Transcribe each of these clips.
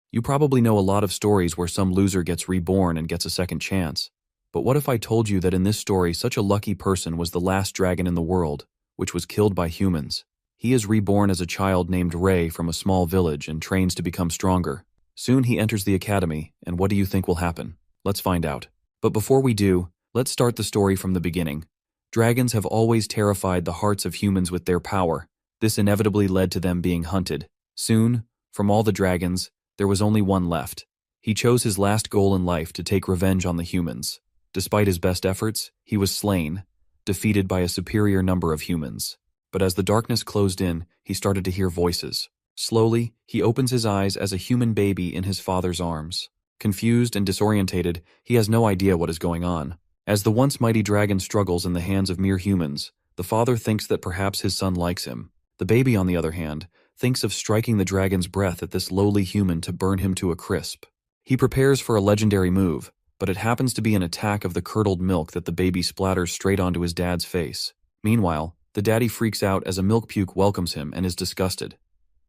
You probably know a lot of stories where some loser gets reborn and gets a second chance. But what if I told you that in this story such a lucky person was the last dragon in the world, which was killed by humans? He is reborn as a child named Ray from a small village and trains to become stronger. Soon he enters the academy, and what do you think will happen? Let's find out. But before we do, let's start the story from the beginning. Dragons have always terrified the hearts of humans with their power. This inevitably led to them being hunted. Soon, from all the dragons, there was only one left. He chose his last goal in life to take revenge on the humans. Despite his best efforts, he was slain, defeated by a superior number of humans. But as the darkness closed in, he started to hear voices. Slowly, he opens his eyes as a human baby in his father's arms. Confused and disorientated, he has no idea what is going on. As the once mighty dragon struggles in the hands of mere humans, the father thinks that perhaps his son likes him. The baby, on the other hand, thinks of striking the dragon's breath at this lowly human to burn him to a crisp. He prepares for a legendary move, but it happens to be an attack of the curdled milk that the baby splatters straight onto his dad's face. Meanwhile, the daddy freaks out as a milk puke welcomes him and is disgusted.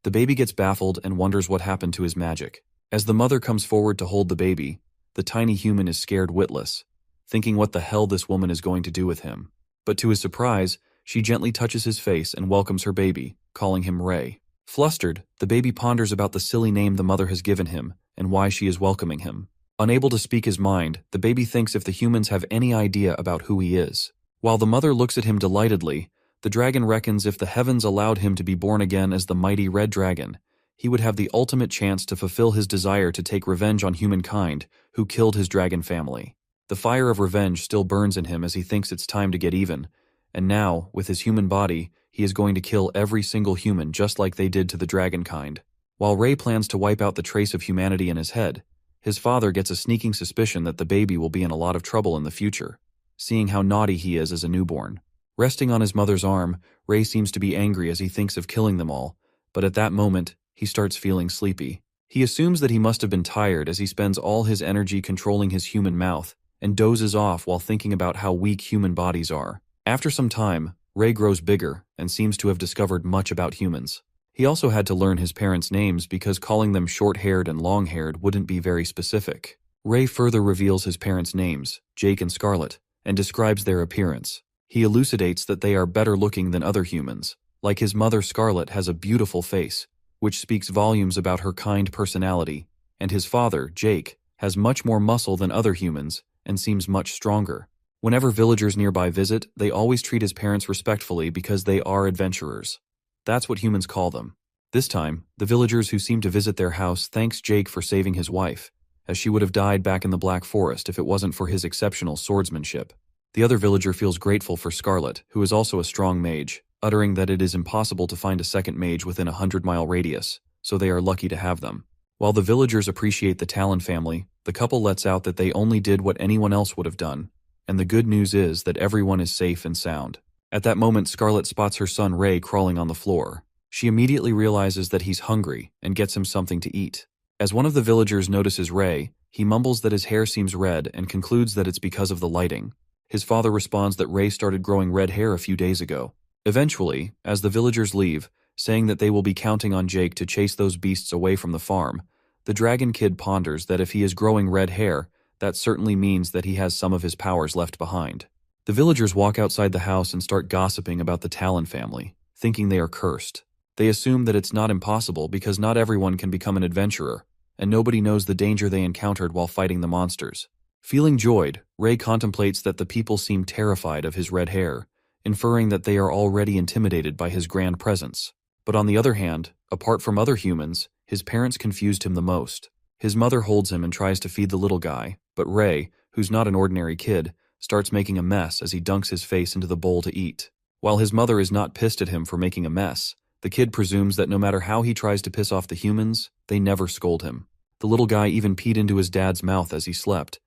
The baby gets baffled and wonders what happened to his magic. As the mother comes forward to hold the baby, the tiny human is scared witless, thinking what the hell this woman is going to do with him. But to his surprise, she gently touches his face and welcomes her baby, calling him Ray. Flustered, the baby ponders about the silly name the mother has given him and why she is welcoming him. Unable to speak his mind, the baby thinks if the humans have any idea about who he is. While the mother looks at him delightedly, the dragon reckons if the heavens allowed him to be born again as the mighty red dragon, he would have the ultimate chance to fulfill his desire to take revenge on humankind who killed his dragon family. The fire of revenge still burns in him as he thinks it's time to get even, and now, with his human body, he is going to kill every single human just like they did to the dragon kind. While Ray plans to wipe out the trace of humanity in his head, his father gets a sneaking suspicion that the baby will be in a lot of trouble in the future, seeing how naughty he is as a newborn. Resting on his mother's arm, Ray seems to be angry as he thinks of killing them all, but at that moment, he starts feeling sleepy. He assumes that he must have been tired as he spends all his energy controlling his human mouth and dozes off while thinking about how weak human bodies are. After some time, Ray grows bigger and seems to have discovered much about humans. He also had to learn his parents' names because calling them short-haired and long-haired wouldn't be very specific. Ray further reveals his parents' names, Jake and Scarlet, and describes their appearance. He elucidates that they are better looking than other humans. Like his mother, Scarlet has a beautiful face, which speaks volumes about her kind personality, and his father, Jake, has much more muscle than other humans and seems much stronger. Whenever villagers nearby visit, they always treat his parents respectfully because they are adventurers. That's what humans call them. This time, the villagers who seem to visit their house thanks Jake for saving his wife, as she would have died back in the Black Forest if it wasn't for his exceptional swordsmanship. The other villager feels grateful for Scarlet, who is also a strong mage, uttering that it is impossible to find a second mage within a 100-mile radius, so they are lucky to have them. While the villagers appreciate the Talon family, the couple lets out that they only did what anyone else would have done, and the good news is that everyone is safe and sound. At that moment, Scarlet spots her son Ray crawling on the floor. She immediately realizes that he's hungry and gets him something to eat. As one of the villagers notices Ray, he mumbles that his hair seems red and concludes that it's because of the lighting. His father responds that Ray started growing red hair a few days ago. Eventually, as the villagers leave, saying that they will be counting on Jake to chase those beasts away from the farm, the dragon kid ponders that if he is growing red hair, that certainly means that he has some of his powers left behind. The villagers walk outside the house and start gossiping about the Talon family, thinking they are cursed. They assume that it's not impossible because not everyone can become an adventurer, and nobody knows the danger they encountered while fighting the monsters. Feeling joyed, Ray contemplates that the people seem terrified of his red hair, inferring that they are already intimidated by his grand presence. But on the other hand, apart from other humans, his parents confused him the most. His mother holds him and tries to feed the little guy, but Ray, who's not an ordinary kid, starts making a mess as he dunks his face into the bowl to eat. While his mother is not pissed at him for making a mess, the kid presumes that no matter how he tries to piss off the humans, they never scold him. The little guy even peed into his dad's mouth as he slept,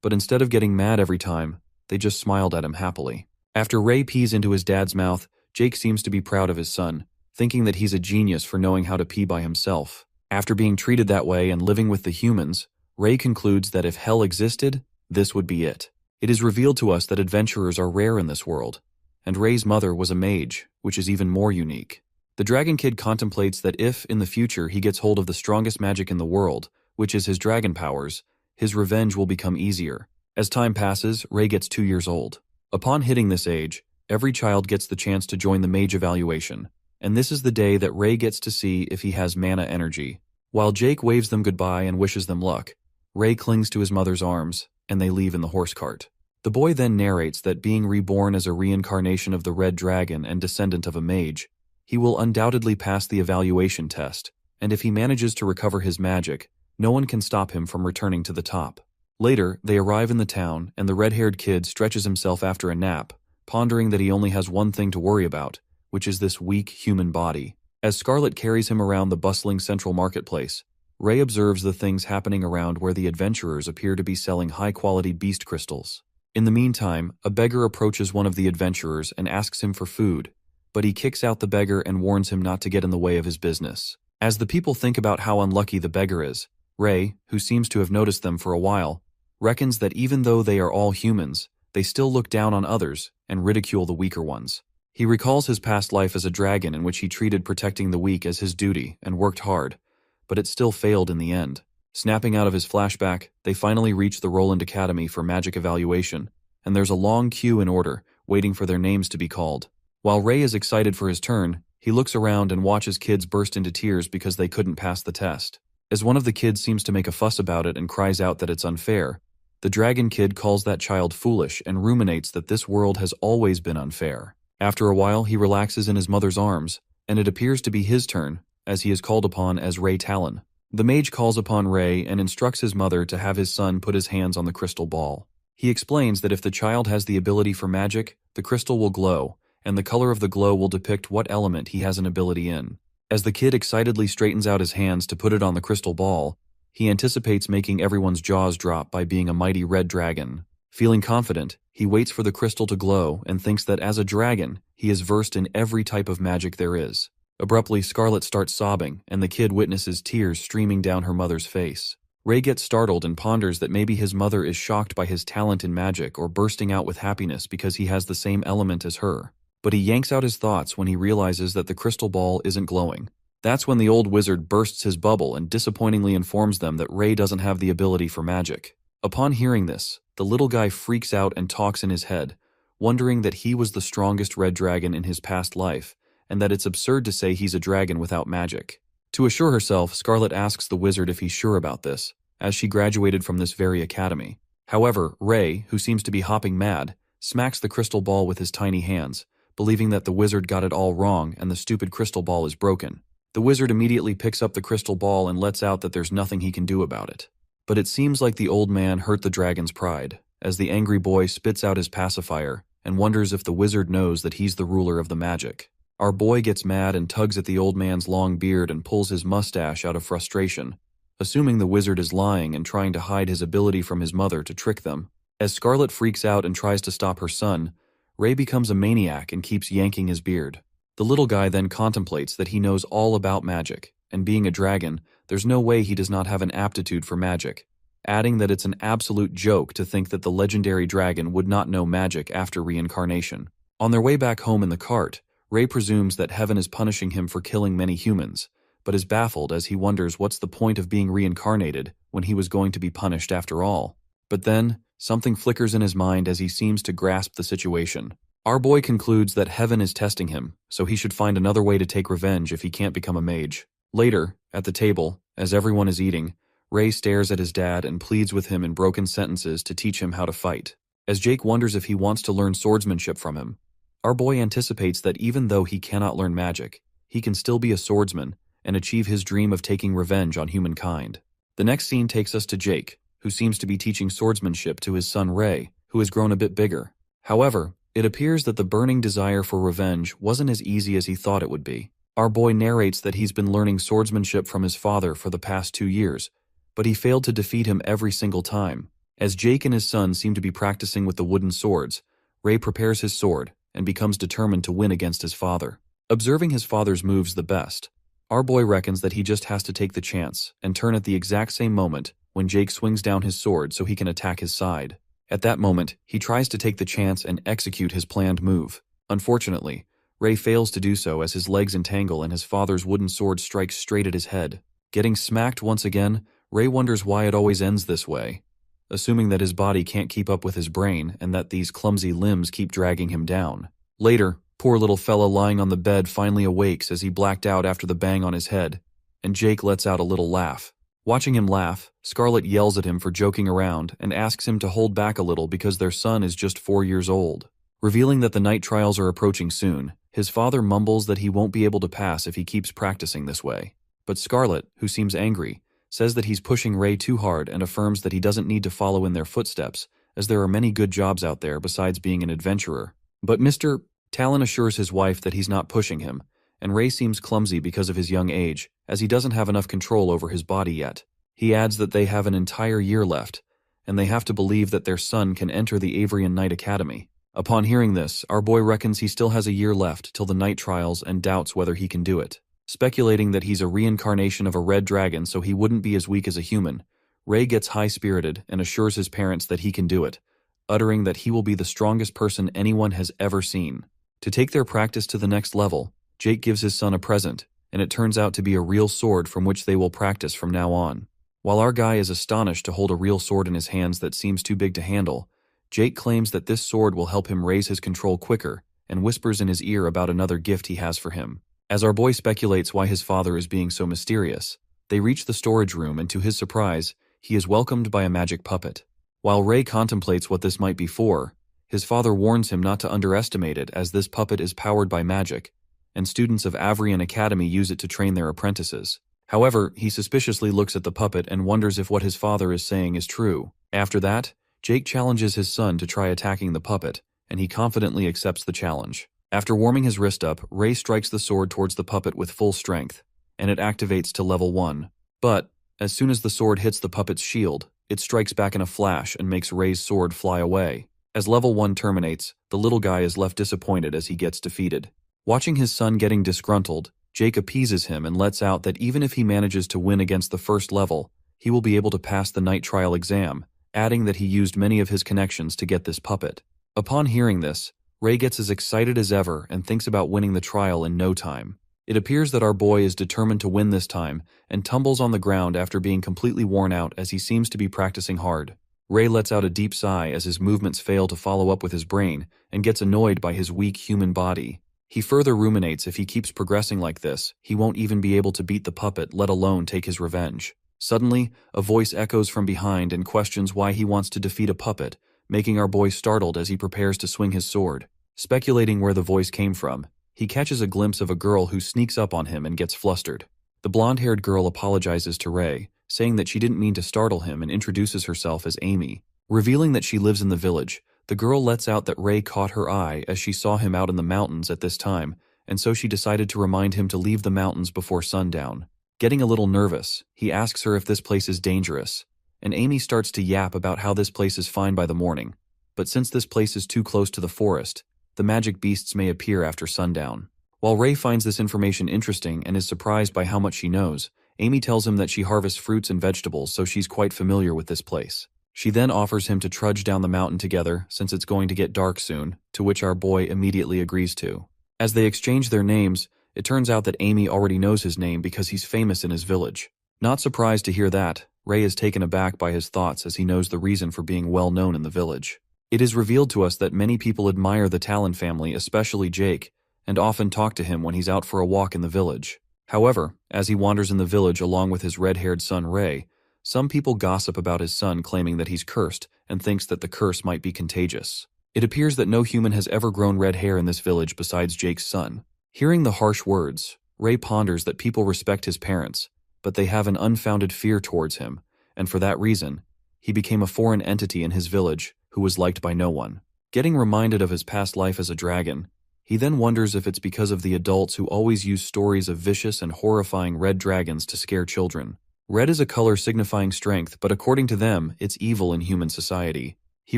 but instead of getting mad every time, they just smiled at him happily. After Ray pees into his dad's mouth, Jake seems to be proud of his son, thinking that he's a genius for knowing how to pee by himself. After being treated that way and living with the humans, Ray concludes that if hell existed, this would be it. It is revealed to us that adventurers are rare in this world, and Ray's mother was a mage, which is even more unique. The Dragon Kid contemplates that if, in the future, he gets hold of the strongest magic in the world, which is his dragon powers, his revenge will become easier. As time passes, Ray gets 2 years old. Upon hitting this age, every child gets the chance to join the mage evaluation, and this is the day that Ray gets to see if he has mana energy. While Jake waves them goodbye and wishes them luck, Ray clings to his mother's arms, and they leave in the horse cart. The boy then narrates that being reborn as a reincarnation of the Red Dragon and descendant of a mage, he will undoubtedly pass the evaluation test, and if he manages to recover his magic, no one can stop him from returning to the top. Later, they arrive in the town, and the red-haired kid stretches himself after a nap, pondering that he only has one thing to worry about, which is this weak human body. As Scarlet carries him around the bustling central marketplace, Ray observes the things happening around where the adventurers appear to be selling high-quality beast crystals. In the meantime, a beggar approaches one of the adventurers and asks him for food, but he kicks out the beggar and warns him not to get in the way of his business. As the people think about how unlucky the beggar is, Ray, who seems to have noticed them for a while, reckons that even though they are all humans, they still look down on others and ridicule the weaker ones. He recalls his past life as a dragon in which he treated protecting the weak as his duty and worked hard, but it still failed in the end. Snapping out of his flashback, they finally reach the Roland Academy for magic evaluation, and there's a long queue in order, waiting for their names to be called. While Ray is excited for his turn, he looks around and watches kids burst into tears because they couldn't pass the test. As one of the kids seems to make a fuss about it and cries out that it's unfair, the Dragon Kid calls that child foolish and ruminates that this world has always been unfair. After a while, he relaxes in his mother's arms, and it appears to be his turn, as he is called upon as Ray Talon. The mage calls upon Ray and instructs his mother to have his son put his hands on the crystal ball. He explains that if the child has the ability for magic, the crystal will glow, and the color of the glow will depict what element he has an ability in. As the kid excitedly straightens out his hands to put it on the crystal ball, he anticipates making everyone's jaws drop by being a mighty red dragon. Feeling confident, he waits for the crystal to glow and thinks that as a dragon, he is versed in every type of magic there is. Abruptly, Scarlet starts sobbing, and the kid witnesses tears streaming down her mother's face. Ray gets startled and ponders that maybe his mother is shocked by his talent in magic or bursting out with happiness because he has the same element as her. But he yanks out his thoughts when he realizes that the crystal ball isn't glowing. That's when the old wizard bursts his bubble and disappointingly informs them that Ray doesn't have the ability for magic. Upon hearing this, the little guy freaks out and talks in his head, wondering that he was the strongest red dragon in his past life, and that it's absurd to say he's a dragon without magic. To assure herself, Scarlet asks the wizard if he's sure about this, as she graduated from this very academy. However, Ray, who seems to be hopping mad, smacks the crystal ball with his tiny hands, believing that the wizard got it all wrong and the stupid crystal ball is broken. The wizard immediately picks up the crystal ball and lets out that there's nothing he can do about it. But it seems like the old man hurt the dragon's pride, as the angry boy spits out his pacifier and wonders if the wizard knows that he's the ruler of the magic. Our boy gets mad and tugs at the old man's long beard and pulls his mustache out of frustration, assuming the wizard is lying and trying to hide his ability from his mother to trick them. As Scarlet freaks out and tries to stop her son, Ray becomes a maniac and keeps yanking his beard. The little guy then contemplates that he knows all about magic, and being a dragon, there's no way he does not have an aptitude for magic, adding that it's an absolute joke to think that the legendary dragon would not know magic after reincarnation. On their way back home in the cart, Ray presumes that heaven is punishing him for killing many humans, but is baffled as he wonders what's the point of being reincarnated when he was going to be punished after all. But then, something flickers in his mind as he seems to grasp the situation. Our boy concludes that heaven is testing him, so he should find another way to take revenge if he can't become a mage. Later, at the table, as everyone is eating, Ray stares at his dad and pleads with him in broken sentences to teach him how to fight. As Jake wonders if he wants to learn swordsmanship from him, our boy anticipates that even though he cannot learn magic, he can still be a swordsman and achieve his dream of taking revenge on humankind. The next scene takes us to Jake, who seems to be teaching swordsmanship to his son Ray, who has grown a bit bigger. However, it appears that the burning desire for revenge wasn't as easy as he thought it would be. Our boy narrates that he's been learning swordsmanship from his father for the past 2 years, but he failed to defeat him every single time. As Jake and his son seem to be practicing with the wooden swords, Ray prepares his sword and becomes determined to win against his father. Observing his father's moves the best, our boy reckons that he just has to take the chance and turn at the exact same moment when Jake swings down his sword so he can attack his side. At that moment, he tries to take the chance and execute his planned move. Unfortunately, Ray fails to do so as his legs entangle and his father's wooden sword strikes straight at his head. Getting smacked once again, Ray wonders why it always ends this way, assuming that his body can't keep up with his brain and that these clumsy limbs keep dragging him down. Later, poor little fella lying on the bed finally awakes as he blacked out after the bang on his head, and Jake lets out a little laugh. Watching him laugh, Scarlet yells at him for joking around and asks him to hold back a little because their son is just 4 years old. Revealing that the night trials are approaching soon, his father mumbles that he won't be able to pass if he keeps practicing this way. But Scarlet, who seems angry, says that he's pushing Ray too hard and affirms that he doesn't need to follow in their footsteps, as there are many good jobs out there besides being an adventurer. But Mr. Talon assures his wife that he's not pushing him, and Ray seems clumsy because of his young age, as he doesn't have enough control over his body yet. He adds that they have an entire year left, and they have to believe that their son can enter the Avrian Knight Academy. Upon hearing this, our boy reckons he still has a year left till the night trials and doubts whether he can do it. Speculating that he's a reincarnation of a red dragon so he wouldn't be as weak as a human, Ray gets high-spirited and assures his parents that he can do it, uttering that he will be the strongest person anyone has ever seen. To take their practice to the next level, Jake gives his son a present, and it turns out to be a real sword from which they will practice from now on. While our guy is astonished to hold a real sword in his hands that seems too big to handle, Jake claims that this sword will help him raise his control quicker and whispers in his ear about another gift he has for him. As our boy speculates why his father is being so mysterious, they reach the storage room and to his surprise, he is welcomed by a magic puppet. While Ray contemplates what this might be for, his father warns him not to underestimate it as this puppet is powered by magic, and students of Avrian Academy use it to train their apprentices. However, he suspiciously looks at the puppet and wonders if what his father is saying is true. After that, Jake challenges his son to try attacking the puppet, and he confidently accepts the challenge. After warming his wrist up, Ray strikes the sword towards the puppet with full strength, and it activates to level 1. But, as soon as the sword hits the puppet's shield, it strikes back in a flash and makes Ray's sword fly away. As level 1 terminates, the little guy is left disappointed as he gets defeated. Watching his son getting disgruntled, Jake appeases him and lets out that even if he manages to win against the first level, he will be able to pass the night trial exam, adding that he used many of his connections to get this puppet. Upon hearing this, Ray gets as excited as ever and thinks about winning the trial in no time. It appears that our boy is determined to win this time and tumbles on the ground after being completely worn out as he seems to be practicing hard. Ray lets out a deep sigh as his movements fail to follow up with his brain and gets annoyed by his weak human body. He further ruminates if he keeps progressing like this, he won't even be able to beat the puppet, let alone take his revenge. Suddenly, a voice echoes from behind and questions why he wants to defeat a puppet, making our boy startled as he prepares to swing his sword. Speculating where the voice came from, he catches a glimpse of a girl who sneaks up on him and gets flustered. The blonde-haired girl apologizes to Ray, saying that she didn't mean to startle him and introduces herself as Amy. Revealing that she lives in the village, the girl lets out that Ray caught her eye as she saw him out in the mountains at this time, and so she decided to remind him to leave the mountains before sundown. Getting a little nervous, he asks her if this place is dangerous, and Amy starts to yap about how this place is fine by the morning, but since this place is too close to the forest, the magic beasts may appear after sundown. While Ray finds this information interesting and is surprised by how much she knows, Amy tells him that she harvests fruits and vegetables, so she's quite familiar with this place. She then offers him to trudge down the mountain together since it's going to get dark soon, to which our boy immediately agrees to. As they exchange their names, it turns out that Amy already knows his name because he's famous in his village. Not surprised to hear that, Ray is taken aback by his thoughts as he knows the reason for being well known in the village. It is revealed to us that many people admire the Talon family, especially Jake, and often talk to him when he's out for a walk in the village. However, as he wanders in the village along with his red-haired son Ray, some people gossip about his son, claiming that he's cursed and thinks that the curse might be contagious. It appears that no human has ever grown red hair in this village besides Jake's son. Hearing the harsh words, Ray ponders that people respect his parents, but they have an unfounded fear towards him, and for that reason, he became a foreign entity in his village who was liked by no one. Getting reminded of his past life as a dragon, he then wonders if it's because of the adults who always use stories of vicious and horrifying red dragons to scare children. Red is a color signifying strength, but according to them, it's evil in human society. He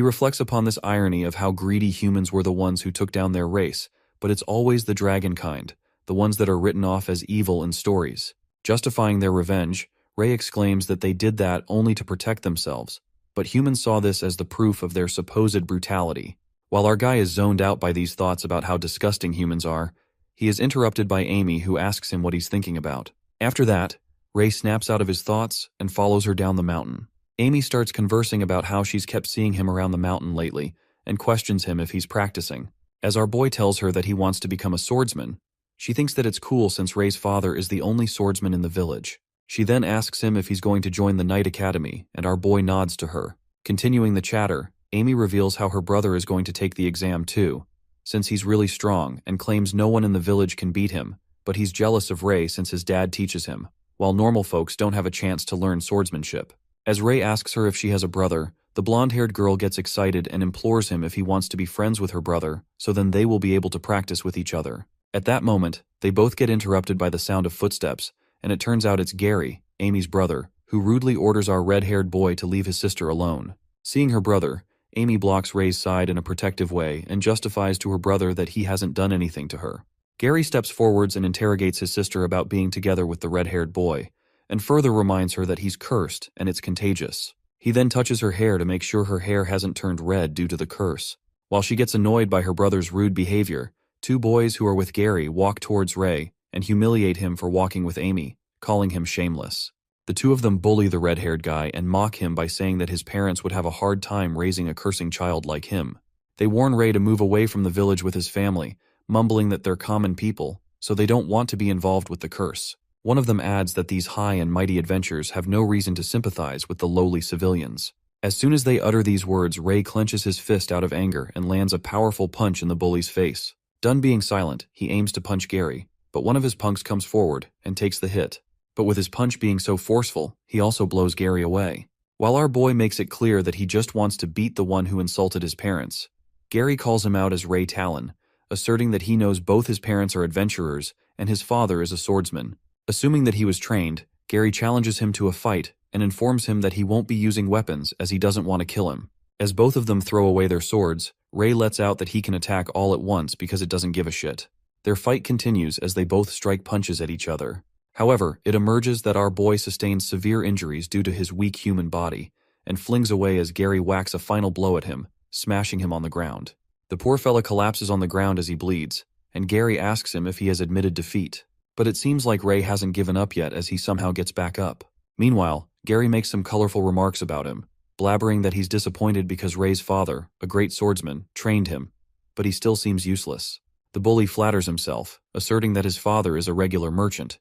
reflects upon this irony of how greedy humans were the ones who took down their race, but it's always the dragon kind, the ones that are written off as evil in stories. Justifying their revenge, Ray exclaims that they did that only to protect themselves, but humans saw this as the proof of their supposed brutality. While our guy is zoned out by these thoughts about how disgusting humans are, He is interrupted by Amy, who asks him what he's thinking about. After that, Ray snaps out of his thoughts and follows her down the mountain. Amy starts conversing about how she's kept seeing him around the mountain lately and questions him if he's practicing. As our boy tells her that he wants to become a swordsman, she thinks that it's cool since Ray's father is the only swordsman in the village. She then asks him if he's going to join the Knight Academy, and our boy nods to her. Continuing the chatter, Amy reveals how her brother is going to take the exam too, since he's really strong, and claims no one in the village can beat him, but he's jealous of Ray since his dad teaches him, while normal folks don't have a chance to learn swordsmanship. As Ray asks her if she has a brother, the blonde-haired girl gets excited and implores him if he wants to be friends with her brother, so then they will be able to practice with each other. At that moment, they both get interrupted by the sound of footsteps, and it turns out it's Gary, Amy's brother, who rudely orders our red-haired boy to leave his sister alone. Seeing her brother, Amy blocks Ray's side in a protective way and justifies to her brother that he hasn't done anything to her. Gary steps forwards and interrogates his sister about being together with the red-haired boy, and further reminds her that he's cursed and it's contagious. He then touches her hair to make sure her hair hasn't turned red due to the curse. While she gets annoyed by her brother's rude behavior, two boys who are with Gary walk towards Ray and humiliate him for walking with Amy, calling him shameless. The two of them bully the red-haired guy and mock him by saying that his parents would have a hard time raising a cursing child like him. They warn Ray to move away from the village with his family, mumbling that they're common people, so they don't want to be involved with the curse. One of them adds that these high and mighty adventures have no reason to sympathize with the lowly civilians. As soon as they utter these words, Ray clenches his fist out of anger and lands a powerful punch in the bully's face. Done being silent, he aims to punch Gary, but one of his punks comes forward and takes the hit. But with his punch being so forceful, he also blows Gary away. While our boy makes it clear that he just wants to beat the one who insulted his parents, Gary calls him out as Ray Talon, asserting that he knows both his parents are adventurers and his father is a swordsman. Assuming that he was trained, Gary challenges him to a fight and informs him that he won't be using weapons as he doesn't want to kill him. As both of them throw away their swords, Ray lets out that he can attack all at once because it doesn't give a shit. Their fight continues as they both strike punches at each other. However, it emerges that our boy sustains severe injuries due to his weak human body, and flings away as Gary whacks a final blow at him, smashing him on the ground. The poor fella collapses on the ground as he bleeds, and Gary asks him if he has admitted defeat. But it seems like Ray hasn't given up yet as he somehow gets back up. Meanwhile, Gary makes some colorful remarks about him, blabbering that he's disappointed because Ray's father, a great swordsman, trained him, but he still seems useless. The bully flatters himself, asserting that his father is a regular merchant,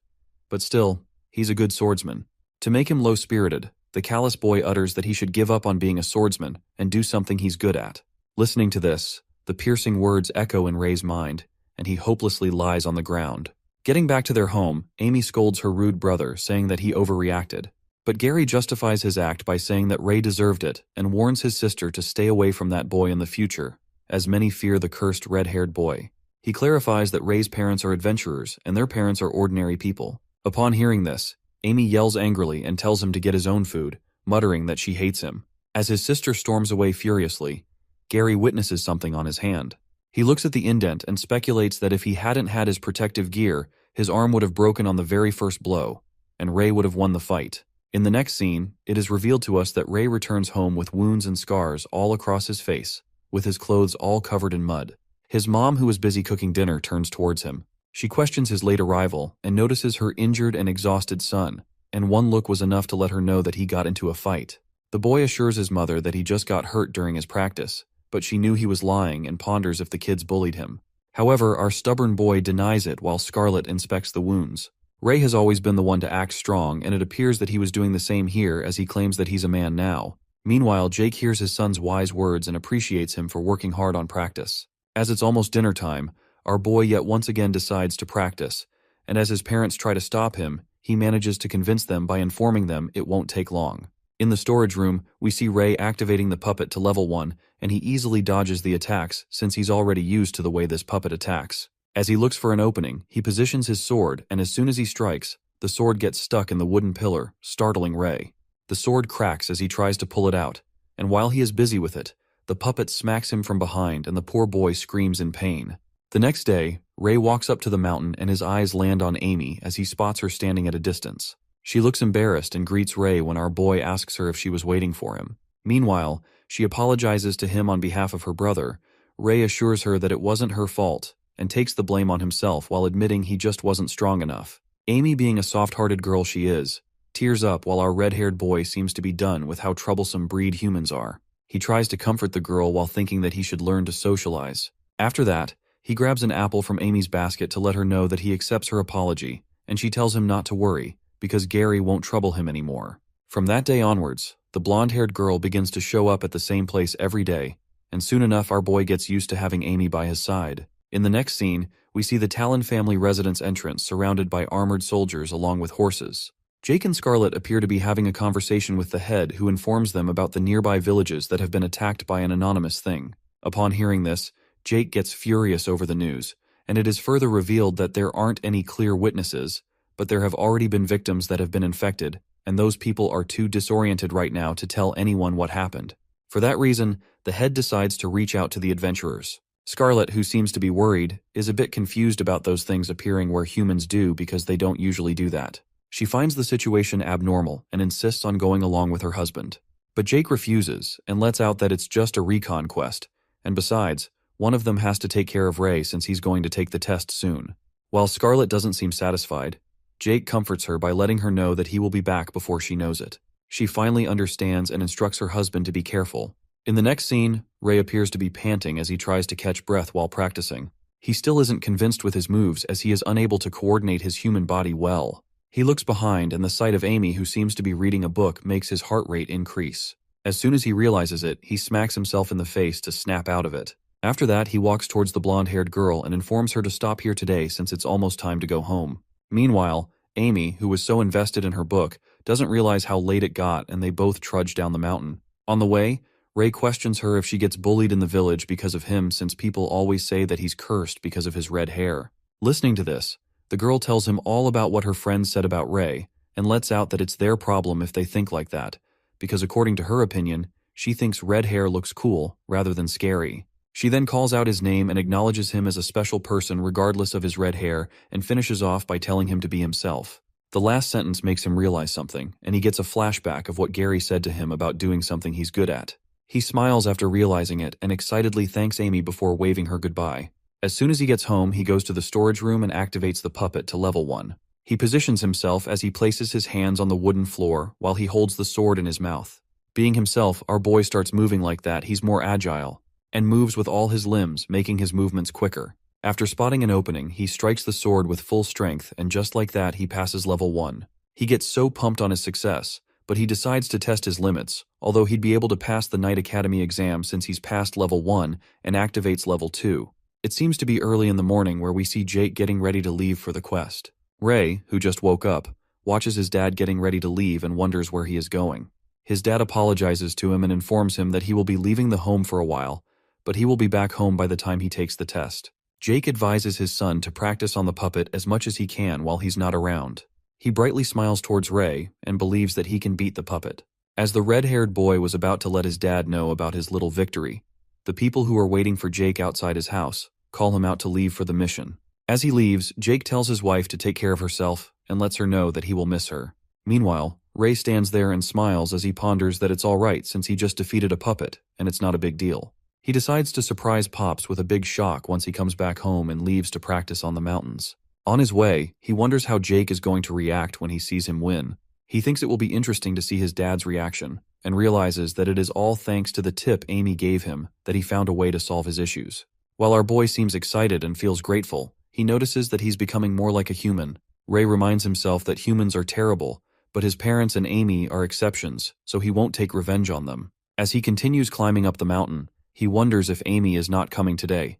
but still, he's a good swordsman. To make him low-spirited, the callous boy utters that he should give up on being a swordsman and do something he's good at. Listening to this, the piercing words echo in Ray's mind, and he hopelessly lies on the ground. Getting back to their home, Amy scolds her rude brother, saying that he overreacted. But Gary justifies his act by saying that Ray deserved it and warns his sister to stay away from that boy in the future, as many fear the cursed red-haired boy. He clarifies that Ray's parents are adventurers and their parents are ordinary people. Upon hearing this, Amy yells angrily and tells him to get his own food, muttering that she hates him. As his sister storms away furiously, Gary witnesses something on his hand. He looks at the indent and speculates that if he hadn't had his protective gear, his arm would have broken on the very first blow, and Ray would have won the fight. In the next scene, it is revealed to us that Ray returns home with wounds and scars all across his face, with his clothes all covered in mud. His mom, who was busy cooking dinner, turns towards him. She questions his late arrival and notices her injured and exhausted son, and one look was enough to let her know that he got into a fight. The boy assures his mother that he just got hurt during his practice, but she knew he was lying and ponders if the kids bullied him. However, our stubborn boy denies it while Scarlet inspects the wounds. Ray has always been the one to act strong, and it appears that he was doing the same here as he claims that he's a man now. Meanwhile, Jake hears his son's wise words and appreciates him for working hard on practice. As it's almost dinner time, our boy yet once again decides to practice, and as his parents try to stop him, he manages to convince them by informing them it won't take long. In the storage room, we see Ray activating the puppet to level 1, and he easily dodges the attacks since he's already used to the way this puppet attacks. As he looks for an opening, he positions his sword, and as soon as he strikes, the sword gets stuck in the wooden pillar, startling Ray. The sword cracks as he tries to pull it out, and while he is busy with it, the puppet smacks him from behind and the poor boy screams in pain. The next day, Ray walks up to the mountain and his eyes land on Amy as he spots her standing at a distance. She looks embarrassed and greets Ray when our boy asks her if she was waiting for him. Meanwhile, she apologizes to him on behalf of her brother. Ray assures her that it wasn't her fault, and takes the blame on himself while admitting he just wasn't strong enough. Amy, being a soft-hearted girl she is, tears up while our red-haired boy seems to be done with how troublesome breed humans are. He tries to comfort the girl while thinking that he should learn to socialize. After that, he grabs an apple from Amy's basket to let her know that he accepts her apology, and she tells him not to worry, because Gary won't trouble him anymore. From that day onwards, the blonde-haired girl begins to show up at the same place every day, and soon enough our boy gets used to having Amy by his side. In the next scene, we see the Talon family residence entrance surrounded by armored soldiers along with horses. Jake and Scarlet appear to be having a conversation with the head, who informs them about the nearby villages that have been attacked by an anonymous thing. Upon hearing this, Jake gets furious over the news, and it is further revealed that there aren't any clear witnesses, but there have already been victims that have been infected, and those people are too disoriented right now to tell anyone what happened. For that reason, the head decides to reach out to the adventurers. Scarlet, who seems to be worried, is a bit confused about those things appearing where humans do because they don't usually do that. She finds the situation abnormal and insists on going along with her husband. But Jake refuses and lets out that it's just a recon quest, and besides, one of them has to take care of Ray since he's going to take the test soon. While Scarlet doesn't seem satisfied, Jake comforts her by letting her know that he will be back before she knows it. She finally understands and instructs her husband to be careful. In the next scene, Ray appears to be panting as he tries to catch breath while practicing. He still isn't convinced with his moves as he is unable to coordinate his human body well. He looks behind, and the sight of Amy, who seems to be reading a book, makes his heart rate increase. As soon as he realizes it, he smacks himself in the face to snap out of it. After that, he walks towards the blonde-haired girl and informs her to stop here today since it's almost time to go home. Meanwhile, Amy, who was so invested in her book, doesn't realize how late it got, and they both trudge down the mountain. On the way, Ray questions her if she gets bullied in the village because of him, since people always say that he's cursed because of his red hair. Listening to this, the girl tells him all about what her friends said about Ray, and lets out that it's their problem if they think like that, because according to her opinion, she thinks red hair looks cool rather than scary. She then calls out his name and acknowledges him as a special person regardless of his red hair, and finishes off by telling him to be himself. The last sentence makes him realize something, and he gets a flashback of what Gary said to him about doing something he's good at. He smiles after realizing it and excitedly thanks Amy before waving her goodbye. As soon as he gets home, he goes to the storage room and activates the puppet to level 1. He positions himself as he places his hands on the wooden floor while he holds the sword in his mouth. Being himself, our boy starts moving like that. He's more agile and moves with all his limbs, making his movements quicker. After spotting an opening, he strikes the sword with full strength, and just like that, he passes level 1. He gets so pumped on his success, but he decides to test his limits, although he'd be able to pass the Knight Academy exam since he's passed level 1 and activates level 2. It seems to be early in the morning where we see Jake getting ready to leave for the quest. Ray, who just woke up, watches his dad getting ready to leave and wonders where he is going. His dad apologizes to him and informs him that he will be leaving the home for a while, but he will be back home by the time he takes the test. Jake advises his son to practice on the puppet as much as he can while he's not around. He brightly smiles towards Ray and believes that he can beat the puppet. As the red-haired boy was about to let his dad know about his little victory, the people who are waiting for Jake outside his house call him out to leave for the mission. As he leaves, Jake tells his wife to take care of herself and lets her know that he will miss her. Meanwhile, Ray stands there and smiles as he ponders that it's all right since he just defeated a puppet and it's not a big deal. He decides to surprise Pops with a big shock once he comes back home and leaves to practice on the mountains. On his way, he wonders how Jake is going to react when he sees him win. He thinks it will be interesting to see his dad's reaction, and realizes that it is all thanks to the tip Amy gave him that he found a way to solve his issues. While our boy seems excited and feels grateful, he notices that he's becoming more like a human. Ray reminds himself that humans are terrible, but his parents and Amy are exceptions, so he won't take revenge on them. As he continues climbing up the mountain, he wonders if Amy is not coming today.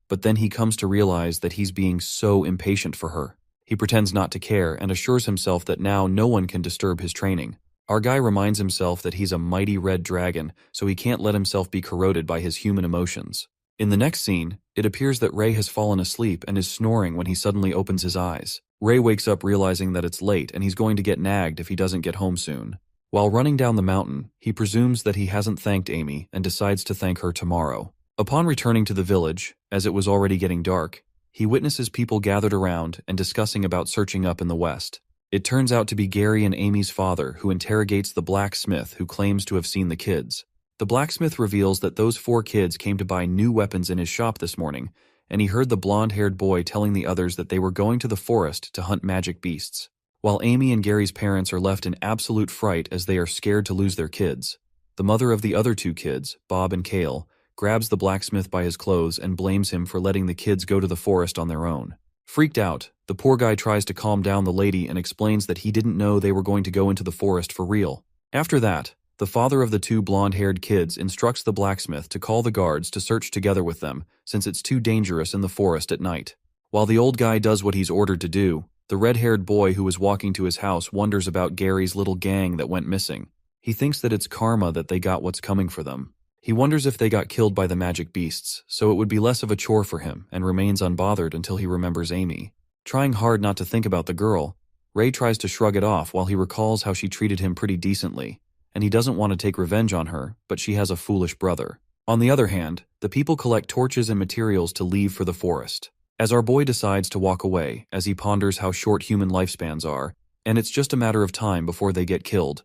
But then he comes to realize that he's being so impatient for her. He pretends not to care and assures himself that now no one can disturb his training. Our guy reminds himself that he's a mighty red dragon, so he can't let himself be corroded by his human emotions. In the next scene, it appears that Ray has fallen asleep and is snoring when he suddenly opens his eyes. Ray wakes up realizing that it's late and he's going to get nagged if he doesn't get home soon. While running down the mountain, he presumes that he hasn't thanked Amy and decides to thank her tomorrow. Upon returning to the village, as it was already getting dark, he witnesses people gathered around and discussing about searching up in the west. It turns out to be Gary and Amy's father who interrogates the blacksmith who claims to have seen the kids. The blacksmith reveals that those 4 kids came to buy new weapons in his shop this morning, and he heard the blonde-haired boy telling the others that they were going to the forest to hunt magic beasts, while Amy and Gary's parents are left in absolute fright as they are scared to lose their kids. The mother of the other two kids, Bob and Cale, grabs the blacksmith by his clothes and blames him for letting the kids go to the forest on their own. Freaked out, the poor guy tries to calm down the lady and explains that he didn't know they were going to go into the forest for real. After that, the father of the two blonde-haired kids instructs the blacksmith to call the guards to search together with them, since it's too dangerous in the forest at night. While the old guy does what he's ordered to do, the red-haired boy who was walking to his house wonders about Gary's little gang that went missing. He thinks that it's karma that they got what's coming for them. He wonders if they got killed by the magic beasts, so it would be less of a chore for him, and remains unbothered until he remembers Amy. Trying hard not to think about the girl, Ray tries to shrug it off while he recalls how she treated him pretty decently, and he doesn't want to take revenge on her, but she has a foolish brother. On the other hand, the people collect torches and materials to leave for the forest. As our boy decides to walk away, as he ponders how short human lifespans are, and it's just a matter of time before they get killed.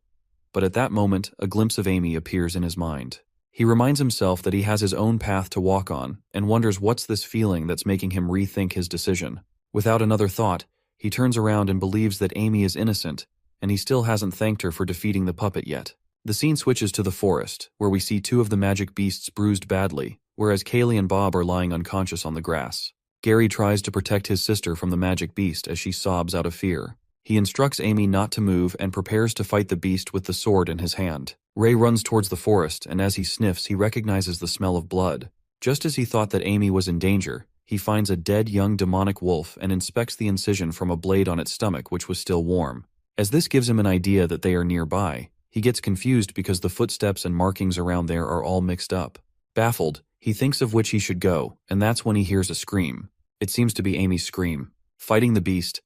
But at that moment, a glimpse of Amy appears in his mind. He reminds himself that he has his own path to walk on, and wonders what's this feeling that's making him rethink his decision. Without another thought, he turns around and believes that Amy is innocent, and he still hasn't thanked her for defeating the puppet yet. The scene switches to the forest, where we see two of the magic beasts bruised badly, whereas Kaylee and Bob are lying unconscious on the grass. Gary tries to protect his sister from the magic beast as she sobs out of fear. He instructs Amy not to move and prepares to fight the beast with the sword in his hand. Ray runs towards the forest, and as he sniffs, he recognizes the smell of blood. Just as he thought that Amy was in danger, he finds a dead young demonic wolf and inspects the incision from a blade on its stomach, which was still warm. As this gives him an idea that they are nearby, he gets confused because the footsteps and markings around there are all mixed up. Baffled, he thinks of which he should go, and that's when he hears a scream. It seems to be Amy's scream. Fighting the beast,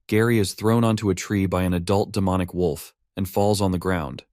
Gary is thrown onto a tree by an adult demonic wolf and falls on the ground.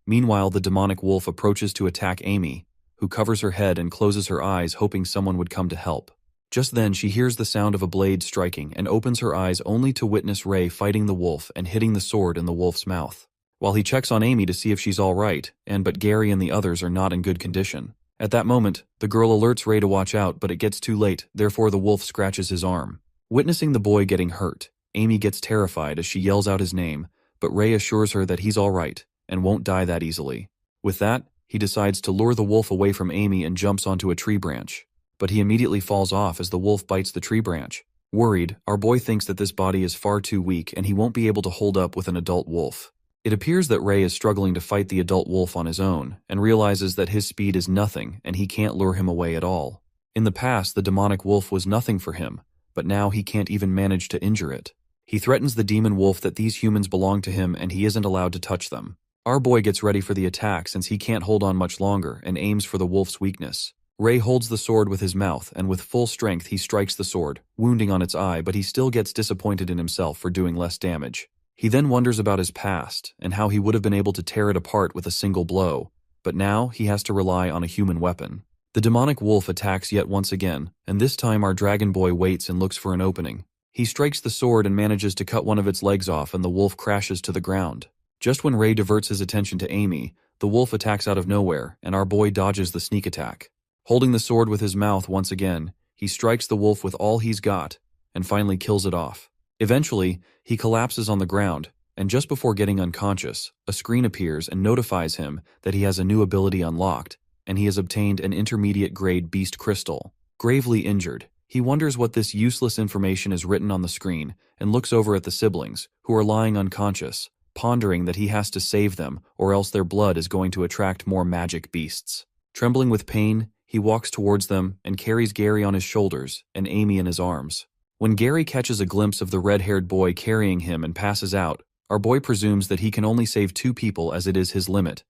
Meanwhile, the demonic wolf approaches to attack Amy, who covers her head and closes her eyes, hoping someone would come to help. Just then, she hears the sound of a blade striking and opens her eyes only to witness Ray fighting the wolf and hitting the sword in the wolf's mouth. While he checks on Amy to see if she's all right, but Gary and the others are not in good condition. At that moment, the girl alerts Ray to watch out, but it gets too late, therefore the wolf scratches his arm. Witnessing the boy getting hurt, Amy gets terrified as she yells out his name, but Ray assures her that he's all right and won't die that easily. With that, he decides to lure the wolf away from Amy and jumps onto a tree branch. But he immediately falls off as the wolf bites the tree branch. Worried, our boy thinks that this body is far too weak and he won't be able to hold up with an adult wolf. It appears that Ray is struggling to fight the adult wolf on his own and realizes that his speed is nothing and he can't lure him away at all. In the past, the demonic wolf was nothing for him, but now he can't even manage to injure it. He threatens the demon wolf that these humans belong to him and he isn't allowed to touch them. Our boy gets ready for the attack since he can't hold on much longer and aims for the wolf's weakness. Ray holds the sword with his mouth and with full strength he strikes the sword, wounding on its eye, but he still gets disappointed in himself for doing less damage. He then wonders about his past and how he would have been able to tear it apart with a single blow, but now he has to rely on a human weapon. The demonic wolf attacks yet once again, and this time our dragon boy waits and looks for an opening. He strikes the sword and manages to cut one of its legs off, and the wolf crashes to the ground. Just when Ray diverts his attention to Amy, the wolf attacks out of nowhere, and our boy dodges the sneak attack. Holding the sword with his mouth once again, he strikes the wolf with all he's got, and finally kills it off. Eventually, he collapses on the ground, and just before getting unconscious, a screen appears and notifies him that he has a new ability unlocked, and he has obtained an intermediate-grade beast crystal. Gravely injured, he wonders what this useless information is written on the screen, and looks over at the siblings, who are lying unconscious, pondering that he has to save them, or else their blood is going to attract more magic beasts. Trembling with pain, he walks towards them and carries Gary on his shoulders and Amy in his arms. When Gary catches a glimpse of the red-haired boy carrying him and passes out, our boy presumes that he can only save 2 people as it is his limit,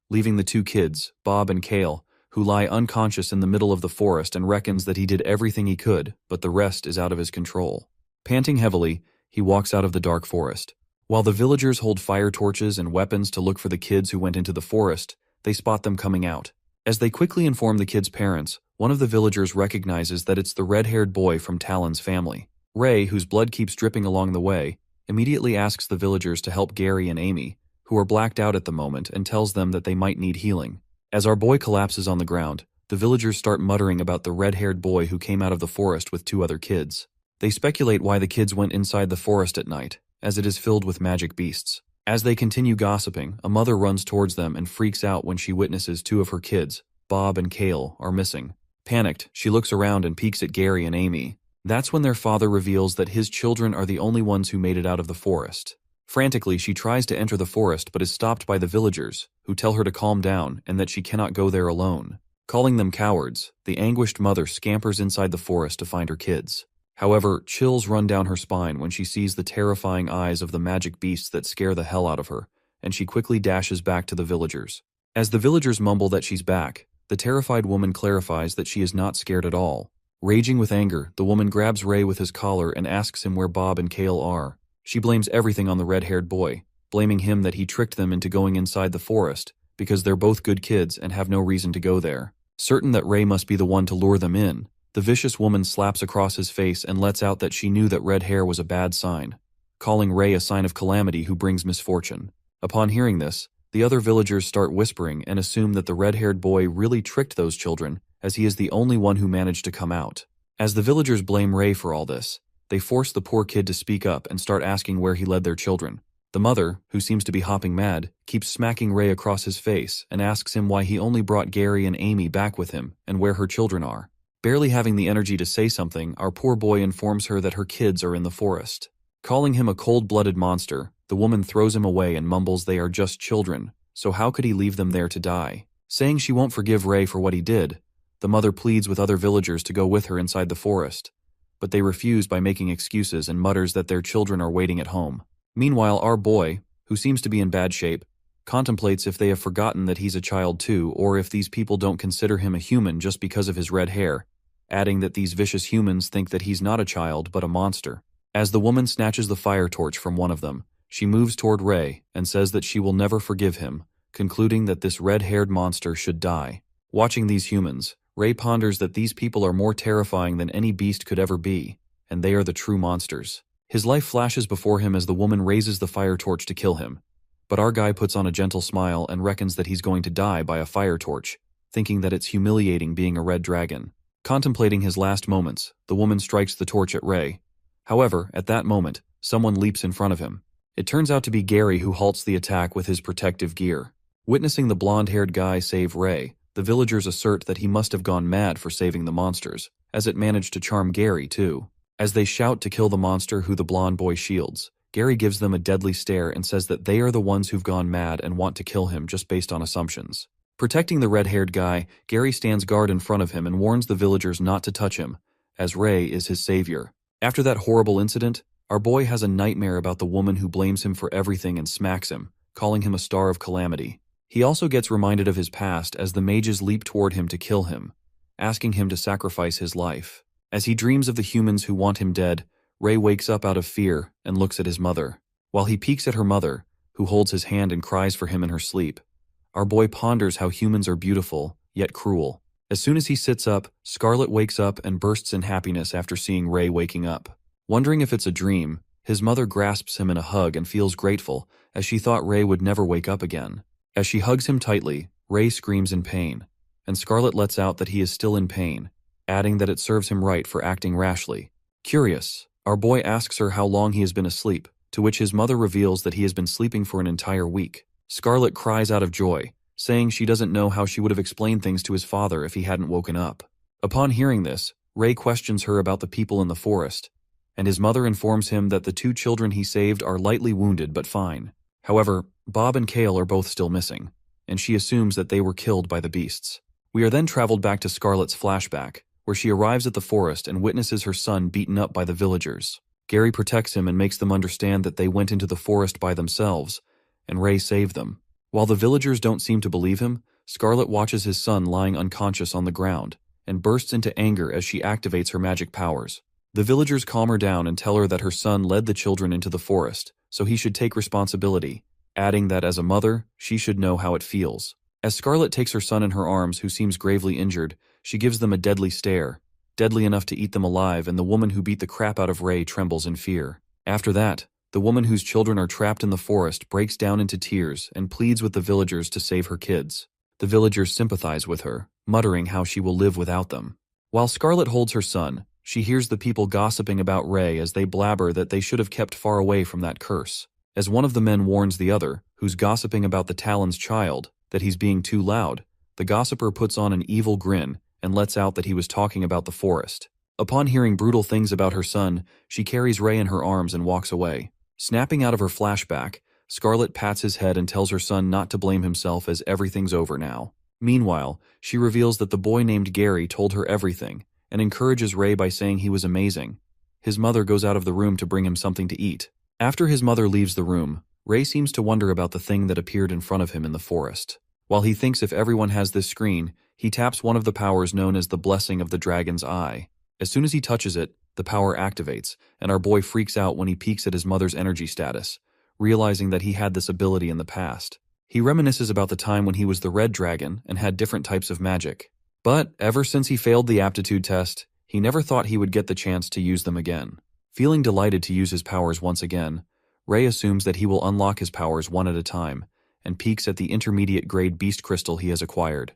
leaving the 2 kids, Bob and Cale, who lie unconscious in the middle of the forest, and reckons that he did everything he could, but the rest is out of his control. Panting heavily, he walks out of the dark forest. While the villagers hold fire torches and weapons to look for the kids who went into the forest, they spot them coming out. As they quickly inform the kids' parents, one of the villagers recognizes that it's the red-haired boy from Talon's family. Ray, whose blood keeps dripping along the way, immediately asks the villagers to help Gary and Amy, who are blacked out at the moment, and tells them that they might need healing. As our boy collapses on the ground, the villagers start muttering about the red-haired boy who came out of the forest with 2 other kids. They speculate why the kids went inside the forest at night, as it is filled with magic beasts. As they continue gossiping, a mother runs towards them and freaks out when she witnesses 2 of her kids, Bob and Kale, are missing. Panicked, she looks around and peeks at Gary and Amy. That's when their father reveals that his children are the only ones who made it out of the forest. Frantically, she tries to enter the forest but is stopped by the villagers, who tell her to calm down and that she cannot go there alone. Calling them cowards, the anguished mother scampers inside the forest to find her kids. However, chills run down her spine when she sees the terrifying eyes of the magic beasts that scare the hell out of her, and she quickly dashes back to the villagers. As the villagers mumble that she's back, the terrified woman clarifies that she is not scared at all. Raging with anger, the woman grabs Ray with his collar and asks him where Bob and Kale are. She blames everything on the red-haired boy, blaming him that he tricked them into going inside the forest, because they're both good kids and have no reason to go there. Certain that Ray must be the one to lure them in, the vicious woman slaps across his face and lets out that she knew that red hair was a bad sign, calling Ray a sign of calamity who brings misfortune. Upon hearing this, the other villagers start whispering and assume that the red-haired boy really tricked those children, as he is the only one who managed to come out. As the villagers blame Ray for all this, they force the poor kid to speak up and start asking where he led their children. The mother, who seems to be hopping mad, keeps smacking Ray across his face and asks him why he only brought Gary and Amy back with him and where her children are. Barely having the energy to say something, our poor boy informs her that her kids are in the forest. Calling him a cold-blooded monster, the woman throws him away and mumbles they are just children, so how could he leave them there to die? Saying she won't forgive Ray for what he did, the mother pleads with other villagers to go with her inside the forest, but they refuse by making excuses and mutters that their children are waiting at home. Meanwhile, our boy, who seems to be in bad shape, contemplates if they have forgotten that he's a child too, or if these people don't consider him a human just because of his red hair, adding that these vicious humans think that he's not a child but a monster. As the woman snatches the fire torch from one of them, she moves toward Ray and says that she will never forgive him, concluding that this red-haired monster should die. Watching these humans, Ray ponders that these people are more terrifying than any beast could ever be, and they are the true monsters. His life flashes before him as the woman raises the fire torch to kill him, but our guy puts on a gentle smile and reckons that he's going to die by a fire torch, thinking that it's humiliating being a red dragon. Contemplating his last moments, the woman strikes the torch at Ray. However, at that moment, someone leaps in front of him. It turns out to be Gary, who halts the attack with his protective gear. Witnessing the blonde-haired guy save Ray, the villagers assert that he must have gone mad for saving the monsters, as it managed to charm Gary too. As they shout to kill the monster who the blonde boy shields, Gary gives them a deadly stare and says that they are the ones who've gone mad and want to kill him just based on assumptions. Protecting the red-haired guy, Gary stands guard in front of him and warns the villagers not to touch him, as Ray is his savior. After that horrible incident, our boy has a nightmare about the woman who blames him for everything and smacks him, calling him a star of calamity. He also gets reminded of his past as the mages leap toward him to kill him, asking him to sacrifice his life. As he dreams of the humans who want him dead, Ray wakes up out of fear and looks at his mother. While he peeks at her mother, who holds his hand and cries for him in her sleep, our boy ponders how humans are beautiful, yet cruel. As soon as he sits up, Scarlet wakes up and bursts in happiness after seeing Ray waking up. Wondering if it's a dream, his mother grasps him in a hug and feels grateful, as she thought Ray would never wake up again. As she hugs him tightly, Ray screams in pain, and Scarlet lets out that he is still in pain, adding that it serves him right for acting rashly. Curious, our boy asks her how long he has been asleep, to which his mother reveals that he has been sleeping for an entire week. Scarlet cries out of joy, saying she doesn't know how she would have explained things to his father if he hadn't woken up. Upon hearing this, Ray questions her about the people in the forest, and his mother informs him that the 2 children he saved are lightly wounded but fine. However, Bob and Kale are both still missing, and she assumes that they were killed by the beasts. We are then traveled back to Scarlet's flashback, where she arrives at the forest and witnesses her son beaten up by the villagers. Gary protects him and makes them understand that they went into the forest by themselves, and Ray saved them. While the villagers don't seem to believe him, Scarlet watches his son lying unconscious on the ground, and bursts into anger as she activates her magic powers. The villagers calm her down and tell her that her son led the children into the forest, so he should take responsibility, adding that as a mother, she should know how it feels. As Scarlet takes her son in her arms, who seems gravely injured, she gives them a deadly stare, deadly enough to eat them alive, and the woman who beat the crap out of Ray trembles in fear. After that, the woman whose children are trapped in the forest breaks down into tears and pleads with the villagers to save her kids. The villagers sympathize with her, muttering how she will live without them. While Scarlet holds her son, she hears the people gossiping about Ray as they blabber that they should have kept far away from that curse. As one of the men warns the other, who's gossiping about the Talon's child, that he's being too loud, the gossiper puts on an evil grin and lets out that he was talking about the forest. Upon hearing brutal things about her son, she carries Ray in her arms and walks away. Snapping out of her flashback, Scarlet pats his head and tells her son not to blame himself as everything's over now. Meanwhile, she reveals that the boy named Gary told her everything and encourages Ray by saying he was amazing. His mother goes out of the room to bring him something to eat. After his mother leaves the room, Ray seems to wonder about the thing that appeared in front of him in the forest. While he thinks if everyone has this screen, he taps one of the powers known as the Blessing of the Dragon's Eye. As soon as he touches it, the power activates, and our boy freaks out when he peeks at his mother's energy status, realizing that he had this ability in the past. He reminisces about the time when he was the red dragon and had different types of magic. But ever since he failed the aptitude test, he never thought he would get the chance to use them again. Feeling delighted to use his powers once again, Ray assumes that he will unlock his powers one at a time, and peeks at the intermediate grade beast crystal he has acquired,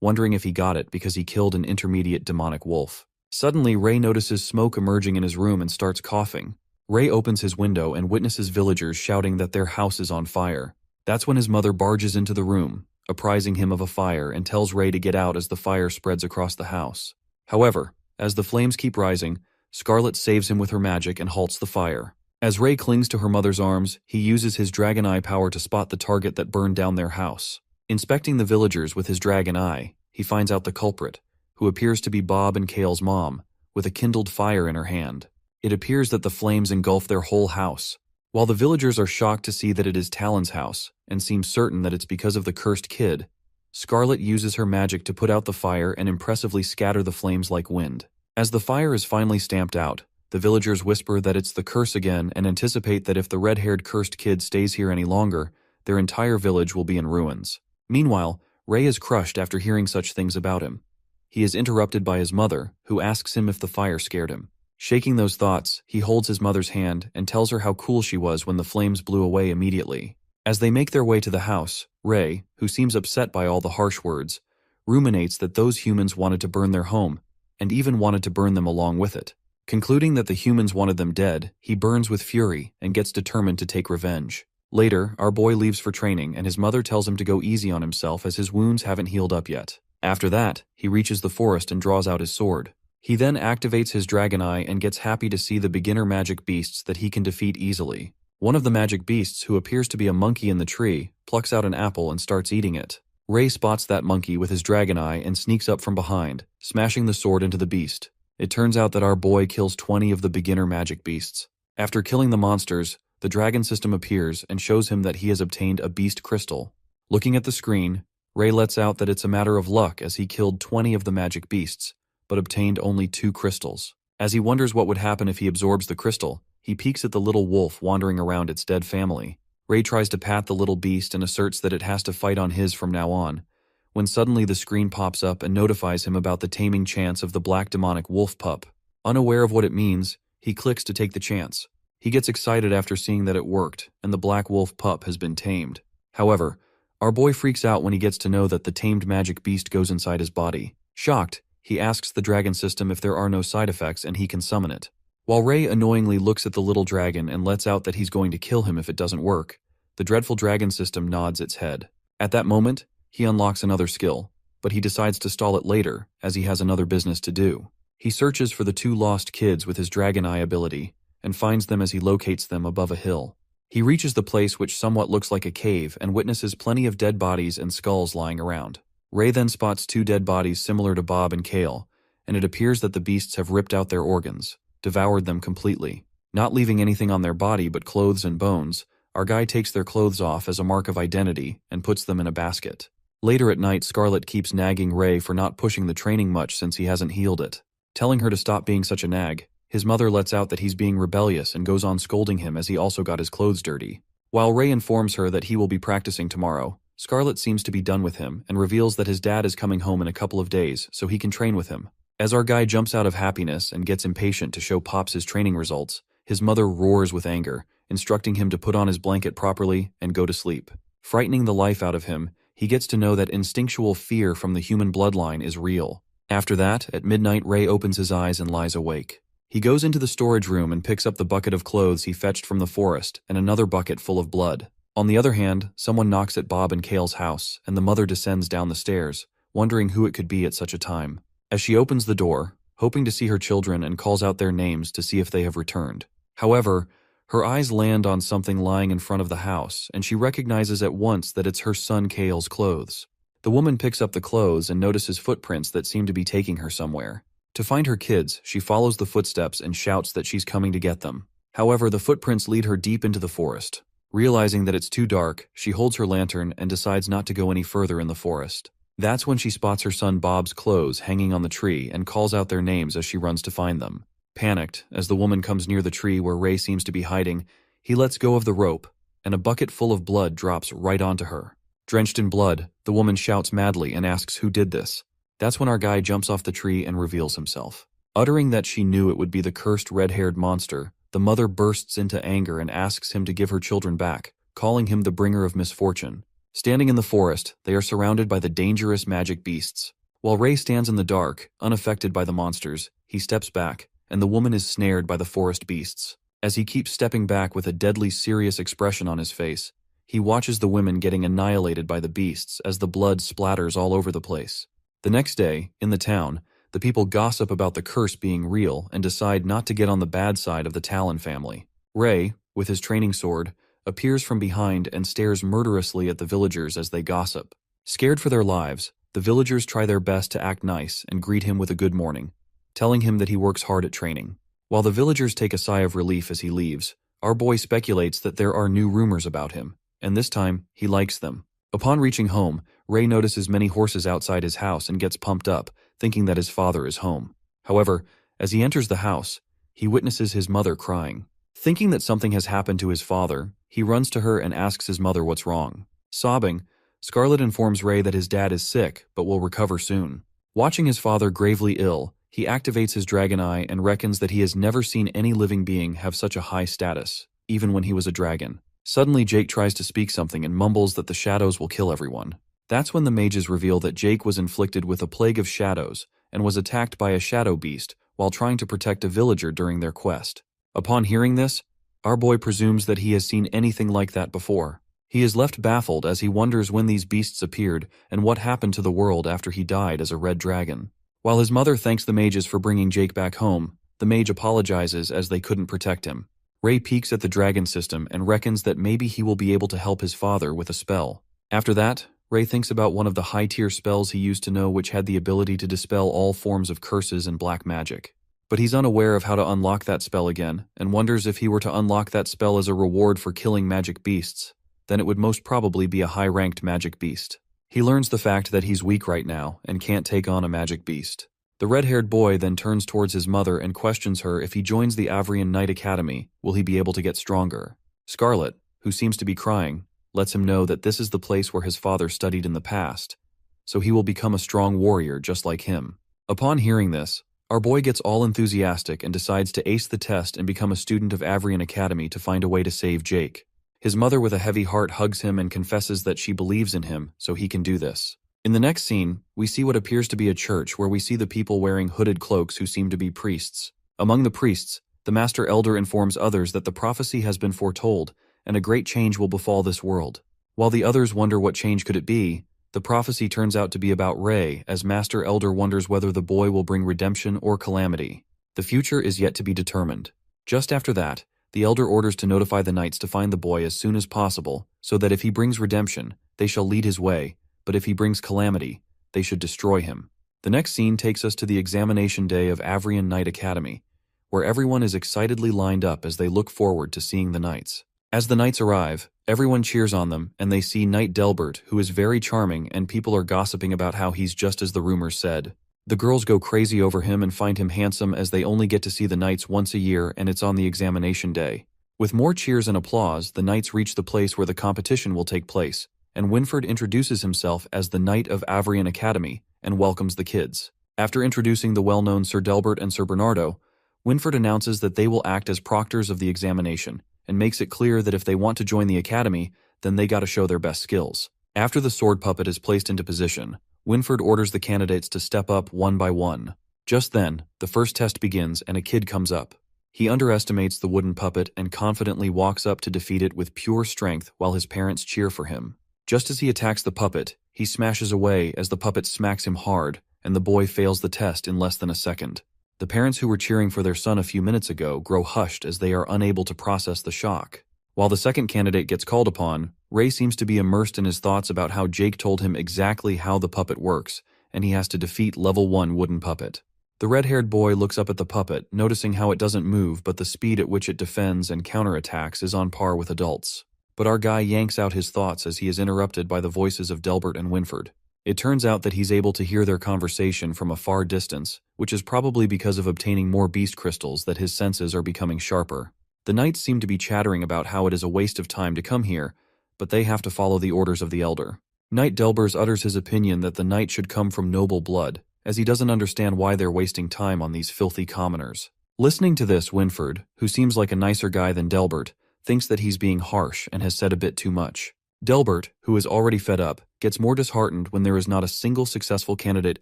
wondering if he got it because he killed an intermediate demonic wolf. Suddenly, Ray notices smoke emerging in his room and starts coughing. Ray opens his window and witnesses villagers shouting that their house is on fire. That's when his mother barges into the room, apprising him of a fire and tells Ray to get out as the fire spreads across the house. However, as the flames keep rising, Scarlet saves him with her magic and halts the fire. As Ray clings to her mother's arms, he uses his dragon eye power to spot the target that burned down their house. Inspecting the villagers with his dragon eye, he finds out the culprit, who appears to be Bob and Kale's mom, with a kindled fire in her hand. It appears that the flames engulf their whole house. While the villagers are shocked to see that it is Talon's house, and seem certain that it's because of the cursed kid, Scarlet uses her magic to put out the fire and impressively scatter the flames like wind. As the fire is finally stamped out, the villagers whisper that it's the curse again and anticipate that if the red-haired cursed kid stays here any longer, their entire village will be in ruins. Meanwhile, Ray is crushed after hearing such things about him. He is interrupted by his mother, who asks him if the fire scared him. Shaking those thoughts, he holds his mother's hand and tells her how cool she was when the flames blew away immediately. As they make their way to the house, Ray, who seems upset by all the harsh words, ruminates that those humans wanted to burn their home, and even wanted to burn them along with it. Concluding that the humans wanted them dead, he burns with fury and gets determined to take revenge. Later, our boy leaves for training and his mother tells him to go easy on himself as his wounds haven't healed up yet. After that, he reaches the forest and draws out his sword. He then activates his dragon eye and gets happy to see the beginner magic beasts that he can defeat easily. One of the magic beasts, who appears to be a monkey in the tree, plucks out an apple and starts eating it. Ray spots that monkey with his dragon eye and sneaks up from behind, smashing the sword into the beast. It turns out that our boy kills 20 of the beginner magic beasts. After killing the monsters, the dragon system appears and shows him that he has obtained a beast crystal. Looking at the screen, Ray lets out that it's a matter of luck as he killed 20 of the magic beasts, but obtained only 2 crystals. As he wonders what would happen if he absorbs the crystal, he peeks at the little wolf wandering around its dead family. Ray tries to pat the little beast and asserts that it has to fight on his from now on, when suddenly the screen pops up and notifies him about the taming chance of the black demonic wolf pup. Unaware of what it means, he clicks to take the chance. He gets excited after seeing that it worked, and the black wolf pup has been tamed. However, our boy freaks out when he gets to know that the tamed magic beast goes inside his body. Shocked, he asks the dragon system if there are no side effects and he can summon it. While Ray annoyingly looks at the little dragon and lets out that he's going to kill him if it doesn't work, the dreadful dragon system nods its head. At that moment, he unlocks another skill, but he decides to stall it later as he has another business to do. He searches for the 2 lost kids with his dragon eye ability and finds them as he locates them above a hill. He reaches the place which somewhat looks like a cave and witnesses plenty of dead bodies and skulls lying around. Ray then spots 2 dead bodies similar to Bob and Kale, and it appears that the beasts have ripped out their organs, devoured them completely. Not leaving anything on their body but clothes and bones, our guy takes their clothes off as a mark of identity and puts them in a basket. Later at night, Scarlet keeps nagging Ray for not pushing the training much since he hasn't healed it. Telling her to stop being such a nag, his mother lets out that he's being rebellious and goes on scolding him as he also got his clothes dirty. While Ray informs her that he will be practicing tomorrow, Scarlet seems to be done with him and reveals that his dad is coming home in a couple of days so he can train with him. As our guy jumps out of happiness and gets impatient to show Pops his training results, his mother roars with anger, instructing him to put on his blanket properly and go to sleep. Frightening the life out of him, he gets to know that instinctual fear from the human bloodline is real. After that, at midnight, Ray opens his eyes and lies awake. He goes into the storage room and picks up the bucket of clothes he fetched from the forest and another bucket full of blood. On the other hand, someone knocks at Bob and Kale's house, and the mother descends down the stairs, wondering who it could be at such a time. As she opens the door, hoping to see her children, and calls out their names to see if they have returned. However, her eyes land on something lying in front of the house, and she recognizes at once that it's her son Kale's clothes. The woman picks up the clothes and notices footprints that seem to be taking her somewhere. To find her kids, she follows the footsteps and shouts that she's coming to get them. However, the footprints lead her deep into the forest. Realizing that it's too dark, she holds her lantern and decides not to go any further in the forest. That's when she spots her son Bob's clothes hanging on the tree and calls out their names as she runs to find them. Panicked, as the woman comes near the tree where Ray seems to be hiding, he lets go of the rope, and a bucket full of blood drops right onto her. Drenched in blood, the woman shouts madly and asks who did this. That's when our guy jumps off the tree and reveals himself. Uttering that she knew it would be the cursed red-haired monster, the mother bursts into anger and asks him to give her children back, calling him the bringer of misfortune. Standing in the forest, they are surrounded by the dangerous magic beasts. While Ray stands in the dark, unaffected by the monsters, he steps back, and the woman is snared by the forest beasts. As he keeps stepping back with a deadly serious expression on his face, he watches the women getting annihilated by the beasts as the blood splatters all over the place. The next day, in the town, the people gossip about the curse being real and decide not to get on the bad side of the Talon family. Ray, with his training sword, appears from behind and stares murderously at the villagers as they gossip. Scared for their lives, the villagers try their best to act nice and greet him with a good morning, telling him that he works hard at training. While the villagers take a sigh of relief as he leaves, our boy speculates that there are new rumors about him, and this time, he likes them. Upon reaching home, Ray notices many horses outside his house and gets pumped up, thinking that his father is home. However, as he enters the house, he witnesses his mother crying. Thinking that something has happened to his father, he runs to her and asks his mother what's wrong. Sobbing, Scarlet informs Ray that his dad is sick but will recover soon. Watching his father gravely ill, he activates his dragon eye and reckons that he has never seen any living being have such a high status, even when he was a dragon. Suddenly, Jake tries to speak something and mumbles that the shadows will kill everyone. That's when the mages reveal that Jake was inflicted with a plague of shadows and was attacked by a shadow beast while trying to protect a villager during their quest. Upon hearing this, our boy presumes that he has seen anything like that before. He is left baffled as he wonders when these beasts appeared and what happened to the world after he died as a red dragon. While his mother thanks the mages for bringing Jake back home, the mage apologizes as they couldn't protect him. Ray peeks at the dragon system and reckons that maybe he will be able to help his father with a spell. After that, Ray thinks about one of the high-tier spells he used to know which had the ability to dispel all forms of curses and black magic. But he's unaware of how to unlock that spell again, and wonders if he were to unlock that spell as a reward for killing magic beasts, then it would most probably be a high-ranked magic beast. He learns the fact that he's weak right now and can't take on a magic beast. The red-haired boy then turns towards his mother and questions her if he joins the Avrian Knight Academy, will he be able to get stronger. Scarlet, who seems to be crying, lets him know that this is the place where his father studied in the past, so he will become a strong warrior just like him. Upon hearing this, our boy gets all enthusiastic and decides to ace the test and become a student of Avrian Academy to find a way to save Jake. His mother with a heavy heart hugs him and confesses that she believes in him so he can do this. In the next scene, we see what appears to be a church where we see the people wearing hooded cloaks who seem to be priests. Among the priests, the Master Elder informs others that the prophecy has been foretold and a great change will befall this world. While the others wonder what change could it be, the prophecy turns out to be about Ray, as Master Elder wonders whether the boy will bring redemption or calamity. The future is yet to be determined. Just after that, the Elder orders to notify the knights to find the boy as soon as possible, so that if he brings redemption, they shall lead his way, but if he brings calamity, they should destroy him. The next scene takes us to the examination day of Avrian Knight Academy, where everyone is excitedly lined up as they look forward to seeing the knights. As the knights arrive, everyone cheers on them, and they see Knight Delbert, who is very charming, and people are gossiping about how he's just as the rumors said. The girls go crazy over him and find him handsome as they only get to see the knights once a year and it's on the examination day. With more cheers and applause, the knights reach the place where the competition will take place, and Winford introduces himself as the Knight of Avrian Academy and welcomes the kids. After introducing the well-known Sir Delbert and Sir Bernardo, Winford announces that they will act as proctors of the examination and makes it clear that if they want to join the academy, then they gotta show their best skills. After the sword puppet is placed into position, Winford orders the candidates to step up one by one. Just then, the first test begins and a kid comes up. He underestimates the wooden puppet and confidently walks up to defeat it with pure strength while his parents cheer for him. Just as he attacks the puppet, he smashes away as the puppet smacks him hard, and the boy fails the test in less than a second. The parents who were cheering for their son a few minutes ago grow hushed as they are unable to process the shock. While the second candidate gets called upon, Ray seems to be immersed in his thoughts about how Jake told him exactly how the puppet works, and he has to defeat level 1 wooden puppet. The red-haired boy looks up at the puppet, noticing how it doesn't move but the speed at which it defends and counterattacks is on par with adults. But our guy yanks out his thoughts as he is interrupted by the voices of Delbert and Winford. It turns out that he's able to hear their conversation from a far distance, which is probably because of obtaining more beast crystals that his senses are becoming sharper. The knights seem to be chattering about how it is a waste of time to come here, but they have to follow the orders of the elder. Knight Delbers utters his opinion that the knight should come from noble blood, as he doesn't understand why they're wasting time on these filthy commoners. Listening to this, Winford, who seems like a nicer guy than Delbert, thinks that he's being harsh and has said a bit too much. Delbert, who is already fed up, gets more disheartened when there is not a single successful candidate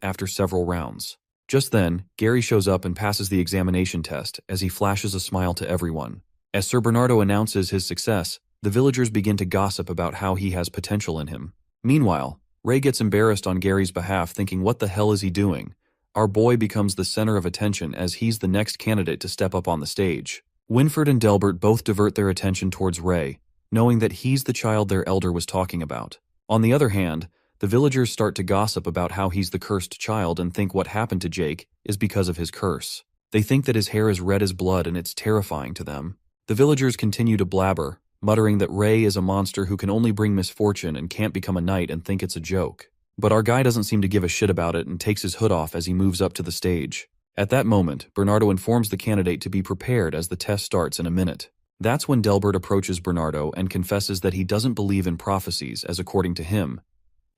after several rounds. Just then, Gary shows up and passes the examination test as he flashes a smile to everyone. As Sir Bernardo announces his success, the villagers begin to gossip about how he has potential in him. Meanwhile, Ray gets embarrassed on Gary's behalf, thinking, what the hell is he doing? Our boy becomes the center of attention as he's the next candidate to step up on the stage. Winford and Delbert both divert their attention towards Ray, knowing that he's the child their elder was talking about. On the other hand, the villagers start to gossip about how he's the cursed child and think what happened to Jake is because of his curse. They think that his hair is red as blood and it's terrifying to them. The villagers continue to blabber, muttering that Ray is a monster who can only bring misfortune and can't become a knight, and think it's a joke. But our guy doesn't seem to give a shit about it and takes his hood off as he moves up to the stage. At that moment, Bernardo informs the candidate to be prepared as the test starts in a minute. That's when Delbert approaches Bernardo and confesses that he doesn't believe in prophecies, as according to him,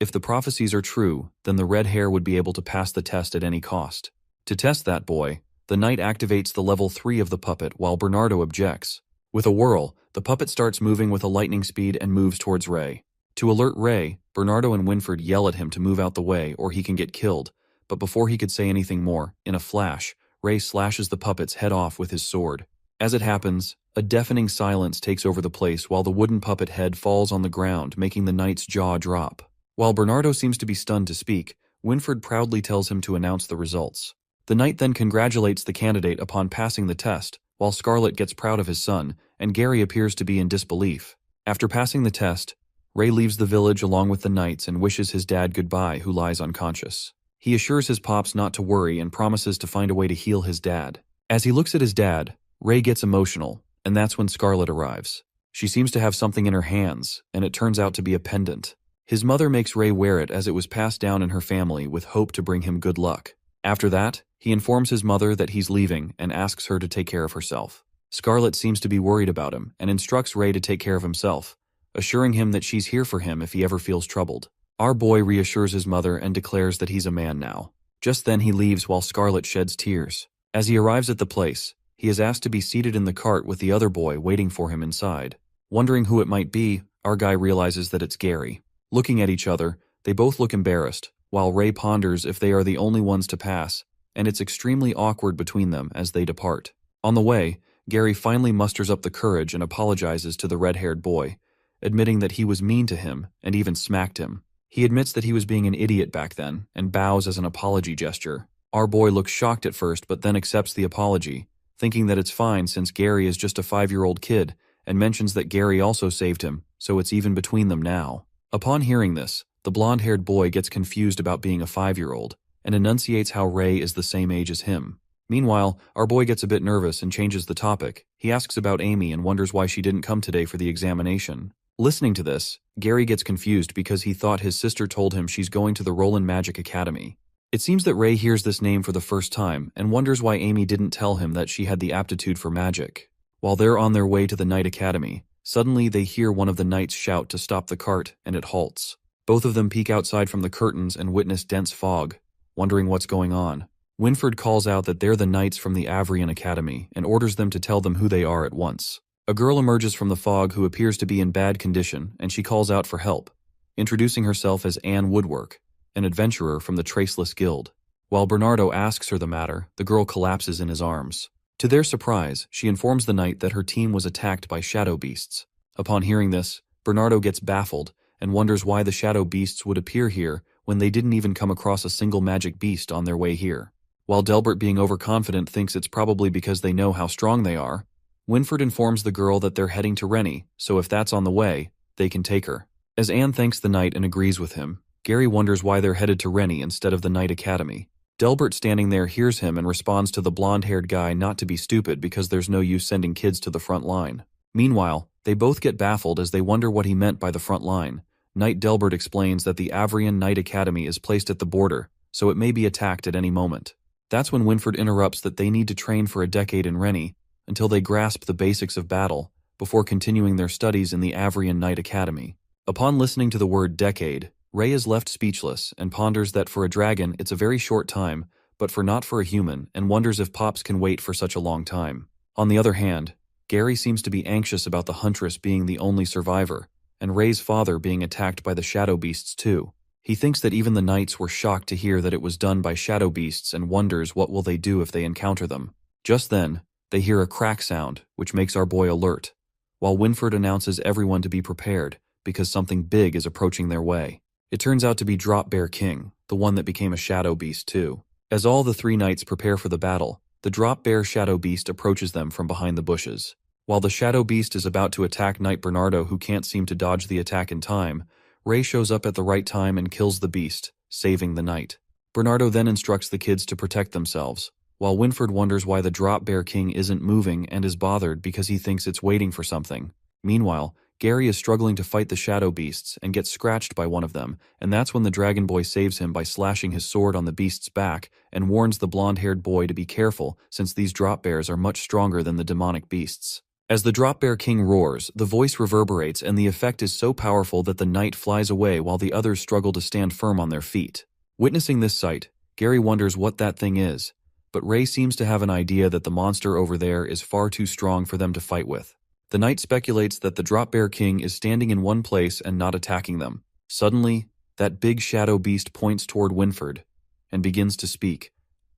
if the prophecies are true, then the red hair would be able to pass the test at any cost. To test that boy, the knight activates the level 3 of the puppet while Bernardo objects. With a whirl, the puppet starts moving with a lightning speed and moves towards Ray. To alert Ray, Bernardo and Winford yell at him to move out the way or he can get killed, but before he could say anything more, in a flash, Ray slashes the puppet's head off with his sword. As it happens, a deafening silence takes over the place while the wooden puppet head falls on the ground, making the knight's jaw drop. While Bernardo seems to be stunned to speak, Winford proudly tells him to announce the results. The knight then congratulates the candidate upon passing the test, while Scarlet gets proud of his son, and Gary appears to be in disbelief. After passing the test, Ray leaves the village along with the knights and wishes his dad goodbye, who lies unconscious. He assures his pops not to worry and promises to find a way to heal his dad. As he looks at his dad, Ray gets emotional, and that's when Scarlet arrives. She seems to have something in her hands, and it turns out to be a pendant. His mother makes Ray wear it as it was passed down in her family with hope to bring him good luck. After that, he informs his mother that he's leaving and asks her to take care of herself. Scarlet seems to be worried about him and instructs Ray to take care of himself, assuring him that she's here for him if he ever feels troubled. Our boy reassures his mother and declares that he's a man now. Just then he leaves while Scarlet sheds tears. As he arrives at the place, he is asked to be seated in the cart with the other boy waiting for him inside. Wondering who it might be, our guy realizes that it's Gary. Looking at each other, they both look embarrassed, while Ray ponders if they are the only ones to pass, and it's extremely awkward between them as they depart. On the way, Gary finally musters up the courage and apologizes to the red-haired boy, admitting that he was mean to him and even smacked him. He admits that he was being an idiot back then and bows as an apology gesture. Our boy looks shocked at first but then accepts the apology, thinking that it's fine since Gary is just a 5-year-old kid, and mentions that Gary also saved him, so it's even between them now. Upon hearing this, the blonde-haired boy gets confused about being a 5-year-old and enunciates how Ray is the same age as him. Meanwhile, our boy gets a bit nervous and changes the topic. He asks about Amy and wonders why she didn't come today for the examination. Listening to this, Gary gets confused because he thought his sister told him she's going to the Roland Magic Academy. It seems that Ray hears this name for the first time and wonders why Amy didn't tell him that she had the aptitude for magic. While they're on their way to the Knight Academy, suddenly they hear one of the knights shout to stop the cart, and it halts. Both of them peek outside from the curtains and witness dense fog, wondering what's going on. Winford calls out that they're the knights from the Avrian Academy and orders them to tell them who they are at once. A girl emerges from the fog who appears to be in bad condition, and she calls out for help. introducing herself as Anne Woodwork, an adventurer from the Traceless Guild. While Bernardo asks her the matter, the girl collapses in his arms. To their surprise, she informs the knight that her team was attacked by shadow beasts. Upon hearing this, Bernardo gets baffled and wonders why the shadow beasts would appear here when they didn't even come across a single magic beast on their way here. While Delbert, being overconfident, thinks it's probably because they know how strong they are, Winford informs the girl that they're heading to Rennie, so if that's on the way, they can take her. As Anne thanks the knight and agrees with him, Gary wonders why they're headed to Rennie instead of the Knight Academy. Delbert, standing there, hears him and responds to the blonde-haired guy not to be stupid because there's no use sending kids to the front line. Meanwhile, they both get baffled as they wonder what he meant by the front line. Knight Delbert explains that the Avrian Knight Academy is placed at the border, so it may be attacked at any moment. That's when Winford interrupts that they need to train for a decade in Rennie until they grasp the basics of battle before continuing their studies in the Avrian Knight Academy. Upon listening to the word decade, Ray is left speechless and ponders that for a dragon it's a very short time, but not for a human, and wonders if Pops can wait for such a long time. On the other hand, Gary seems to be anxious about the Huntress being the only survivor, and Ray's father being attacked by the shadow beasts too. He thinks that even the knights were shocked to hear that it was done by shadow beasts and wonders what will they do if they encounter them. Just then, they hear a crack sound, which makes our boy alert, while Winford announces everyone to be prepared because something big is approaching their way. It turns out to be Drop Bear King, the one that became a shadow beast too. As all the three knights prepare for the battle, the Drop Bear shadow beast approaches them from behind the bushes. While the shadow beast is about to attack Knight Bernardo, who can't seem to dodge the attack in time, Ray shows up at the right time and kills the beast, saving the knight. Bernardo then instructs the kids to protect themselves, while Winford wonders why the Drop Bear King isn't moving and is bothered because he thinks it's waiting for something. Meanwhile, Gary is struggling to fight the shadow beasts and gets scratched by one of them, and that's when the dragon boy saves him by slashing his sword on the beast's back and warns the blonde-haired boy to be careful since these drop bears are much stronger than the demonic beasts. As the Drop Bear King roars, the voice reverberates and the effect is so powerful that the knight flies away while the others struggle to stand firm on their feet. Witnessing this sight, Gary wonders what that thing is, but Ray seems to have an idea that the monster over there is far too strong for them to fight with. The knight speculates that the Drop Bear King is standing in one place and not attacking them. Suddenly, that big shadow beast points toward Winford and begins to speak,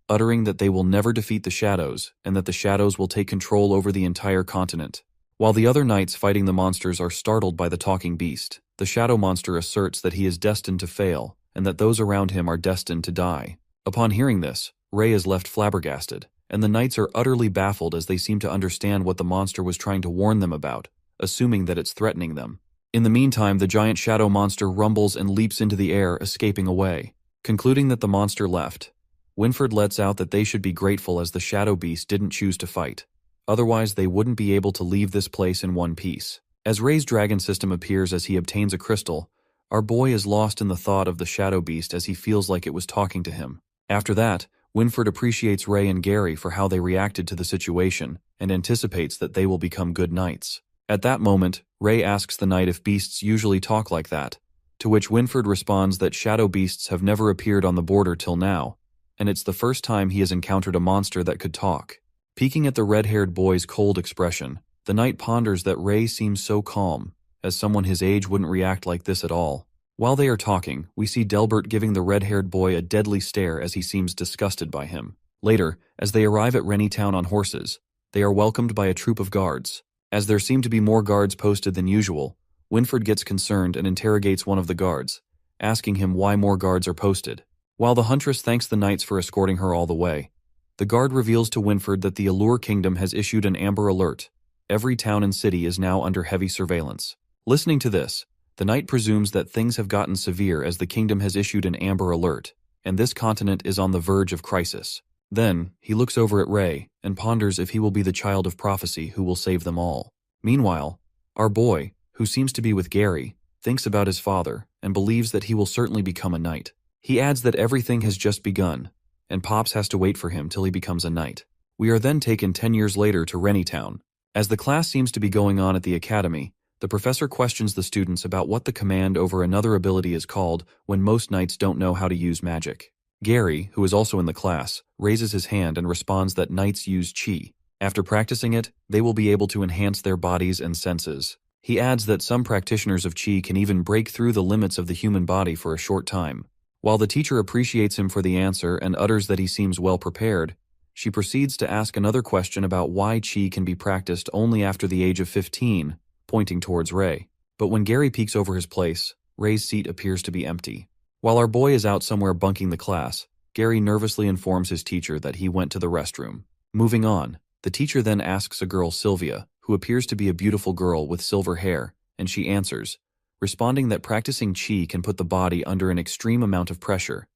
uttering that they will never defeat the shadows and that the shadows will take control over the entire continent. While the other knights fighting the monsters are startled by the talking beast, the shadow monster asserts that he is destined to fail and that those around him are destined to die. Upon hearing this, Ray is left flabbergasted, and the knights are utterly baffled as they seem to understand what the monster was trying to warn them about, assuming that it's threatening them. In the meantime, the giant shadow monster rumbles and leaps into the air, escaping away. Concluding that the monster left, Winford lets out that they should be grateful as the shadow beast didn't choose to fight. Otherwise, they wouldn't be able to leave this place in one piece. As Ray's dragon system appears as he obtains a crystal, our boy is lost in the thought of the shadow beast as he feels like it was talking to him. After that, Winford appreciates Ray and Gary for how they reacted to the situation and anticipates that they will become good knights. At that moment, Ray asks the knight if beasts usually talk like that, to which Winford responds that shadow beasts have never appeared on the border till now, and it's the first time he has encountered a monster that could talk. Peeking at the red-haired boy's cold expression, the knight ponders that Ray seems so calm, as someone his age wouldn't react like this at all. While they are talking, we see Delbert giving the red-haired boy a deadly stare as he seems disgusted by him. Later, as they arrive at Rennie Town on horses, they are welcomed by a troop of guards. As there seem to be more guards posted than usual, Winford gets concerned and interrogates one of the guards, asking him why more guards are posted. While the Huntress thanks the knights for escorting her all the way, the guard reveals to Winford that the Allure Kingdom has issued an amber alert. Every town and city is now under heavy surveillance. Listening to this, the knight presumes that things have gotten severe as the kingdom has issued an amber alert, and this continent is on the verge of crisis. Then, he looks over at Ray and ponders if he will be the child of prophecy who will save them all. Meanwhile, our boy, who seems to be with Gary, thinks about his father and believes that he will certainly become a knight. He adds that everything has just begun, and Pops has to wait for him till he becomes a knight. We are then taken 10 years later to Rennie Town. As the class seems to be going on at the academy, the professor questions the students about what the command over another ability is called when most knights don't know how to use magic. Gary, who is also in the class, raises his hand and responds that knights use chi. After practicing it, they will be able to enhance their bodies and senses. He adds that some practitioners of Qi can even break through the limits of the human body for a short time. While the teacher appreciates him for the answer and utters that he seems well prepared, she proceeds to ask another question about why Qi can be practiced only after the age of 15, pointing towards Ray. But when Gary peeks over his place, Ray's seat appears to be empty. While our boy is out somewhere bunking the class, Gary nervously informs his teacher that he went to the restroom. Moving on, the teacher then asks a girl, Sylvia, who appears to be a beautiful girl with silver hair, and she answers, responding that practicing Qi can put the body under an extreme amount of pressure.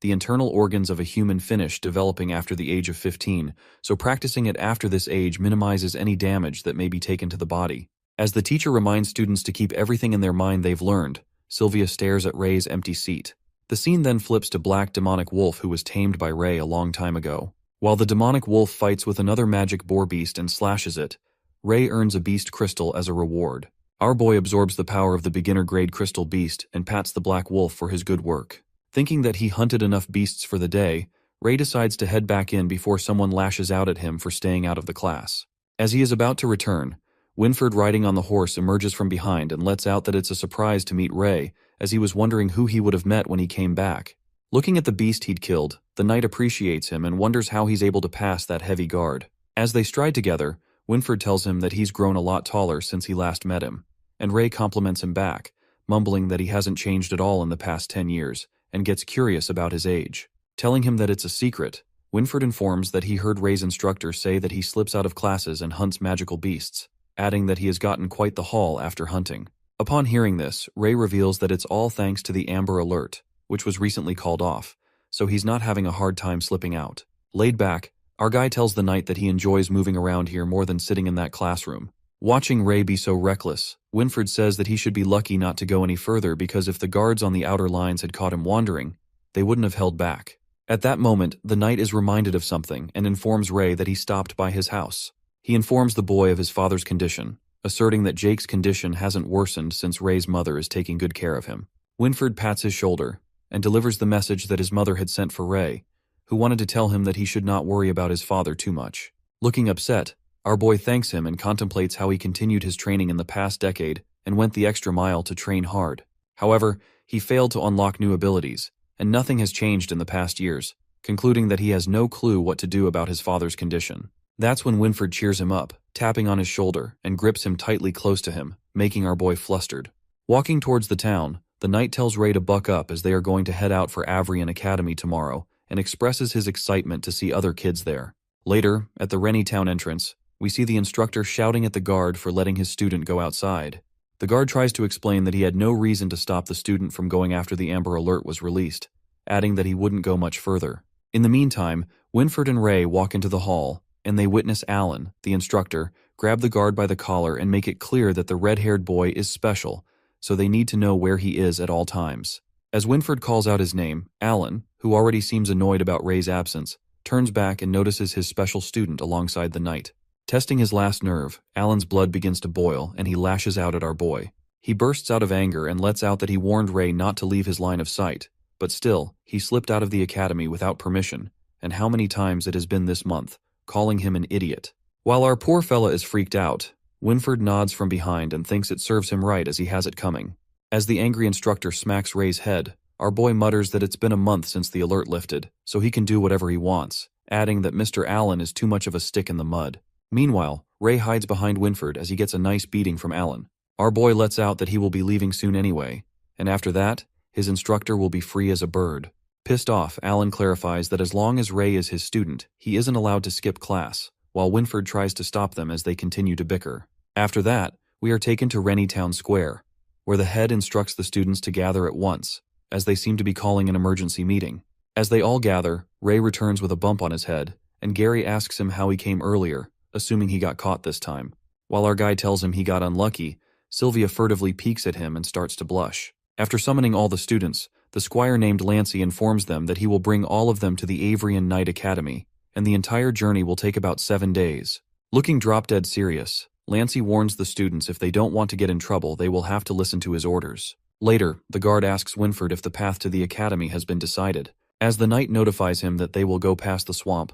The internal organs of a human finish developing after the age of 15, so practicing it after this age minimizes any damage that may be taken to the body. As the teacher reminds students to keep everything in their mind they've learned, Sylvia stares at Ray's empty seat. The scene then flips to Black Demonic Wolf, who was tamed by Ray a long time ago. While the demonic wolf fights with another magic boar beast and slashes it, Ray earns a beast crystal as a reward. Our boy absorbs the power of the beginner-grade crystal beast and pats the black wolf for his good work. Thinking that he hunted enough beasts for the day, Ray decides to head back in before someone lashes out at him for staying out of the class. As he is about to return, Winford, riding on the horse, emerges from behind and lets out that it's a surprise to meet Ray, as he was wondering who he would have met when he came back. Looking at the beast he'd killed, the knight appreciates him and wonders how he's able to pass that heavy guard. As they stride together, Winford tells him that he's grown a lot taller since he last met him, and Ray compliments him back, mumbling that he hasn't changed at all in the past 10 years, and gets curious about his age. Telling him that it's a secret, Winford informs that he heard Ray's instructor say that he slips out of classes and hunts magical beasts, adding that he has gotten quite the haul after hunting. Upon hearing this, Ray reveals that it's all thanks to the Amber Alert, which was recently called off, so he's not having a hard time slipping out. Laid back, our guy tells the knight that he enjoys moving around here more than sitting in that classroom. Watching Ray be so reckless, Winford says that he should be lucky not to go any further because if the guards on the outer lines had caught him wandering, they wouldn't have held back. At that moment, the knight is reminded of something and informs Ray that he stopped by his house. He informs the boy of his father's condition, asserting that Jake's condition hasn't worsened since Ray's mother is taking good care of him. Winford pats his shoulder and delivers the message that his mother had sent for Ray, who wanted to tell him that he should not worry about his father too much. Looking upset, our boy thanks him and contemplates how he continued his training in the past decade and went the extra mile to train hard. However, he failed to unlock new abilities, and nothing has changed in the past years, concluding that he has no clue what to do about his father's condition. That's when Winford cheers him up, tapping on his shoulder, and grips him tightly close to him, making our boy flustered. Walking towards the town, the knight tells Ray to buck up as they are going to head out for Avrian Academy tomorrow, and expresses his excitement to see other kids there. Later, at the Rennie town entrance, we see the instructor shouting at the guard for letting his student go outside. The guard tries to explain that he had no reason to stop the student from going after the Amber Alert was released, adding that he wouldn't go much further. In the meantime, Winford and Ray walk into the hall, and they witness Alan, the instructor, grab the guard by the collar and make it clear that the red-haired boy is special, so they need to know where he is at all times. As Winford calls out his name, Alan, who already seems annoyed about Ray's absence, turns back and notices his special student alongside the knight. Testing his last nerve, Alan's blood begins to boil and he lashes out at our boy. He bursts out of anger and lets out that he warned Ray not to leave his line of sight, but still, he slipped out of the academy without permission, and how many times it has been this month, calling him an idiot. While our poor fella is freaked out, Winford nods from behind and thinks it serves him right as he has it coming. As the angry instructor smacks Ray's head, our boy mutters that it's been a month since the alert lifted, so he can do whatever he wants, adding that Mr. Allen is too much of a stick in the mud. Meanwhile, Ray hides behind Winford as he gets a nice beating from Alan. Our boy lets out that he will be leaving soon anyway, and after that, his instructor will be free as a bird. Pissed off, Alan clarifies that as long as Ray is his student, he isn't allowed to skip class, while Winford tries to stop them as they continue to bicker. After that, we are taken to Rennie Town Square, where the head instructs the students to gather at once, as they seem to be calling an emergency meeting. As they all gather, Ray returns with a bump on his head, and Gary asks him how he came earlier, assuming he got caught this time. While our guy tells him he got unlucky, Sylvia furtively peeks at him and starts to blush. After summoning all the students, the squire named Lancey informs them that he will bring all of them to the Avrian Knight Academy, and the entire journey will take about 7 days. Looking drop-dead serious, Lancey warns the students if they don't want to get in trouble, they will have to listen to his orders. Later, the guard asks Winford if the path to the academy has been decided. As the knight notifies him that they will go past the swamp,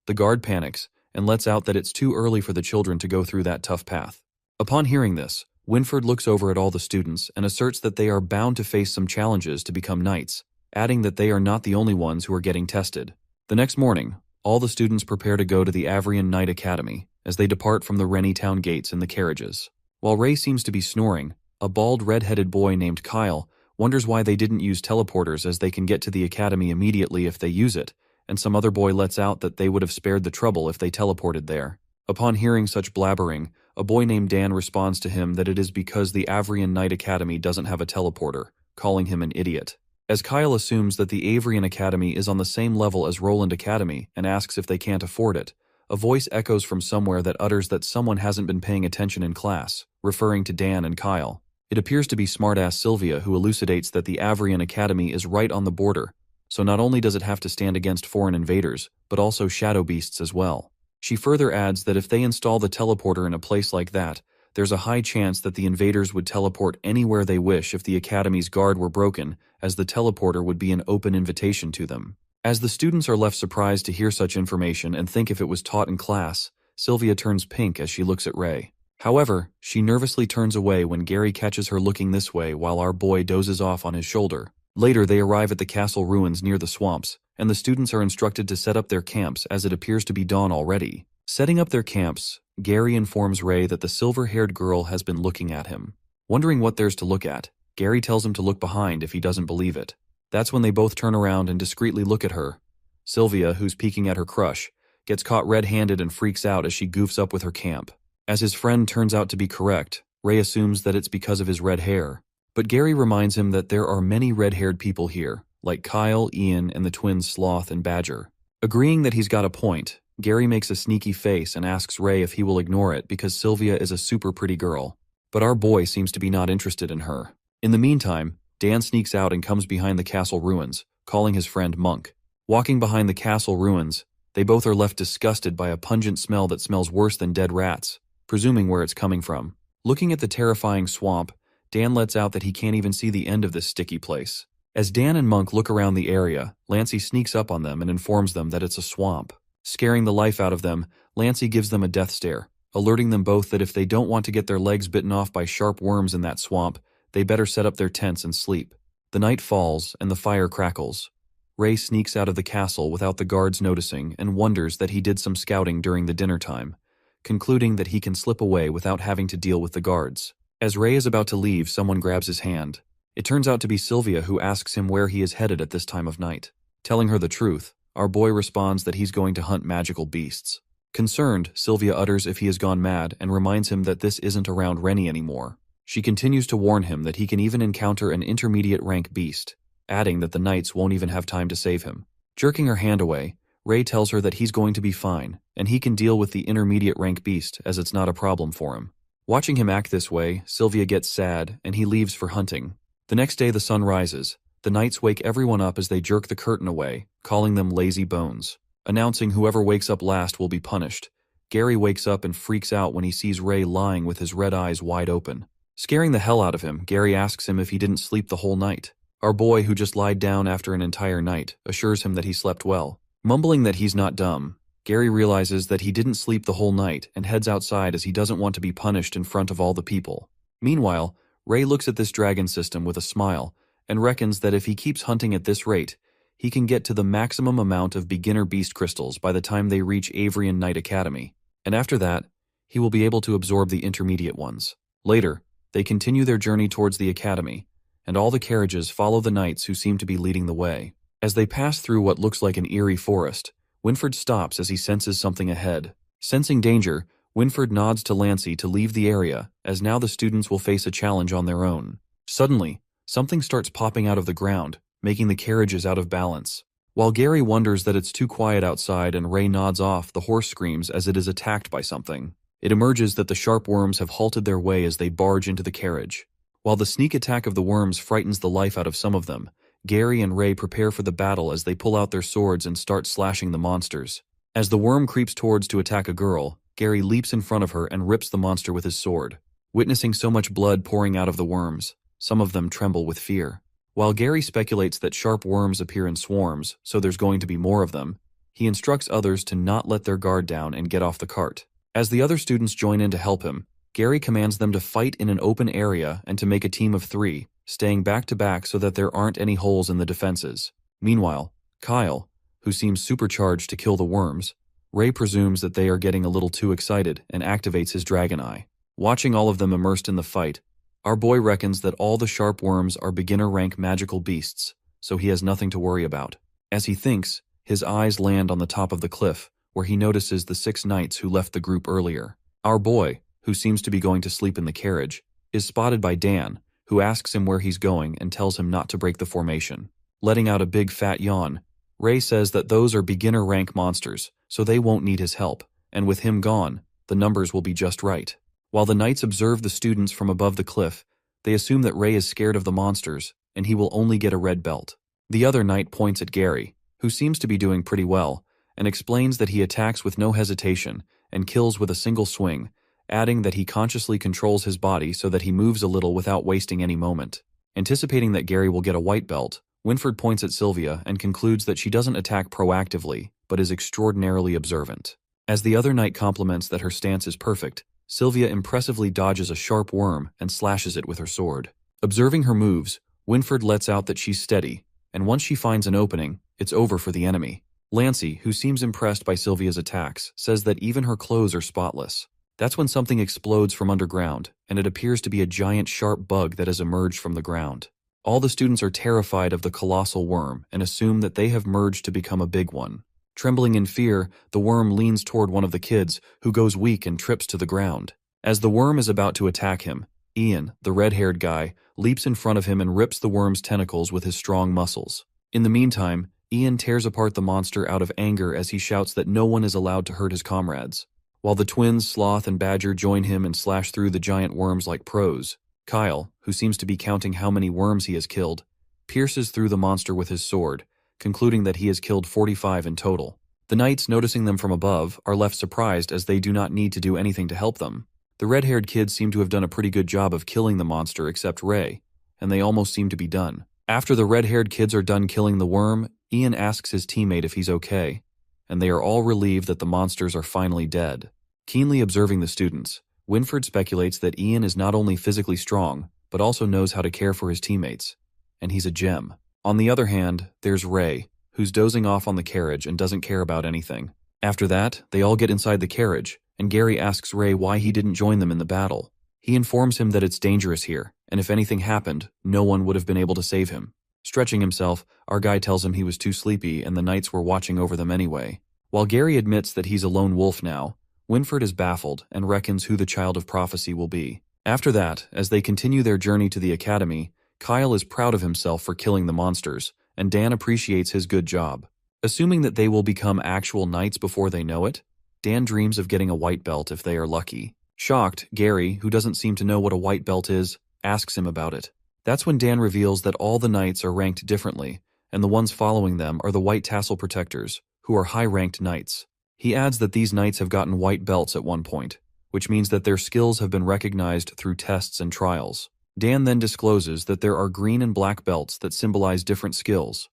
the guard panics and lets out that it's too early for the children to go through that tough path. Upon hearing this, Winford looks over at all the students and asserts that they are bound to face some challenges to become knights, adding that they are not the only ones who are getting tested. The next morning, all the students prepare to go to the Avrian Knight Academy as they depart from the Rennie Town gates in the carriages. While Ray seems to be snoring, a bald red-headed boy named Kyle wonders why they didn't use teleporters as they can get to the academy immediately if they use it, and some other boy lets out that they would have spared the trouble if they teleported there. Upon hearing such blabbering, a boy named Dan responds to him that it is because the Avrian Knight Academy doesn't have a teleporter, calling him an idiot. As Kyle assumes that the Avrian Academy is on the same level as Roland Academy and asks if they can't afford it, a voice echoes from somewhere that utters that someone hasn't been paying attention in class, referring to Dan and Kyle. It appears to be smartass Sylvia who elucidates that the Avrian Academy is right on the border, so not only does it have to stand against foreign invaders, but also shadow beasts as well. She further adds that if they install the teleporter in a place like that, there's a high chance that the invaders would teleport anywhere they wish if the Academy's guard were broken, as the teleporter would be an open invitation to them. As the students are left surprised to hear such information and think if it was taught in class, Sylvia turns pink as she looks at Ray. However, she nervously turns away when Gary catches her looking this way while our boy dozes off on his shoulder. Later, they arrive at the castle ruins near the swamps, and the students are instructed to set up their camps as it appears to be dawn already. Setting up their camps, Gary informs Ray that the silver-haired girl has been looking at him. Wondering what there's to look at, Gary tells him to look behind if he doesn't believe it. That's when they both turn around and discreetly look at her. Sylvia, who's peeking at her crush, gets caught red-handed and freaks out as she goofs up with her camp. As his friend turns out to be correct, Ray assumes that it's because of his red hair. But Gary reminds him that there are many red-haired people here, like Kyle, Ian, and the twins Sloth and Badger. Agreeing that he's got a point, Gary makes a sneaky face and asks Ray if he will ignore it because Sylvia is a super pretty girl. But our boy seems to be not interested in her. In the meantime, Dan sneaks out and comes behind the castle ruins, calling his friend Monk. Walking behind the castle ruins, they both are left disgusted by a pungent smell that smells worse than dead rats, presuming where it's coming from. Looking at the terrifying swamp, Dan lets out that he can't even see the end of this sticky place. As Dan and Monk look around the area, Lancey sneaks up on them and informs them that it's a swamp. Scaring the life out of them, Lancey gives them a death stare, alerting them both that if they don't want to get their legs bitten off by sharp worms in that swamp, they better set up their tents and sleep. The night falls and the fire crackles. Ray sneaks out of the castle without the guards noticing and wonders that he did some scouting during the dinner time, concluding that he can slip away without having to deal with the guards. As Ray is about to leave, someone grabs his hand. It turns out to be Sylvia who asks him where he is headed at this time of night. Telling her the truth, our boy responds that he's going to hunt magical beasts. Concerned, Sylvia utters if he has gone mad and reminds him that this isn't around Rennie anymore. She continues to warn him that he can even encounter an intermediate rank beast, adding that the knights won't even have time to save him. Jerking her hand away, Ray tells her that he's going to be fine, and he can deal with the intermediate rank beast as it's not a problem for him. Watching him act this way, Sylvia gets sad and he leaves for hunting. The next day the sun rises. The knights wake everyone up as they jerk the curtain away, calling them lazy bones, announcing whoever wakes up last will be punished. Gary wakes up and freaks out when he sees Ray lying with his red eyes wide open. Scaring the hell out of him, Gary asks him if he didn't sleep the whole night. Our boy, who just lied down after an entire night, assures him that he slept well. Mumbling that he's not dumb, Gary realizes that he didn't sleep the whole night and heads outside as he doesn't want to be punished in front of all the people. Meanwhile, Ray looks at this dragon system with a smile and reckons that if he keeps hunting at this rate, he can get to the maximum amount of beginner beast crystals by the time they reach Avrian Knight Academy, and after that, he will be able to absorb the intermediate ones. Later, they continue their journey towards the academy, and all the carriages follow the knights who seem to be leading the way. As they pass through what looks like an eerie forest, Winford stops as he senses something ahead. Sensing danger, Winford nods to Lancey to leave the area, as now the students will face a challenge on their own. Suddenly, something starts popping out of the ground, making the carriages out of balance. While Gary wonders that it's too quiet outside and Ray nods off, the horse screams as it is attacked by something. It emerges that the sharp worms have halted their way as they barge into the carriage. While the sneak attack of the worms frightens the life out of some of them, Gary and Ray prepare for the battle as they pull out their swords and start slashing the monsters. As the worm creeps towards to attack a girl, Gary leaps in front of her and rips the monster with his sword. Witnessing so much blood pouring out of the worms, some of them tremble with fear. While Gary speculates that sharp worms appear in swarms, so there's going to be more of them, he instructs others to not let their guard down and get off the cart. As the other students join in to help him, Gary commands them to fight in an open area and to make a team of 3, staying back to back so that there aren't any holes in the defenses. Meanwhile, Kyle, who seems supercharged to kill the worms, Ray presumes that they are getting a little too excited and activates his dragon eye. Watching all of them immersed in the fight, our boy reckons that all the sharp worms are beginner-rank magical beasts, so he has nothing to worry about. As he thinks, his eyes land on the top of the cliff, where he notices the 6 knights who left the group earlier. Our boy, who seems to be going to sleep in the carriage, is spotted by Dan, who asks him where he's going and tells him not to break the formation. Letting out a big fat yawn, Ray says that those are beginner-rank monsters, so they won't need his help, and with him gone, the numbers will be just right. While the knights observe the students from above the cliff, they assume that Ray is scared of the monsters, and he will only get a red belt. The other knight points at Gary, who seems to be doing pretty well, and explains that he attacks with no hesitation and kills with a single swing, adding that he consciously controls his body so that he moves a little without wasting any moment. Anticipating that Gary will get a white belt, Winfred points at Sylvia and concludes that she doesn't attack proactively, but is extraordinarily observant. As the other knight compliments that her stance is perfect, Sylvia impressively dodges a sharp worm and slashes it with her sword. Observing her moves, Winfred lets out that she's steady, and once she finds an opening, it's over for the enemy. Lancey, who seems impressed by Sylvia's attacks, says that even her clothes are spotless. That's when something explodes from underground, and it appears to be a giant sharp bug that has emerged from the ground. All the students are terrified of the colossal worm and assume that they have merged to become a big one. Trembling in fear, the worm leans toward one of the kids, who goes weak and trips to the ground. As the worm is about to attack him, Ian, the red-haired guy, leaps in front of him and rips the worm's tentacles with his strong muscles. In the meantime, Ian tears apart the monster out of anger as he shouts that no one is allowed to hurt his comrades. While the twins, Sloth and Badger, join him and slash through the giant worms like pros, Kyle, who seems to be counting how many worms he has killed, pierces through the monster with his sword, concluding that he has killed 45 in total. The knights, noticing them from above, are left surprised as they do not need to do anything to help them. The red-haired kids seem to have done a pretty good job of killing the monster except Ray, and they almost seem to be done. After the red-haired kids are done killing the worm, Ian asks his teammate if he's okay, and they are all relieved that the monsters are finally dead. Keenly observing the students, Winfred speculates that Ian is not only physically strong, but also knows how to care for his teammates, and he's a gem. On the other hand, there's Ray, who's dozing off on the carriage and doesn't care about anything. After that, they all get inside the carriage, and Gary asks Ray why he didn't join them in the battle. He informs him that it's dangerous here, and if anything happened, no one would have been able to save him. Stretching himself, our guy tells him he was too sleepy and the knights were watching over them anyway. While Gary admits that he's a lone wolf now, Winfred is baffled and reckons who the child of prophecy will be. After that, as they continue their journey to the academy, Kyle is proud of himself for killing the monsters, and Dan appreciates his good job. Assuming that they will become actual knights before they know it, Dan dreams of getting a white belt if they are lucky. Shocked, Gary, who doesn't seem to know what a white belt is, asks him about it. That's when Dan reveals that all the knights are ranked differently, and the ones following them are the white tassel protectors, who are high-ranked knights. He adds that these knights have gotten white belts at one point, which means that their skills have been recognized through tests and trials. Dan then discloses that there are green and black belts that symbolize different skills.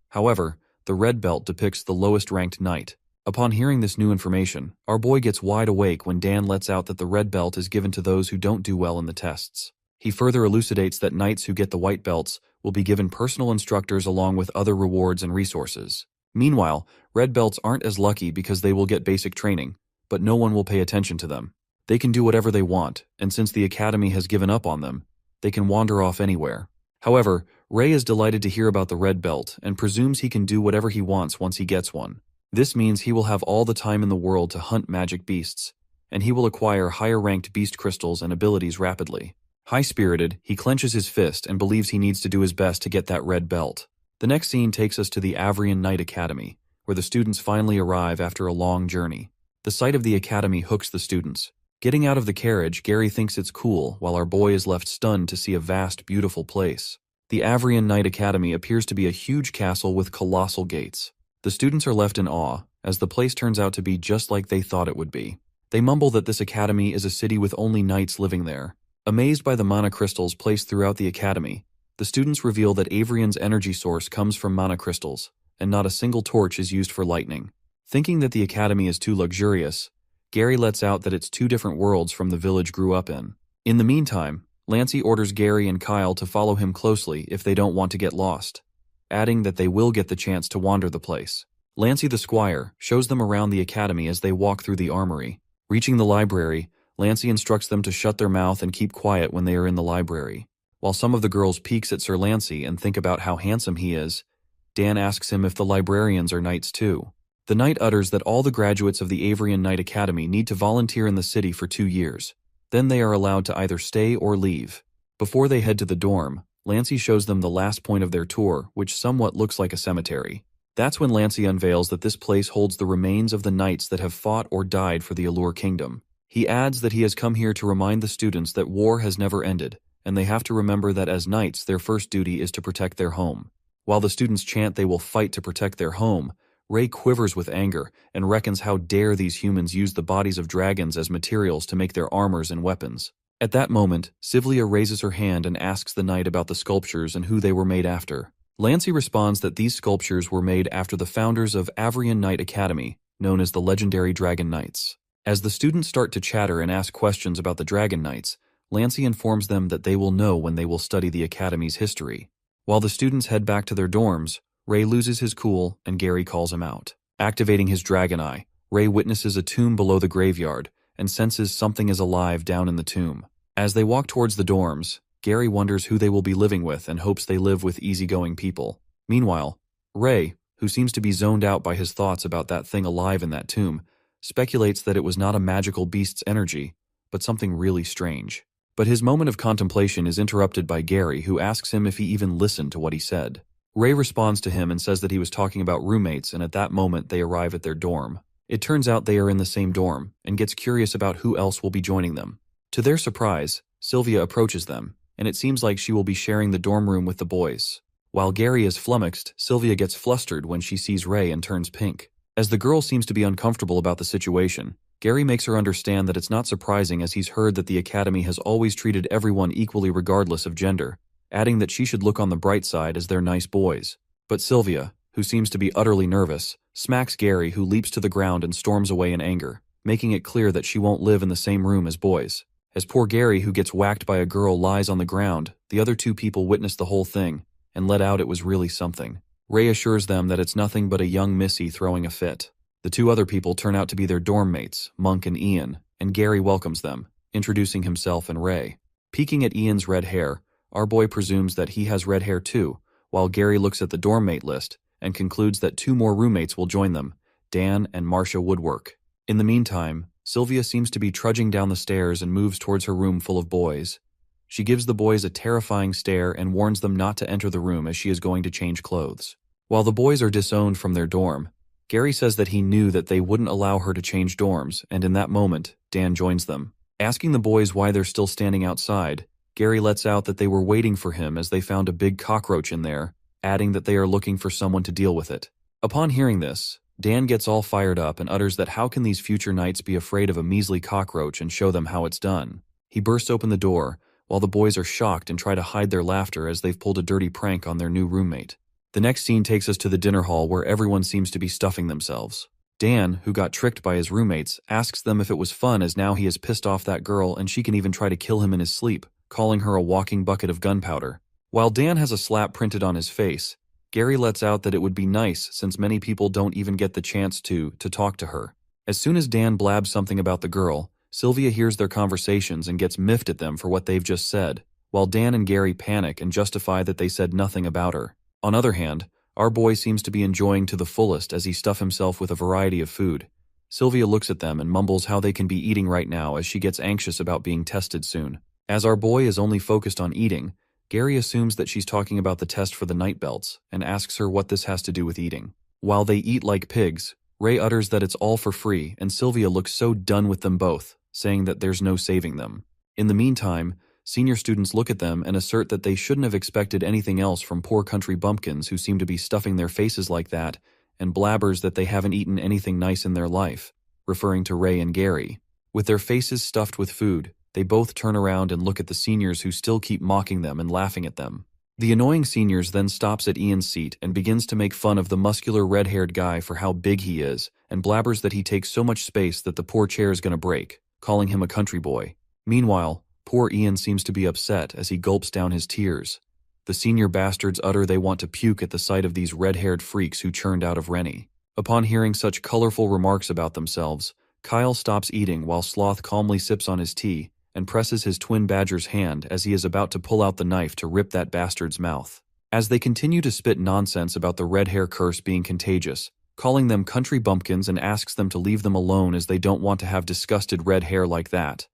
However, the red belt depicts the lowest-ranked knight. Upon hearing this new information, our boy gets wide awake when Dan lets out that the red belt is given to those who don't do well in the tests. He further elucidates that knights who get the white belts will be given personal instructors along with other rewards and resources. Meanwhile, red belts aren't as lucky because they will get basic training, but no one will pay attention to them. They can do whatever they want, and since the academy has given up on them, they can wander off anywhere. However, Ray is delighted to hear about the red belt and presumes he can do whatever he wants once he gets one. This means he will have all the time in the world to hunt magic beasts, and he will acquire higher-ranked beast crystals and abilities rapidly. High-spirited, he clenches his fist and believes he needs to do his best to get that red belt. The next scene takes us to the Avrian Knight Academy, where the students finally arrive after a long journey. The sight of the academy hooks the students. Getting out of the carriage, Gary thinks it's cool, while our boy is left stunned to see a vast, beautiful place. The Avrian Knight Academy appears to be a huge castle with colossal gates. The students are left in awe, as the place turns out to be just like they thought it would be. They mumble that this academy is a city with only knights living there. Amazed by the mana crystals placed throughout the academy, the students reveal that Avrian's energy source comes from mana crystals, and not a single torch is used for lightning. Thinking that the academy is too luxurious, Gary lets out that it's two different worlds from the village grew up in. In the meantime, Lancey orders Gary and Kyle to follow him closely if they don't want to get lost, adding that they will get the chance to wander the place. Lancey the squire shows them around the academy as they walk through the armory. Reaching the library, Lancey instructs them to shut their mouth and keep quiet when they are in the library. While some of the girls peeks at Sir Lancey and think about how handsome he is, Dan asks him if the librarians are knights too. The knight utters that all the graduates of the Avrian Knight Academy need to volunteer in the city for 2 years. Then they are allowed to either stay or leave. Before they head to the dorm, Lancey shows them the last point of their tour, which somewhat looks like a cemetery. That's when Lancey unveils that this place holds the remains of the knights that have fought or died for the Allure Kingdom. He adds that he has come here to remind the students that war has never ended, and they have to remember that as knights their first duty is to protect their home. While the students chant they will fight to protect their home, Ray quivers with anger and reckons how dare these humans use the bodies of dragons as materials to make their armors and weapons. At that moment, Sivlia raises her hand and asks the knight about the sculptures and who they were made after. Lancey responds that these sculptures were made after the founders of Avrian Knight Academy, known as the legendary Dragon Knights. As the students start to chatter and ask questions about the Dragon Knights, Lancey informs them that they will know when they will study the Academy's history. While the students head back to their dorms, Ray loses his cool and Gary calls him out. Activating his dragon eye, Ray witnesses a tomb below the graveyard and senses something is alive down in the tomb. As they walk towards the dorms, Gary wonders who they will be living with and hopes they live with easygoing people. Meanwhile, Ray, who seems to be zoned out by his thoughts about that thing alive in that tomb, speculates that it was not a magical beast's energy, but something really strange. But his moment of contemplation is interrupted by Gary, who asks him if he even listened to what he said. Ray responds to him and says that he was talking about roommates, and at that moment they arrive at their dorm. It turns out they are in the same dorm, and gets curious about who else will be joining them. To their surprise, Sylvia approaches them, and it seems like she will be sharing the dorm room with the boys. While Gary is flummoxed, Sylvia gets flustered when she sees Ray and turns pink. As the girl seems to be uncomfortable about the situation, Gary makes her understand that it's not surprising as he's heard that the Academy has always treated everyone equally regardless of gender, adding that she should look on the bright side as they're nice boys. But Sylvia, who seems to be utterly nervous, smacks Gary, who leaps to the ground and storms away in anger, making it clear that she won't live in the same room as boys. As poor Gary, who gets whacked by a girl, lies on the ground, the other two people witness the whole thing and let out it was really something. Ray assures them that it's nothing but a young Missy throwing a fit. The two other people turn out to be their dorm mates, Monk and Ian, and Gary welcomes them, introducing himself and Ray. Peeking at Ian's red hair, our boy presumes that he has red hair too, while Gary looks at the dorm mate list and concludes that 2 more roommates will join them, Dan and Marcia Woodwork. In the meantime, Sylvia seems to be trudging down the stairs and moves towards her room full of boys. She gives the boys a terrifying stare and warns them not to enter the room as she is going to change clothes. While the boys are disowned from their dorm, Gary says that he knew that they wouldn't allow her to change dorms, and in that moment, Dan joins them. Asking the boys why they're still standing outside, Gary lets out that they were waiting for him as they found a big cockroach in there, adding that they are looking for someone to deal with it. Upon hearing this, Dan gets all fired up and utters that how can these future knights be afraid of a measly cockroach and show them how it's done. He bursts open the door, while the boys are shocked and try to hide their laughter as they've pulled a dirty prank on their new roommate. The next scene takes us to the dinner hall where everyone seems to be stuffing themselves. Dan, who got tricked by his roommates, asks them if it was fun as now he has pissed off that girl and she can even try to kill him in his sleep, calling her a walking bucket of gunpowder. While Dan has a slap printed on his face, Gary lets out that it would be nice since many people don't even get the chance to talk to her. As soon as Dan blabs something about the girl, Sylvia hears their conversations and gets miffed at them for what they've just said, while Dan and Gary panic and justify that they said nothing about her. On the other hand, our boy seems to be enjoying to the fullest as he stuffs himself with a variety of food. Sylvia looks at them and mumbles how they can be eating right now as she gets anxious about being tested soon. As our boy is only focused on eating, Gary assumes that she's talking about the test for the night belts and asks her what this has to do with eating. While they eat like pigs, Ray utters that it's all for free and Sylvia looks so done with them both, saying that there's no saving them. In the meantime, senior students look at them and assert that they shouldn't have expected anything else from poor country bumpkins who seem to be stuffing their faces like that, and blabbers that they haven't eaten anything nice in their life, referring to Ray and Gary. With their faces stuffed with food, they both turn around and look at the seniors who still keep mocking them and laughing at them. The annoying seniors then stops at Ian's seat and begins to make fun of the muscular red-haired guy for how big he is and blabbers that he takes so much space that the poor chair is gonna break, calling him a country boy. Meanwhile, poor Ian seems to be upset as he gulps down his tears. The senior bastards utter they want to puke at the sight of these red-haired freaks who churned out of Rennie. Upon hearing such colorful remarks about themselves, Kyle stops eating while Sloth calmly sips on his tea and presses his twin badger's hand as he is about to pull out the knife to rip that bastard's mouth. As they continue to spit nonsense about the red hair curse being contagious, calling them country bumpkins and asks them to leave them alone as they don't want to have disgusted red hair like that.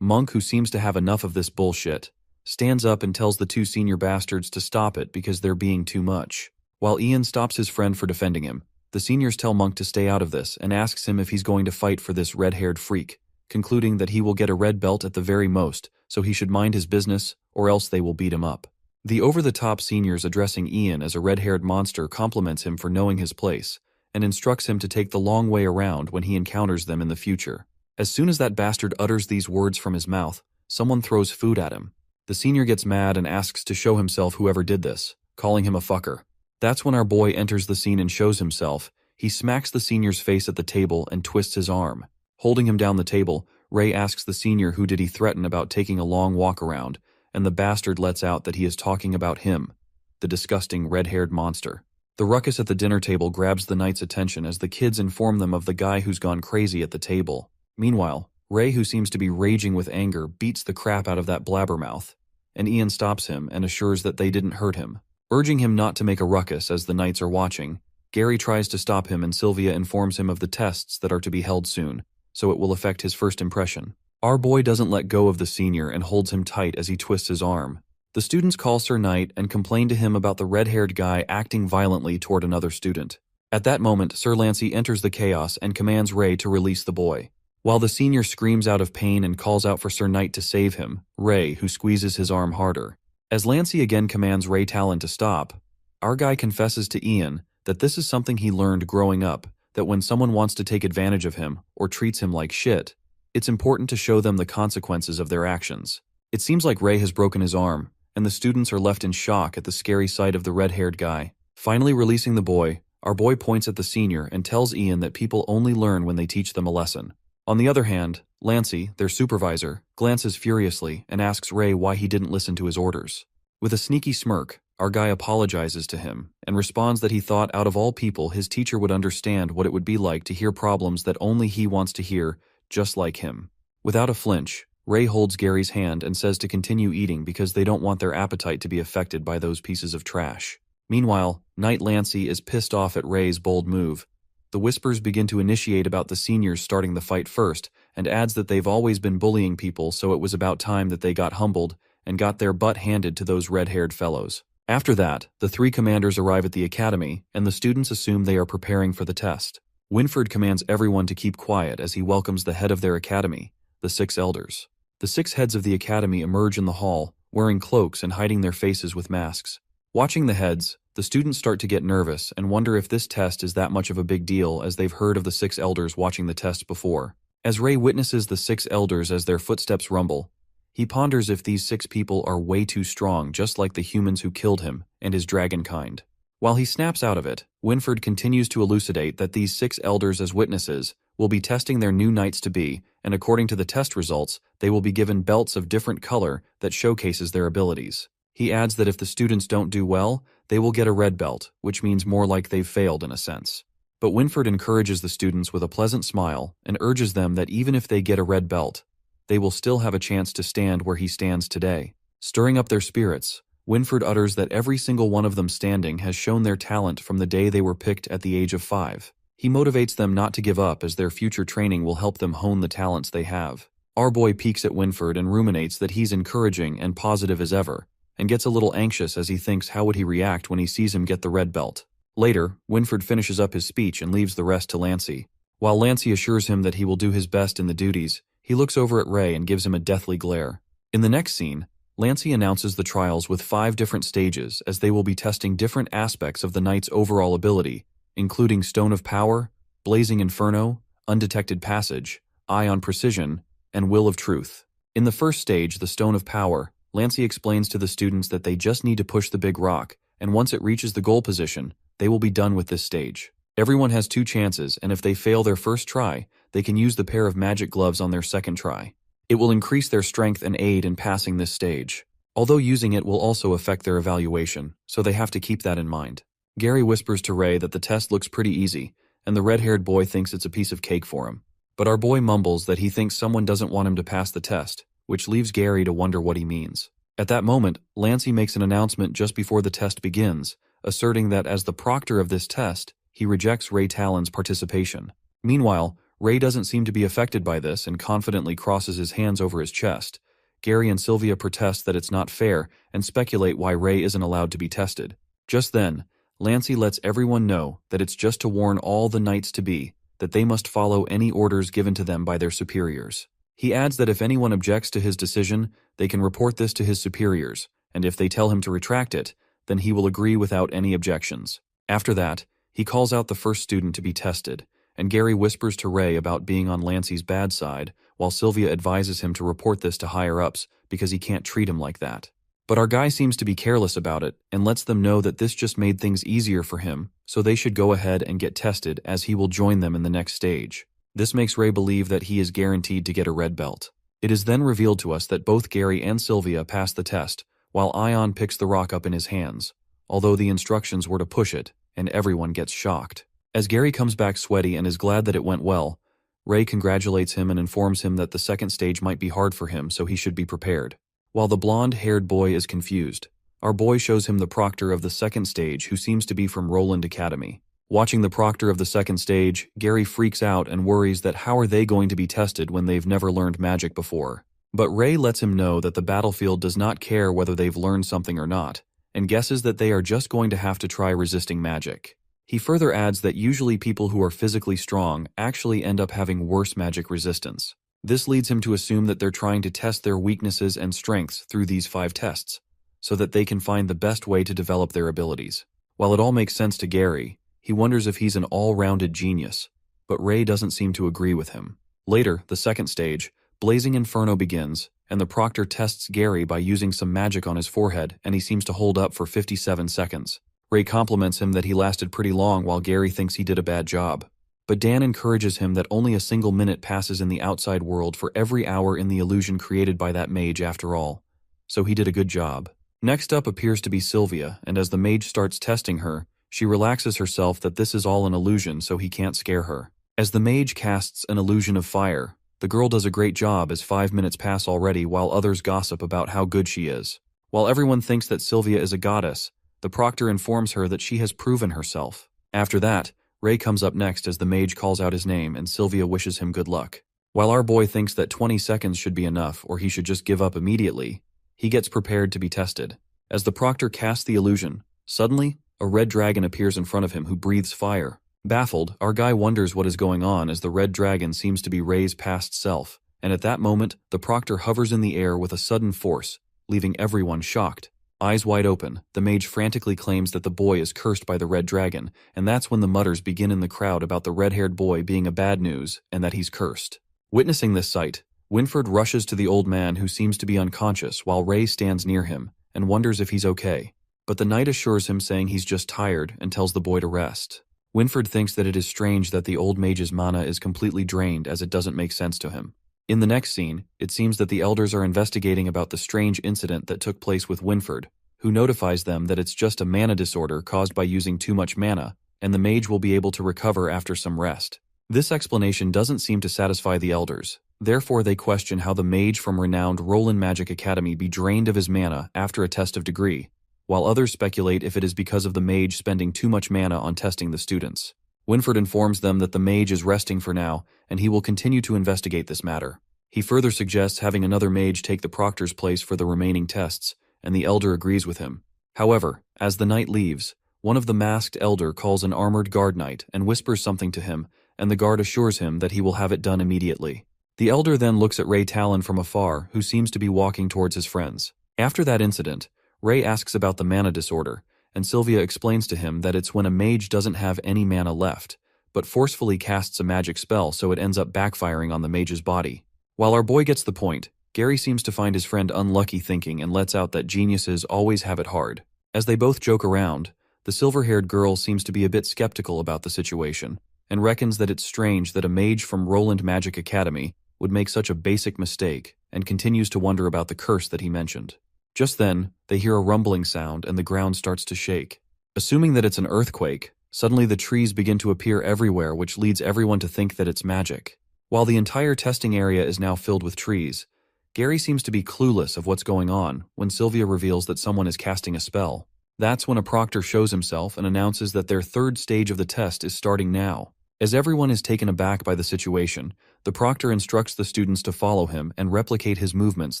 Monk, who seems to have enough of this bullshit, stands up and tells the two senior bastards to stop it because they're being too much. While Ian stops his friend for defending him, the seniors tell Monk to stay out of this and asks him if he's going to fight for this red-haired freak, concluding that he will get a red belt at the very most, so he should mind his business or else they will beat him up. The over-the-top seniors addressing Ian as a red-haired monster compliments him for knowing his place and instructs him to take the long way around when he encounters them in the future. As soon as that bastard utters these words from his mouth, someone throws food at him. The senior gets mad and asks to show himself whoever did this, calling him a fucker. That's when our boy enters the scene and shows himself. He smacks the senior's face at the table and twists his arm. Holding him down the table, Ray asks the senior who did he threaten about taking a long walk around, and the bastard lets out that he is talking about him, the disgusting red-haired monster. The ruckus at the dinner table grabs the knight's attention as the kids inform them of the guy who's gone crazy at the table. Meanwhile, Ray, who seems to be raging with anger, beats the crap out of that blabbermouth, and Ian stops him and assures that they didn't hurt him. Urging him not to make a ruckus as the knights are watching, Gary tries to stop him and Sylvia informs him of the tests that are to be held soon, so it will affect his first impression. Our boy doesn't let go of the senior and holds him tight as he twists his arm. The students call Sir Knight and complain to him about the red-haired guy acting violently toward another student. At that moment, Sir Lancey enters the chaos and commands Ray to release the boy. While the senior screams out of pain and calls out for Sir Knight to save him, Ray, who squeezes his arm harder. As Lancey again commands Ray Talon to stop, our guy confesses to Ian that this is something he learned growing up, that when someone wants to take advantage of him or treats him like shit, it's important to show them the consequences of their actions. It seems like Ray has broken his arm, and the students are left in shock at the scary sight of the red-haired guy. Finally releasing the boy, our boy points at the senior and tells Ian that people only learn when they teach them a lesson. On the other hand, Lancey, their supervisor, glances furiously and asks Ray why he didn't listen to his orders. With a sneaky smirk, our guy apologizes to him and responds that he thought out of all people his teacher would understand what it would be like to hear problems that only he wants to hear, just like him. Without a flinch, Ray holds Gary's hand and says to continue eating because they don't want their appetite to be affected by those pieces of trash. Meanwhile, Knight Lancey is pissed off at Ray's bold move. The whispers begin to initiate about the seniors starting the fight first, and adds that they've always been bullying people, so it was about time that they got humbled and got their butt handed to those red-haired fellows. After that, the three commanders arrive at the academy, and the students assume they are preparing for the test. Winford commands everyone to keep quiet as he welcomes the head of their academy, the 6 elders. The 6 heads of the academy emerge in the hall, wearing cloaks and hiding their faces with masks. Watching the heads, the students start to get nervous and wonder if this test is that much of a big deal as they've heard of the 6 elders watching the test before. As Ray witnesses the 6 elders as their footsteps rumble, he ponders if these 6 people are way too strong, just like the humans who killed him and his dragon kind. While he snaps out of it, Winford continues to elucidate that these 6 elders as witnesses will be testing their new knights-to-be, and according to the test results, they will be given belts of different color that showcases their abilities. He adds that if the students don't do well, they will get a red belt, which means more like they've failed in a sense. But Winford encourages the students with a pleasant smile and urges them that even if they get a red belt, they will still have a chance to stand where he stands today. Stirring up their spirits, Winford utters that every single one of them standing has shown their talent from the day they were picked at the age of 5. He motivates them not to give up as their future training will help them hone the talents they have. Our boy peeks at Winford and ruminates that he's encouraging and positive as ever, and gets a little anxious as he thinks how would he react when he sees him get the red belt. Later, Winford finishes up his speech and leaves the rest to Lancey. While Lancey assures him that he will do his best in the duties, he looks over at Ray and gives him a deathly glare. In the next scene, Lancey announces the trials with 5 different stages as they will be testing different aspects of the knight's overall ability, including Stone of Power, Blazing Inferno, Undetected Passage, Eye on Precision, and Will of Truth. In the first stage, the Stone of Power, Lancey explains to the students that they just need to push the big rock, and once it reaches the goal position, they will be done with this stage. Everyone has 2 chances, and if they fail their first try, they can use the pair of magic gloves on their second try. It will increase their strength and aid in passing this stage. Although using it will also affect their evaluation, so they have to keep that in mind. Gary whispers to Ray that the test looks pretty easy, and the red-haired boy thinks it's a piece of cake for him. But our boy mumbles that he thinks someone doesn't want him to pass the test, which leaves Gary to wonder what he means. At that moment, Lancey makes an announcement just before the test begins, asserting that as the proctor of this test, he rejects Ray Talon's participation. Meanwhile, Ray doesn't seem to be affected by this and confidently crosses his hands over his chest. Gary and Sylvia protest that it's not fair and speculate why Ray isn't allowed to be tested. Just then, Lancey lets everyone know that it's just to warn all the knights-to-be that they must follow any orders given to them by their superiors. He adds that if anyone objects to his decision, they can report this to his superiors, and if they tell him to retract it, then he will agree without any objections. After that, he calls out the first student to be tested, and Gary whispers to Ray about being on Lancey's bad side, while Sylvia advises him to report this to higher-ups because he can't treat him like that. But our guy seems to be careless about it and lets them know that this just made things easier for him, so they should go ahead and get tested as he will join them in the next stage. This makes Ray believe that he is guaranteed to get a red belt. It is then revealed to us that both Gary and Sylvia pass the test, while Ion picks the rock up in his hands, although the instructions were to push it, and everyone gets shocked. As Gary comes back sweaty and is glad that it went well, Ray congratulates him and informs him that the second stage might be hard for him, so he should be prepared. While the blonde-haired boy is confused, our boy shows him the proctor of the second stage who seems to be from Roland Academy. Watching the proctor of the second stage, Gary freaks out and worries that how are they going to be tested when they've never learned magic before. But Ray lets him know that the battlefield does not care whether they've learned something or not, and guesses that they are just going to have to try resisting magic. He further adds that usually people who are physically strong actually end up having worse magic resistance. This leads him to assume that they're trying to test their weaknesses and strengths through these 5 tests, so that they can find the best way to develop their abilities. While it all makes sense to Gary, he wonders if he's an all-rounded genius, but Ray doesn't seem to agree with him. Later, the second stage, Blazing Inferno begins, and the proctor tests Gary by using some magic on his forehead, and he seems to hold up for 57 seconds. Ray compliments him that he lasted pretty long while Gary thinks he did a bad job. But Dan encourages him that only a single minute passes in the outside world for every hour in the illusion created by that mage after all. So he did a good job. Next up appears to be Sylvia, and as the mage starts testing her, she relaxes herself that this is all an illusion so he can't scare her. As the mage casts an illusion of fire, the girl does a great job as 5 minutes pass already while others gossip about how good she is. While everyone thinks that Sylvia is a goddess, the proctor informs her that she has proven herself. After that, Ray comes up next as the mage calls out his name and Sylvia wishes him good luck. While our boy thinks that 20 seconds should be enough or he should just give up immediately, he gets prepared to be tested. As the proctor casts the illusion, suddenly, a red dragon appears in front of him who breathes fire. Baffled, our guy wonders what is going on as the red dragon seems to be Ray's past self, and at that moment, the proctor hovers in the air with a sudden force, leaving everyone shocked. Eyes wide open, the mage frantically claims that the boy is cursed by the red dragon, and that's when the mutters begin in the crowd about the red-haired boy being a bad news and that he's cursed. Witnessing this sight, Winford rushes to the old man who seems to be unconscious while Ray stands near him and wonders if he's okay. But the knight assures him saying he's just tired and tells the boy to rest. Winford thinks that it is strange that the old mage's mana is completely drained as it doesn't make sense to him. In the next scene, it seems that the elders are investigating about the strange incident that took place with Winford, who notifies them that it's just a mana disorder caused by using too much mana, and the mage will be able to recover after some rest. This explanation doesn't seem to satisfy the elders, therefore they question how the mage from renowned Roland Magic Academy be drained of his mana after a test of degree, while others speculate if it is because of the mage spending too much mana on testing the students. Winford informs them that the mage is resting for now, and he will continue to investigate this matter. He further suggests having another mage take the proctor's place for the remaining tests, and the elder agrees with him. However, as the knight leaves, one of the masked elder calls an armored guard knight and whispers something to him, and the guard assures him that he will have it done immediately. The elder then looks at Ray Talon from afar, who seems to be walking towards his friends. After that incident, Ray asks about the mana disorder, and Sylvia explains to him that it's when a mage doesn't have any mana left, but forcefully casts a magic spell so it ends up backfiring on the mage's body. While our boy gets the point, Gary seems to find his friend unlucky thinking and lets out that geniuses always have it hard. As they both joke around, The silver-haired girl seems to be a bit skeptical about the situation, and reckons that it's strange that a mage from Roland Magic Academy would make such a basic mistake, and continues to wonder about the curse that he mentioned. Just then, they hear a rumbling sound and the ground starts to shake. Assuming that it's an earthquake, suddenly the trees begin to appear everywhere, which leads everyone to think that it's magic. While the entire testing area is now filled with trees, Gary seems to be clueless of what's going on when Sylvia reveals that someone is casting a spell. That's when a proctor shows himself and announces that their third stage of the test is starting now. As everyone is taken aback by the situation, the proctor instructs the students to follow him and replicate his movements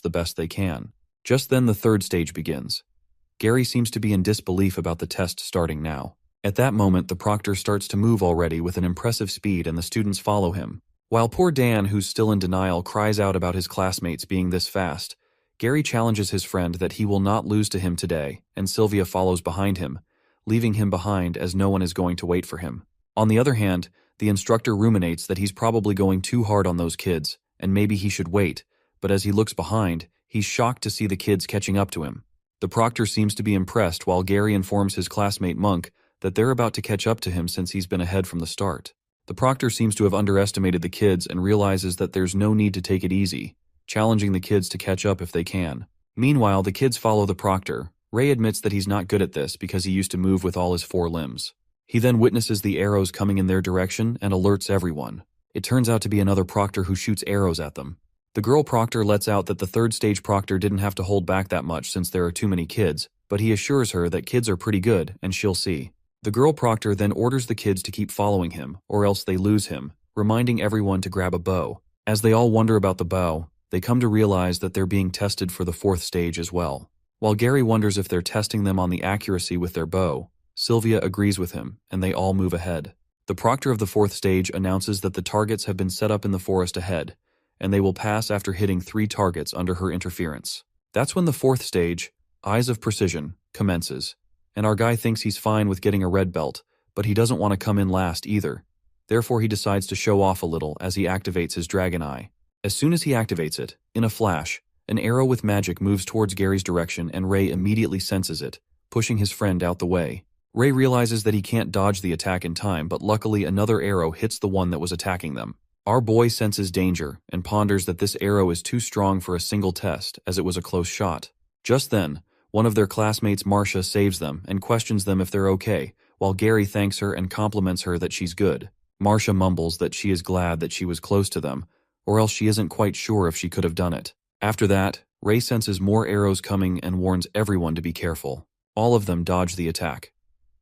the best they can. Just then the third stage begins. Gary seems to be in disbelief about the test starting now. At that moment, the proctor starts to move already with an impressive speed and the students follow him. While poor Dan, who's still in denial, cries out about his classmates being this fast, Gary challenges his friend that he will not lose to him today, and Sylvia follows behind him, leaving him behind as no one is going to wait for him. On the other hand, the instructor ruminates that he's probably going too hard on those kids, and maybe he should wait, but as he looks behind, he's shocked to see the kids catching up to him. The proctor seems to be impressed while Gary informs his classmate Monk that they're about to catch up to him since he's been ahead from the start. The proctor seems to have underestimated the kids and realizes that there's no need to take it easy, challenging the kids to catch up if they can. Meanwhile, the kids follow the proctor. Ray admits that he's not good at this because he used to move with all his 4 limbs. He then witnesses the arrows coming in their direction and alerts everyone. It turns out to be another proctor who shoots arrows at them. The girl proctor lets out that the third stage proctor didn't have to hold back that much since there are too many kids, but he assures her that kids are pretty good and she'll see. The girl proctor then orders the kids to keep following him, or else they lose him, reminding everyone to grab a bow. As they all wonder about the bow, they come to realize that they're being tested for the 4th stage as well. While Gary wonders if they're testing them on the accuracy with their bow, Sylvia agrees with him, and they all move ahead. The proctor of the 4th stage announces that the targets have been set up in the forest ahead, and they will pass after hitting 3 targets under her interference. That's when the 4th stage, Eyes of Precision, commences, and our guy thinks he's fine with getting a red belt, but he doesn't want to come in last either. Therefore, he decides to show off a little as he activates his dragon eye. As soon as he activates it, in a flash, an arrow with magic moves towards Gary's direction and Ray immediately senses it, pushing his friend out the way. Ray realizes that he can't dodge the attack in time, but luckily another arrow hits the one that was attacking them. Our boy senses danger and ponders that this arrow is too strong for a single test, as it was a close shot. Just then, one of their classmates, Marcia, saves them and questions them if they're okay, while Gary thanks her and compliments her that she's good. Marcia mumbles that she is glad that she was close to them, or else she isn't quite sure if she could have done it. After that, Ray senses more arrows coming and warns everyone to be careful. All of them dodge the attack.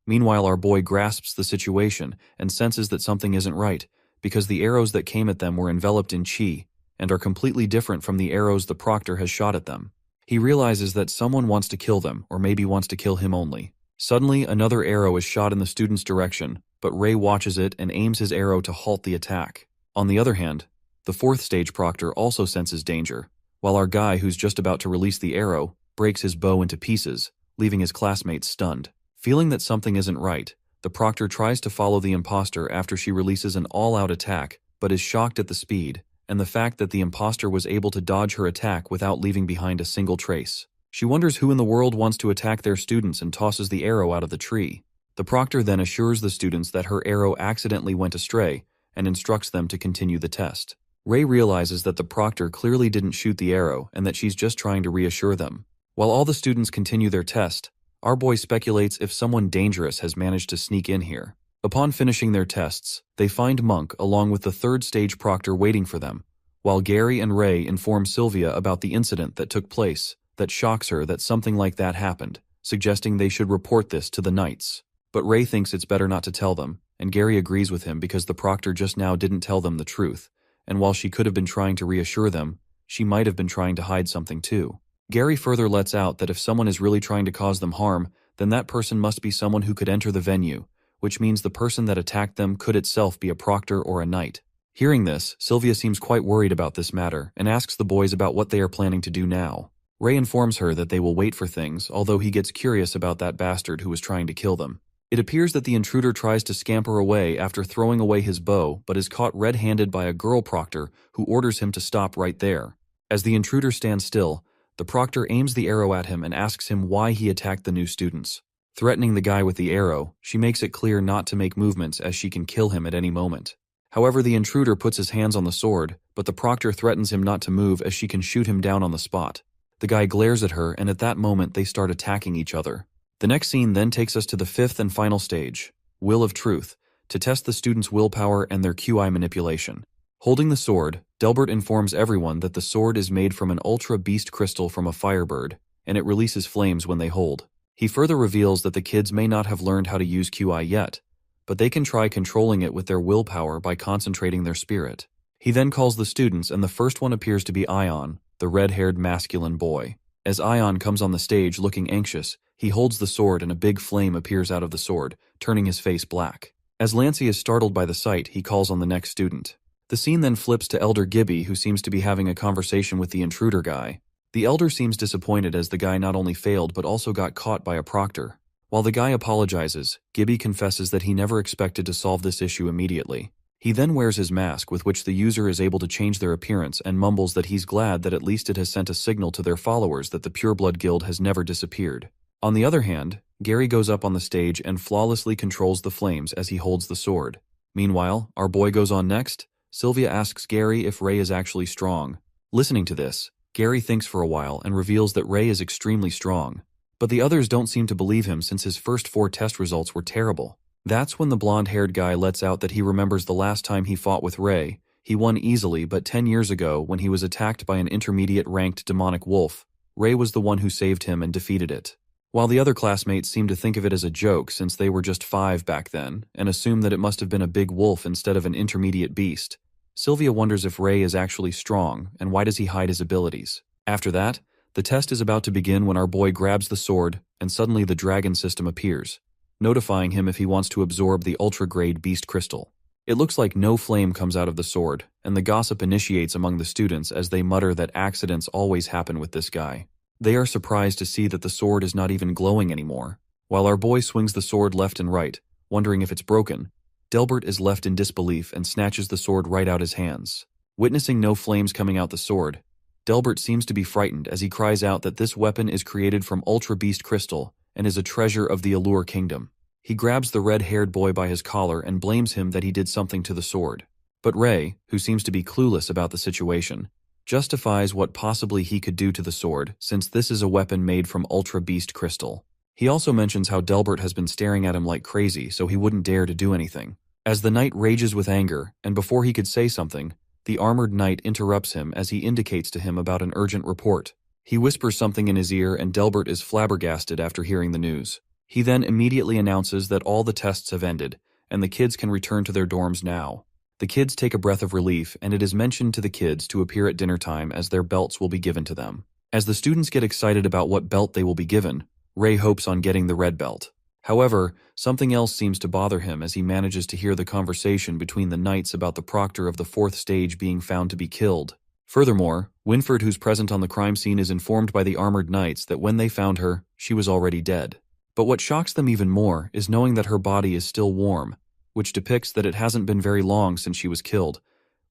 Meanwhile, our boy grasps the situation and senses that something isn't right, because the arrows that came at them were enveloped in chi and are completely different from the arrows the proctor has shot at them. He realizes that someone wants to kill them, or maybe wants to kill him only. Suddenly, another arrow is shot in the student's direction, but Ray watches it and aims his arrow to halt the attack. On the other hand, the 4th stage proctor also senses danger, while our guy, who's just about to release the arrow, breaks his bow into pieces, leaving his classmates stunned. Feeling that something isn't right, the proctor tries to follow the imposter after she releases an all-out attack, but is shocked at the speed and the fact that the imposter was able to dodge her attack without leaving behind a single trace. She wonders who in the world wants to attack their students and tosses the arrow out of the tree. The proctor then assures the students that her arrow accidentally went astray and instructs them to continue the test. Ray realizes that the proctor clearly didn't shoot the arrow and that she's just trying to reassure them. While all the students continue their test, our boy speculates if someone dangerous has managed to sneak in here. Upon finishing their tests, they find Monk along with the 3rd stage proctor waiting for them, while Gary and Ray inform Sylvia about the incident that took place that shocks her that something like that happened, suggesting they should report this to the Knights. But Ray thinks it's better not to tell them, and Gary agrees with him because the proctor just now didn't tell them the truth, and while she could have been trying to reassure them, she might have been trying to hide something too. Gary further lets out that if someone is really trying to cause them harm, then that person must be someone who could enter the venue, which means the person that attacked them could itself be a proctor or a knight. Hearing this, Sylvia seems quite worried about this matter and asks the boys about what they are planning to do now. Ray informs her that they will wait for things, although he gets curious about that bastard who was trying to kill them. It appears that the intruder tries to scamper away after throwing away his bow, but is caught red-handed by a girl proctor who orders him to stop right there. As the intruder stands still, the proctor aims the arrow at him and asks him why he attacked the new students. Threatening the guy with the arrow, she makes it clear not to make movements as she can kill him at any moment. However, the intruder puts his hands on the sword, but the proctor threatens him not to move as she can shoot him down on the spot. The guy glares at her, and at that moment they start attacking each other. The next scene then takes us to the fifth and final stage, Will of Truth, to test the students' willpower and their QI manipulation. Holding the sword, Delbert informs everyone that the sword is made from an ultra beast crystal from a firebird, and it releases flames when they hold. He further reveals that the kids may not have learned how to use QI yet, but they can try controlling it with their willpower by concentrating their spirit. He then calls the students, and the first one appears to be Ion, the red-haired masculine boy. As Ion comes on the stage looking anxious, he holds the sword and a big flame appears out of the sword, turning his face black. As Lancey is startled by the sight, he calls on the next student. The scene then flips to Elder Gibby, who seems to be having a conversation with the intruder guy. The elder seems disappointed as the guy not only failed but also got caught by a proctor. While the guy apologizes, Gibby confesses that he never expected to solve this issue immediately. He then wears his mask, with which the user is able to change their appearance, and mumbles that he's glad that at least it has sent a signal to their followers that the Pureblood Guild has never disappeared. On the other hand, Gary goes up on the stage and flawlessly controls the flames as he holds the sword. Meanwhile, our boy goes on next. Sylvia asks Gary if Ray is actually strong. Listening to this, Gary thinks for a while and reveals that Ray is extremely strong. But the others don't seem to believe him since his first 4 test results were terrible. That's when the blonde-haired guy lets out that he remembers the last time he fought with Ray. He won easily, but 10 years ago, when he was attacked by an intermediate-ranked demonic wolf, Ray was the one who saved him and defeated it. While the other classmates seem to think of it as a joke since they were just 5 back then, and assume that it must have been a big wolf instead of an intermediate beast, Sylvia wonders if Ray is actually strong, and why does he hide his abilities. After that, the test is about to begin when our boy grabs the sword, and suddenly the dragon system appears, notifying him if he wants to absorb the ultra-grade beast crystal. It looks like no flame comes out of the sword, and the gossip initiates among the students as they mutter that accidents always happen with this guy. They are surprised to see that the sword is not even glowing anymore. While our boy swings the sword left and right, wondering if it's broken, Delbert is left in disbelief and snatches the sword right out his hands. Witnessing no flames coming out the sword, Delbert seems to be frightened as he cries out that this weapon is created from Ultra Beast Crystal and is a treasure of the Allure Kingdom. He grabs the red-haired boy by his collar and blames him that he did something to the sword. But Ray, who seems to be clueless about the situation, justifies what possibly he could do to the sword, since this is a weapon made from Ultra Beast Crystal. He also mentions how Delbert has been staring at him like crazy, so he wouldn't dare to do anything. As the knight rages with anger, and before he could say something, the armored knight interrupts him as he indicates to him about an urgent report. He whispers something in his ear, and Delbert is flabbergasted after hearing the news. He then immediately announces that all the tests have ended, and the kids can return to their dorms now. The kids take a breath of relief, and it is mentioned to the kids to appear at dinner time as their belts will be given to them. As the students get excited about what belt they will be given, Ray hopes on getting the red belt. However, something else seems to bother him as he manages to hear the conversation between the knights about the proctor of the 4th stage being found to be killed. Furthermore, Winfred, who's present on the crime scene, is informed by the armored knights that when they found her, she was already dead. But what shocks them even more is knowing that her body is still warm, which depicts that it hasn't been very long since she was killed,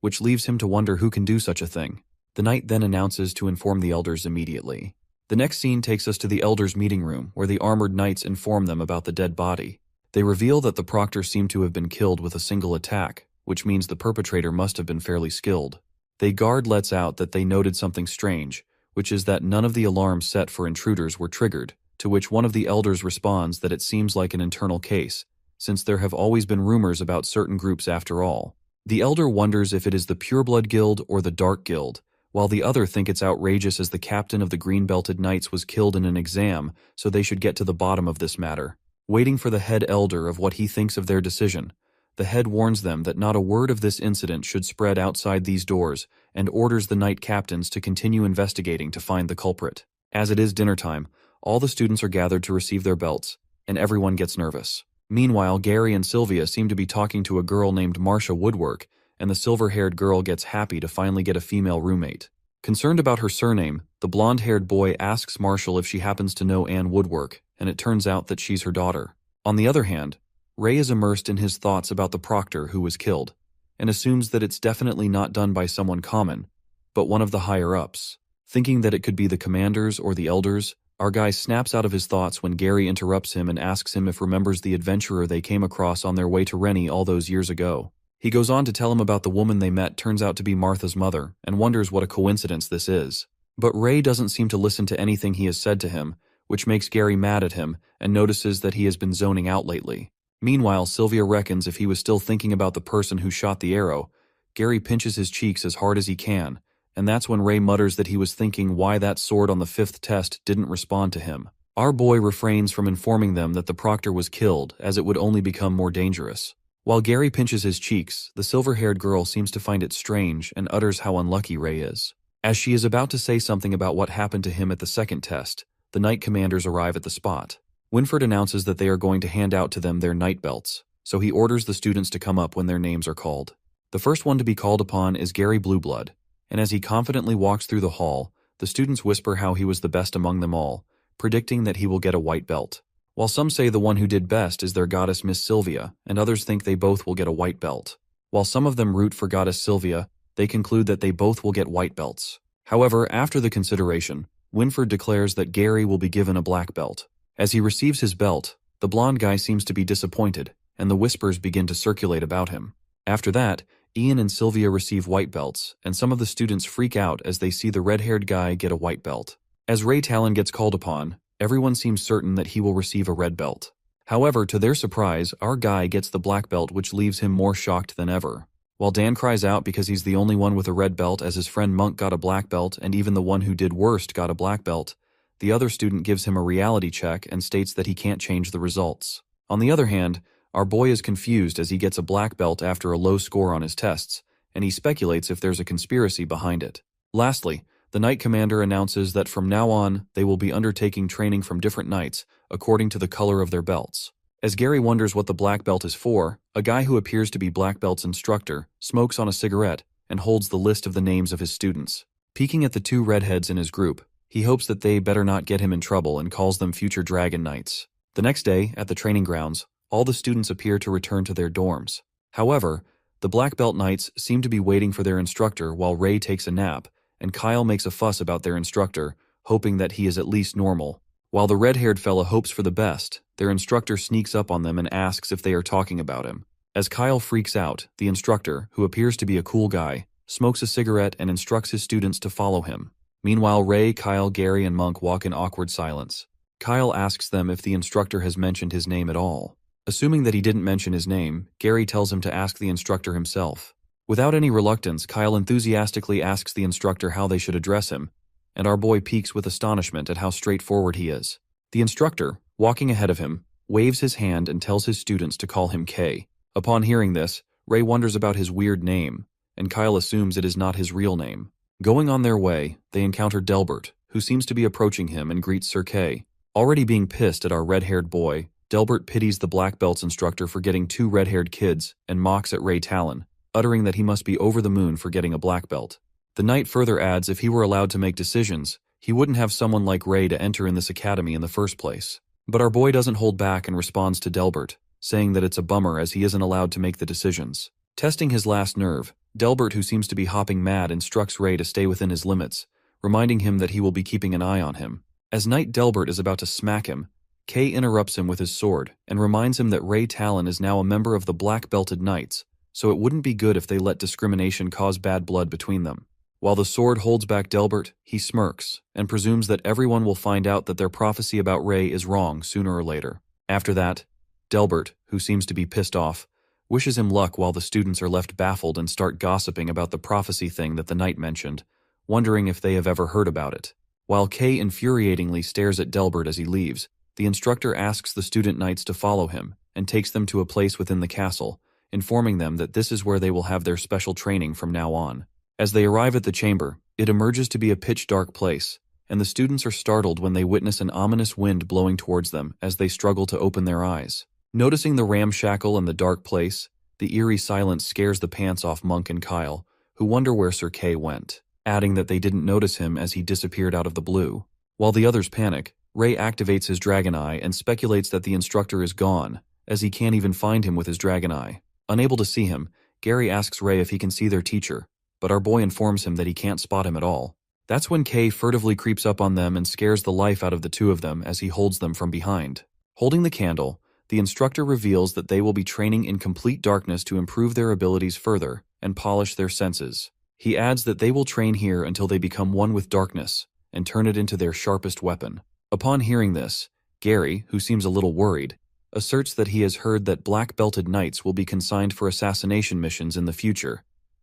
which leaves him to wonder who can do such a thing. The knight then announces to inform the elders immediately. The next scene takes us to the elders' meeting room, where the armored knights inform them about the dead body. They reveal that the proctor seemed to have been killed with a single attack, which means the perpetrator must have been fairly skilled. The guard lets out that they noted something strange, which is that none of the alarms set for intruders were triggered, to which one of the elders responds that it seems like an internal case, since there have always been rumors about certain groups after all. The elder wonders if it is the Pureblood Guild or the Dark Guild, while the other think it's outrageous as the captain of the Green-Belted Knights was killed in an exam, so they should get to the bottom of this matter. Waiting for the head elder of what he thinks of their decision, the head warns them that not a word of this incident should spread outside these doors and orders the knight captains to continue investigating to find the culprit. As it is dinner time, all the students are gathered to receive their belts, and everyone gets nervous. Meanwhile, Gary and Sylvia seem to be talking to a girl named Marcia Woodwork, and the silver-haired girl gets happy to finally get a female roommate. Concerned about her surname, the blonde-haired boy asks Marshall if she happens to know Anne Woodwork, and it turns out that she's her daughter. On the other hand, Ray is immersed in his thoughts about the proctor who was killed, and assumes that it's definitely not done by someone common, but one of the higher-ups. Thinking that it could be the commanders or the elders, Our guy snaps out of his thoughts when Gary interrupts him and asks him if remembers the adventurer they came across on their way to Rennie all those years ago. He goes on to tell him about the woman they met turns out to be Martha's mother, and wonders what a coincidence this is. But Ray doesn't seem to listen to anything he has said to him, which makes Gary mad at him and notices that he has been zoning out lately. Meanwhile, Sylvia reckons if he was still thinking about the person who shot the arrow, Gary pinches his cheeks as hard as he can, and that's when Ray mutters that he was thinking why that sword on the 5th test didn't respond to him. Our boy refrains from informing them that the proctor was killed, as it would only become more dangerous. While Gary pinches his cheeks, the silver-haired girl seems to find it strange and utters how unlucky Ray is. As she is about to say something about what happened to him at the 2nd test, the Knight Commanders arrive at the spot. Winford announces that they are going to hand out to them their Knight belts, so he orders the students to come up when their names are called. The first one to be called upon is Gary Blueblood, and as he confidently walks through the hall, the students whisper how he was the best among them all, predicting that he will get a white belt. While some say the one who did best is their goddess Miss Sylvia, and others think they both will get a white belt. While some of them root for goddess Sylvia, they conclude that they both will get white belts. However, after the consideration, Winford declares that Gary will be given a black belt. As he receives his belt, the blonde guy seems to be disappointed, and the whispers begin to circulate about him. After that, Ian and Sylvia receive white belts, and some of the students freak out as they see the red-haired guy get a white belt. As Ray Talon gets called upon, everyone seems certain that he will receive a red belt. However, to their surprise, our guy gets the black belt, which leaves him more shocked than ever. While Dan cries out because he's the only one with a red belt, as his friend Monk got a black belt and even the one who did worst got a black belt, the other student gives him a reality check and states that he can't change the results. On the other hand, our boy is confused as he gets a black belt after a low score on his tests, and he speculates if there's a conspiracy behind it. Lastly, the Knight Commander announces that from now on, they will be undertaking training from different knights, according to the color of their belts. As Gary wonders what the black belt is for, a guy who appears to be Black Belt's instructor smokes on a cigarette and holds the list of the names of his students. Peeking at the 2 redheads in his group, he hopes that they better not get him in trouble and calls them future Dragon Knights. The next day, at the training grounds, all the students appear to return to their dorms. However, the Black Belt Knights seem to be waiting for their instructor while Ray takes a nap, and Kyle makes a fuss about their instructor, hoping that he is at least normal. While the red-haired fella hopes for the best, their instructor sneaks up on them and asks if they are talking about him. As Kyle freaks out, the instructor, who appears to be a cool guy, smokes a cigarette and instructs his students to follow him. Meanwhile, Ray, Kyle, Gary, and Monk walk in awkward silence. Kyle asks them if the instructor has mentioned his name at all. Assuming that he didn't mention his name, Gary tells him to ask the instructor himself. Without any reluctance, Kyle enthusiastically asks the instructor how they should address him, and our boy peeks with astonishment at how straightforward he is. The instructor, walking ahead of him, waves his hand and tells his students to call him K. Upon hearing this, Ray wonders about his weird name, and Kyle assumes it is not his real name. Going on their way, they encounter Delbert, who seems to be approaching him and greets Sir K. Already being pissed at our red-haired boy, Delbert pities the Black Belt's instructor for getting 2 red-haired kids and mocks at Ray Talon, uttering that he must be over the moon for getting a black belt. The knight further adds if he were allowed to make decisions, he wouldn't have someone like Ray to enter in this academy in the first place. But our boy doesn't hold back and responds to Delbert, saying that it's a bummer as he isn't allowed to make the decisions. Testing his last nerve, Delbert, who seems to be hopping mad, instructs Ray to stay within his limits, reminding him that he will be keeping an eye on him. As Knight Delbert is about to smack him, Kay interrupts him with his sword and reminds him that Ray Talon is now a member of the Black Belted Knights, so it wouldn't be good if they let discrimination cause bad blood between them. While the sword holds back Delbert, he smirks and presumes that everyone will find out that their prophecy about Ray is wrong sooner or later. After that, Delbert, who seems to be pissed off, wishes him luck while the students are left baffled and start gossiping about the prophecy thing that the knight mentioned, wondering if they have ever heard about it. While Kay infuriatingly stares at Delbert as he leaves, the instructor asks the student knights to follow him and takes them to a place within the castle, informing them that this is where they will have their special training from now on. As they arrive at the chamber, it emerges to be a pitch-dark place, and the students are startled when they witness an ominous wind blowing towards them as they struggle to open their eyes. Noticing the ramshackle and the dark place, the eerie silence scares the pants off Monk and Kyle, who wonder where Sir Kay went, adding that they didn't notice him as he disappeared out of the blue. While the others panic, Ray activates his dragon eye and speculates that the instructor is gone, as he can't even find him with his dragon eye. Unable to see him, Gary asks Ray if he can see their teacher, but our boy informs him that he can't spot him at all. That's when Kay furtively creeps up on them and scares the life out of the two of them as he holds them from behind. Holding the candle, the instructor reveals that they will be training in complete darkness to improve their abilities further and polish their senses. He adds that they will train here until they become one with darkness and turn it into their sharpest weapon. Upon hearing this, Gary, who seems a little worried, asserts that he has heard that black-belted knights will be consigned for assassination missions in the future,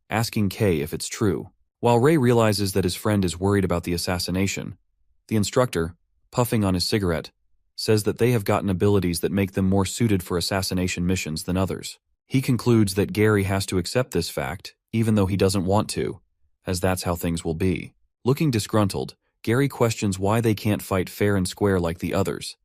asking Kay if it's true. While Ray realizes that his friend is worried about the assassination, the instructor, puffing on his cigarette, says that they have gotten abilities that make them more suited for assassination missions than others. He concludes that Gary has to accept this fact, even though he doesn't want to, as that's how things will be. Looking disgruntled, Gary questions why they can't fight fair and square like the others.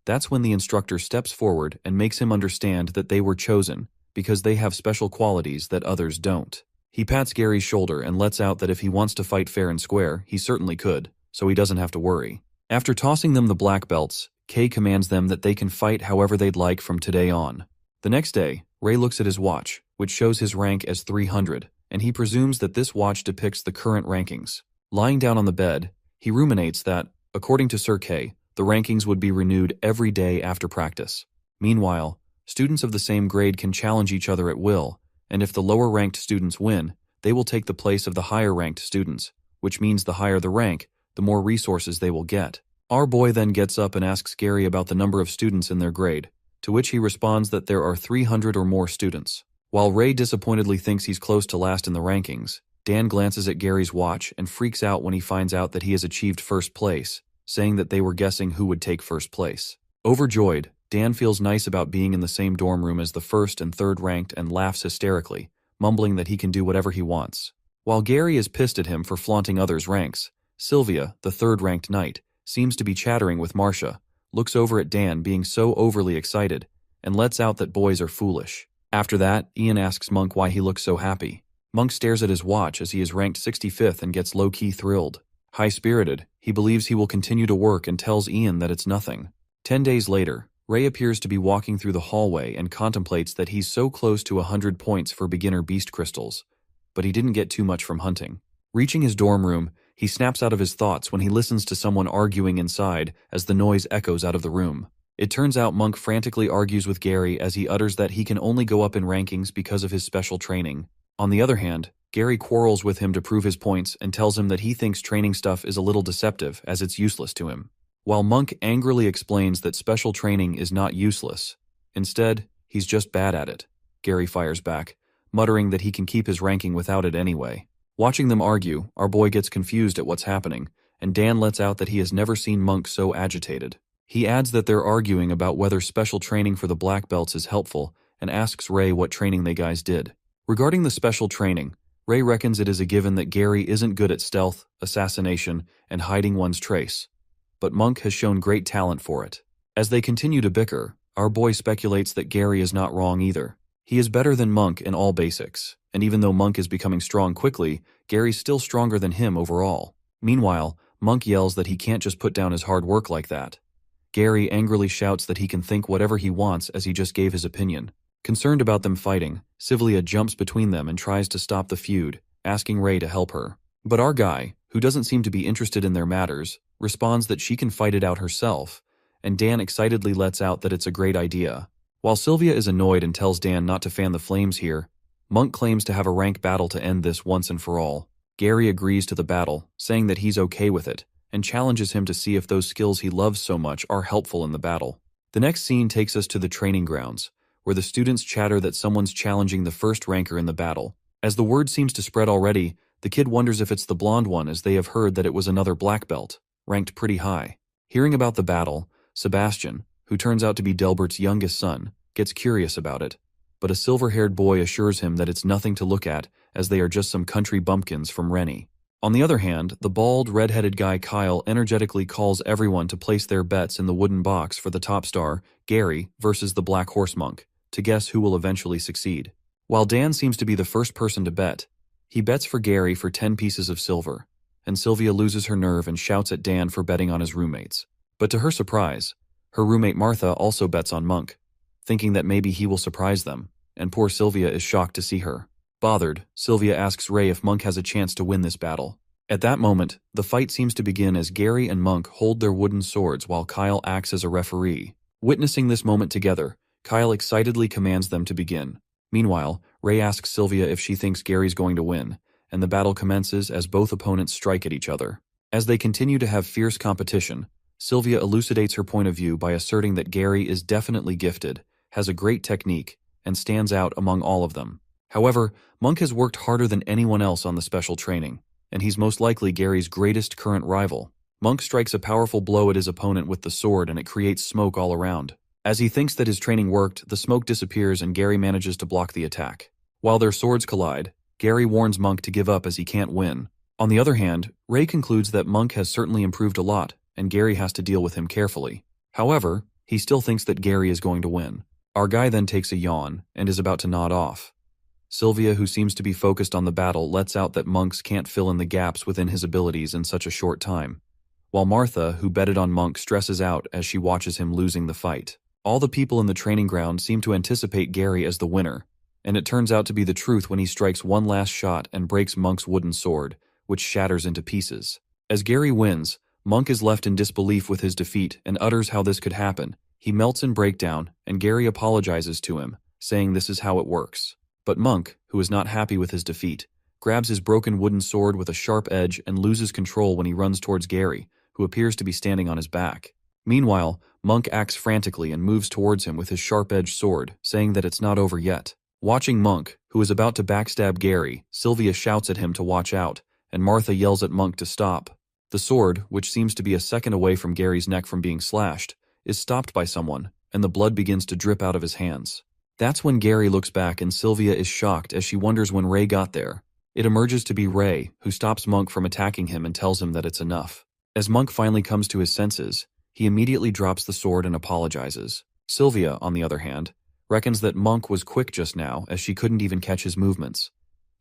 That's when the instructor steps forward and makes him understand that they were chosen because they have special qualities that others don't. He pats Gary's shoulder and lets out that if he wants to fight fair and square, he certainly could, so he doesn't have to worry. After tossing them the black belts, Kay commands them that they can fight however they'd like from today on. The next day, Ray looks at his watch, which shows his rank as 300, and he presumes that this watch depicts the current rankings. Lying down on the bed, he ruminates that, according to Sir Kay, the rankings would be renewed every day after practice. Meanwhile, students of the same grade can challenge each other at will, and if the lower-ranked students win, they will take the place of the higher-ranked students, which means the higher the rank, the more resources they will get. Our boy then gets up and asks Gary about the number of students in their grade, to which he responds that there are 300 or more students. While Ray disappointedly thinks he's close to last in the rankings, Dan glances at Gary's watch and freaks out when he finds out that he has achieved first place, saying that they were guessing who would take first place. Overjoyed, Dan feels nice about being in the same dorm room as the first and third ranked and laughs hysterically, mumbling that he can do whatever he wants. While Gary is pissed at him for flaunting others' ranks, Sylvia, the third-ranked knight, seems to be chattering with Marcia, looks over at Dan being so overly excited, and lets out that boys are foolish. After that, Ian asks Monk why he looks so happy. Monk stares at his watch as he is ranked 65th and gets low-key thrilled. High-spirited, he believes he will continue to work and tells Ian that it's nothing. 10 days later, Ray appears to be walking through the hallway and contemplates that he's so close to 100 points for beginner beast crystals, but he didn't get too much from hunting. Reaching his dorm room, he snaps out of his thoughts when he listens to someone arguing inside as the noise echoes out of the room. It turns out Monk frantically argues with Gary as he utters that he can only go up in rankings because of his special training. On the other hand, Gary quarrels with him to prove his points and tells him that he thinks training stuff is a little deceptive as it's useless to him. While Monk angrily explains that special training is not useless. Instead, he's just bad at it. Gary fires back, muttering that he can keep his ranking without it anyway. Watching them argue, our boy gets confused at what's happening, and Dan lets out that he has never seen Monk so agitated. He adds that they're arguing about whether special training for the black belts is helpful and asks Ray what training they guys did. Regarding the special training, Ray reckons it is a given that Gary isn't good at stealth, assassination, and hiding one's trace, but Monk has shown great talent for it. As they continue to bicker, our boy speculates that Gary is not wrong either. He is better than Monk in all basics, and even though Monk is becoming strong quickly, Gary's still stronger than him overall. Meanwhile, Monk yells that he can't just put down his hard work like that. Gary angrily shouts that he can think whatever he wants as he just gave his opinion. Concerned about them fighting, Sylvia jumps between them and tries to stop the feud, asking Ray to help her. But our guy, who doesn't seem to be interested in their matters, responds that she can fight it out herself, and Dan excitedly lets out that it's a great idea. While Sylvia is annoyed and tells Dan not to fan the flames here, Monk claims to have a rank battle to end this once and for all. Gary agrees to the battle, saying that he's okay with it, and challenges him to see if those skills he loves so much are helpful in the battle. The next scene takes us to the training grounds, where the students chatter that someone's challenging the first ranker in the battle. As the word seems to spread already, the kid wonders if it's the blonde one as they have heard that it was another black belt, ranked pretty high. Hearing about the battle, Sebastian, who turns out to be Delbert's youngest son, gets curious about it, but a silver-haired boy assures him that it's nothing to look at as they are just some country bumpkins from Rennie. On the other hand, the bald, red-headed guy Kyle energetically calls everyone to place their bets in the wooden box for the top star, Gary, versus the Black Horse Monk, to guess who will eventually succeed. While Dan seems to be the first person to bet, he bets for Gary for 10 pieces of silver, and Sylvia loses her nerve and shouts at Dan for betting on his roommates. But to her surprise, her roommate Martha also bets on Monk, thinking that maybe he will surprise them, and poor Sylvia is shocked to see her. Bothered, Sylvia asks Ray if Monk has a chance to win this battle. At that moment, the fight seems to begin as Gary and Monk hold their wooden swords while Kyle acts as a referee. Witnessing this moment together, Kyle excitedly commands them to begin. Meanwhile, Ray asks Sylvia if she thinks Gary's going to win, and the battle commences as both opponents strike at each other. As they continue to have fierce competition, Sylvia elucidates her point of view by asserting that Gary is definitely gifted, has a great technique, and stands out among all of them. However, Monk has worked harder than anyone else on the special training, and he's most likely Gary's greatest current rival. Monk strikes a powerful blow at his opponent with the sword and it creates smoke all around. As he thinks that his training worked, the smoke disappears and Gary manages to block the attack. While their swords collide, Gary warns Monk to give up as he can't win. On the other hand, Ray concludes that Monk has certainly improved a lot, and Gary has to deal with him carefully. However, he still thinks that Gary is going to win. Our guy then takes a yawn and is about to nod off. Sylvia, who seems to be focused on the battle, lets out that Monks can't fill in the gaps within his abilities in such a short time, while Martha, who betted on Monk, stresses out as she watches him losing the fight. All the people in the training ground seem to anticipate Gary as the winner, and it turns out to be the truth when he strikes one last shot and breaks Monk's wooden sword, which shatters into pieces. As Gary wins, Monk is left in disbelief with his defeat and utters how this could happen. He melts in breakdown, and Gary apologizes to him, saying this is how it works. But Monk, who is not happy with his defeat, grabs his broken wooden sword with a sharp edge and loses control when he runs towards Gary, who appears to be standing on his back. Meanwhile, Monk acts frantically and moves towards him with his sharp-edged sword, saying that it's not over yet. Watching Monk, who is about to backstab Gary, Sylvia shouts at him to watch out, and Martha yells at Monk to stop. The sword, which seems to be a second away from Gary's neck from being slashed, is stopped by someone, and the blood begins to drip out of his hands. That's when Gary looks back and Sylvia is shocked as she wonders when Ray got there. It emerges to be Ray, who stops Monk from attacking him and tells him that it's enough. As Monk finally comes to his senses, he immediately drops the sword and apologizes. Sylvia, on the other hand, reckons that Monk was quick just now as she couldn't even catch his movements.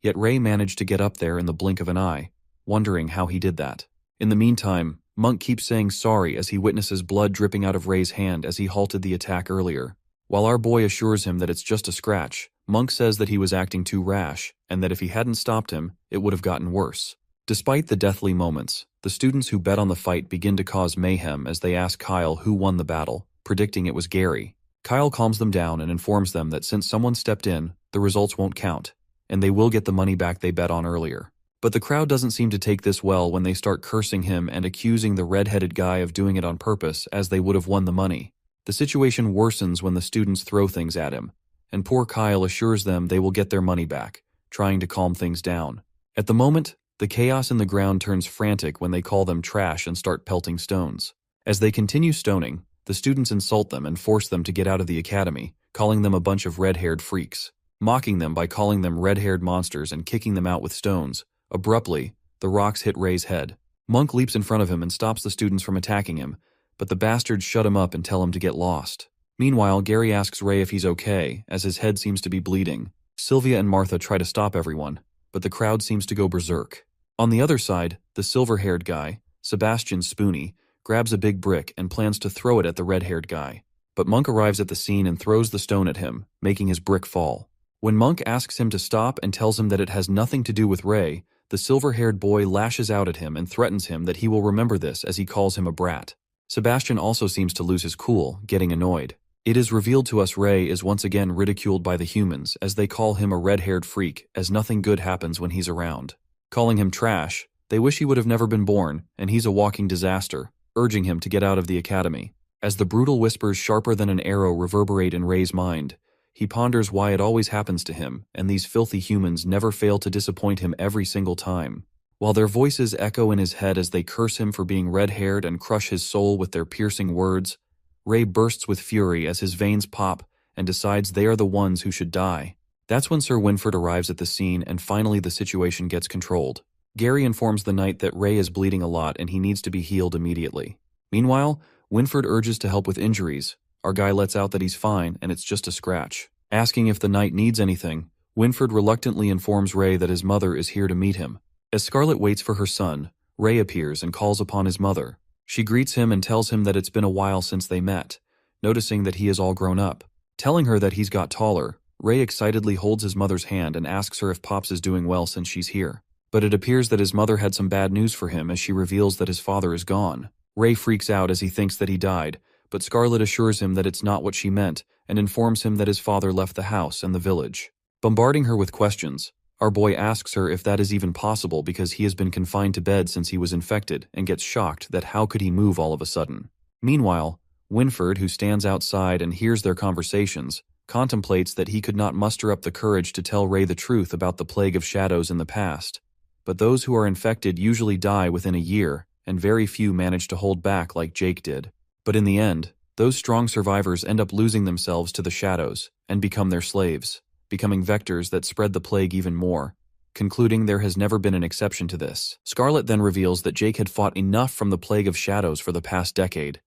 Yet Ray managed to get up there in the blink of an eye, wondering how he did that. In the meantime, Monk keeps saying sorry as he witnesses blood dripping out of Ray's hand as he halted the attack earlier. While our boy assures him that it's just a scratch, Monk says that he was acting too rash and that if he hadn't stopped him, it would have gotten worse. Despite the deathly moments, the students who bet on the fight begin to cause mayhem as they ask Kyle who won the battle, predicting it was Gary. Kyle calms them down and informs them that since someone stepped in, the results won't count, and they will get the money back they bet on earlier. But the crowd doesn't seem to take this well when they start cursing him and accusing the red-headed guy of doing it on purpose as they would have won the money. The situation worsens when the students throw things at him, and poor Kyle assures them they will get their money back, trying to calm things down. At the moment, the chaos in the ground turns frantic when they call them trash and start pelting stones. As they continue stoning, the students insult them and force them to get out of the academy, calling them a bunch of red-haired freaks. Mocking them by calling them red-haired monsters and kicking them out with stones. Abruptly, the rocks hit Ray's head. Monk leaps in front of him and stops the students from attacking him, but the bastards shut him up and tell him to get lost. Meanwhile, Gary asks Ray if he's okay, as his head seems to be bleeding. Sylvia and Martha try to stop everyone, but the crowd seems to go berserk. On the other side, the silver-haired guy, Sebastian Spoony, grabs a big brick and plans to throw it at the red-haired guy. But Monk arrives at the scene and throws the stone at him, making his brick fall. When Monk asks him to stop and tells him that it has nothing to do with Ray, the silver-haired boy lashes out at him and threatens him that he will remember this as he calls him a brat. Sebastian also seems to lose his cool, getting annoyed. It is revealed to us Ray is once again ridiculed by the humans as they call him a red-haired freak as nothing good happens when he's around. Calling him trash, they wish he would have never been born and he's a walking disaster, urging him to get out of the academy. As the brutal whispers sharper than an arrow reverberate in Ray's mind, he ponders why it always happens to him and these filthy humans never fail to disappoint him every single time. While their voices echo in his head as they curse him for being red-haired and crush his soul with their piercing words, Ray bursts with fury as his veins pop and decides they are the ones who should die. That's when Sir Winford arrives at the scene and finally the situation gets controlled. Gary informs the knight that Ray is bleeding a lot and he needs to be healed immediately. Meanwhile, Winford urges to help with injuries. Our guy lets out that he's fine and it's just a scratch. Asking if the knight needs anything, Winford reluctantly informs Ray that his mother is here to meet him. As Scarlet waits for her son, Ray appears and calls upon his mother. She greets him and tells him that it's been a while since they met, noticing that he is all grown up. Telling her that he's got taller, Ray excitedly holds his mother's hand and asks her if Pops is doing well since she's here. But it appears that his mother had some bad news for him as she reveals that his father is gone. Ray freaks out as he thinks that he died, but Scarlet assures him that it's not what she meant and informs him that his father left the house and the village. Bombarding her with questions, our boy asks her if that is even possible because he has been confined to bed since he was infected and gets shocked that how could he move all of a sudden. Meanwhile, Winford, who stands outside and hears their conversations, contemplates that he could not muster up the courage to tell Ray the truth about the plague of shadows in the past. But those who are infected usually die within a year, and very few manage to hold back like Jake did. But in the end, those strong survivors end up losing themselves to the shadows and become their slaves, becoming vectors that spread the plague even more, concluding there has never been an exception to this. Scarlet then reveals that Jake had fought enough from the plague of shadows for the past decade.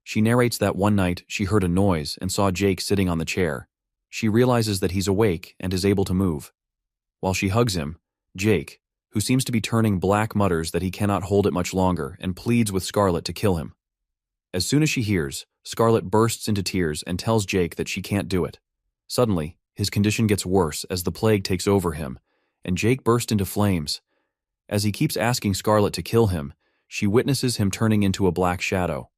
She narrates that one night she heard a noise and saw Jake sitting on the chair. She realizes that he's awake and is able to move. While she hugs him, Jake, who seems to be turning black, mutters that he cannot hold it much longer and pleads with Scarlet to kill him. As soon as she hears, Scarlet bursts into tears and tells Jake that she can't do it. Suddenly, his condition gets worse as the plague takes over him, and Jake bursts into flames. As he keeps asking Scarlet to kill him, she witnesses him turning into a black shadow.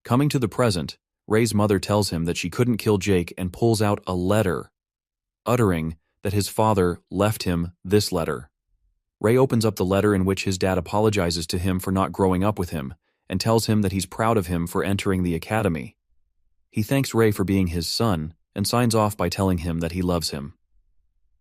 Coming to the present, Ray's mother tells him that she couldn't kill Jake and pulls out a letter, uttering that his father left him this letter. Ray opens up the letter in which his dad apologizes to him for not growing up with him and tells him that he's proud of him for entering the academy. He thanks Ray for being his son and signs off by telling him that he loves him.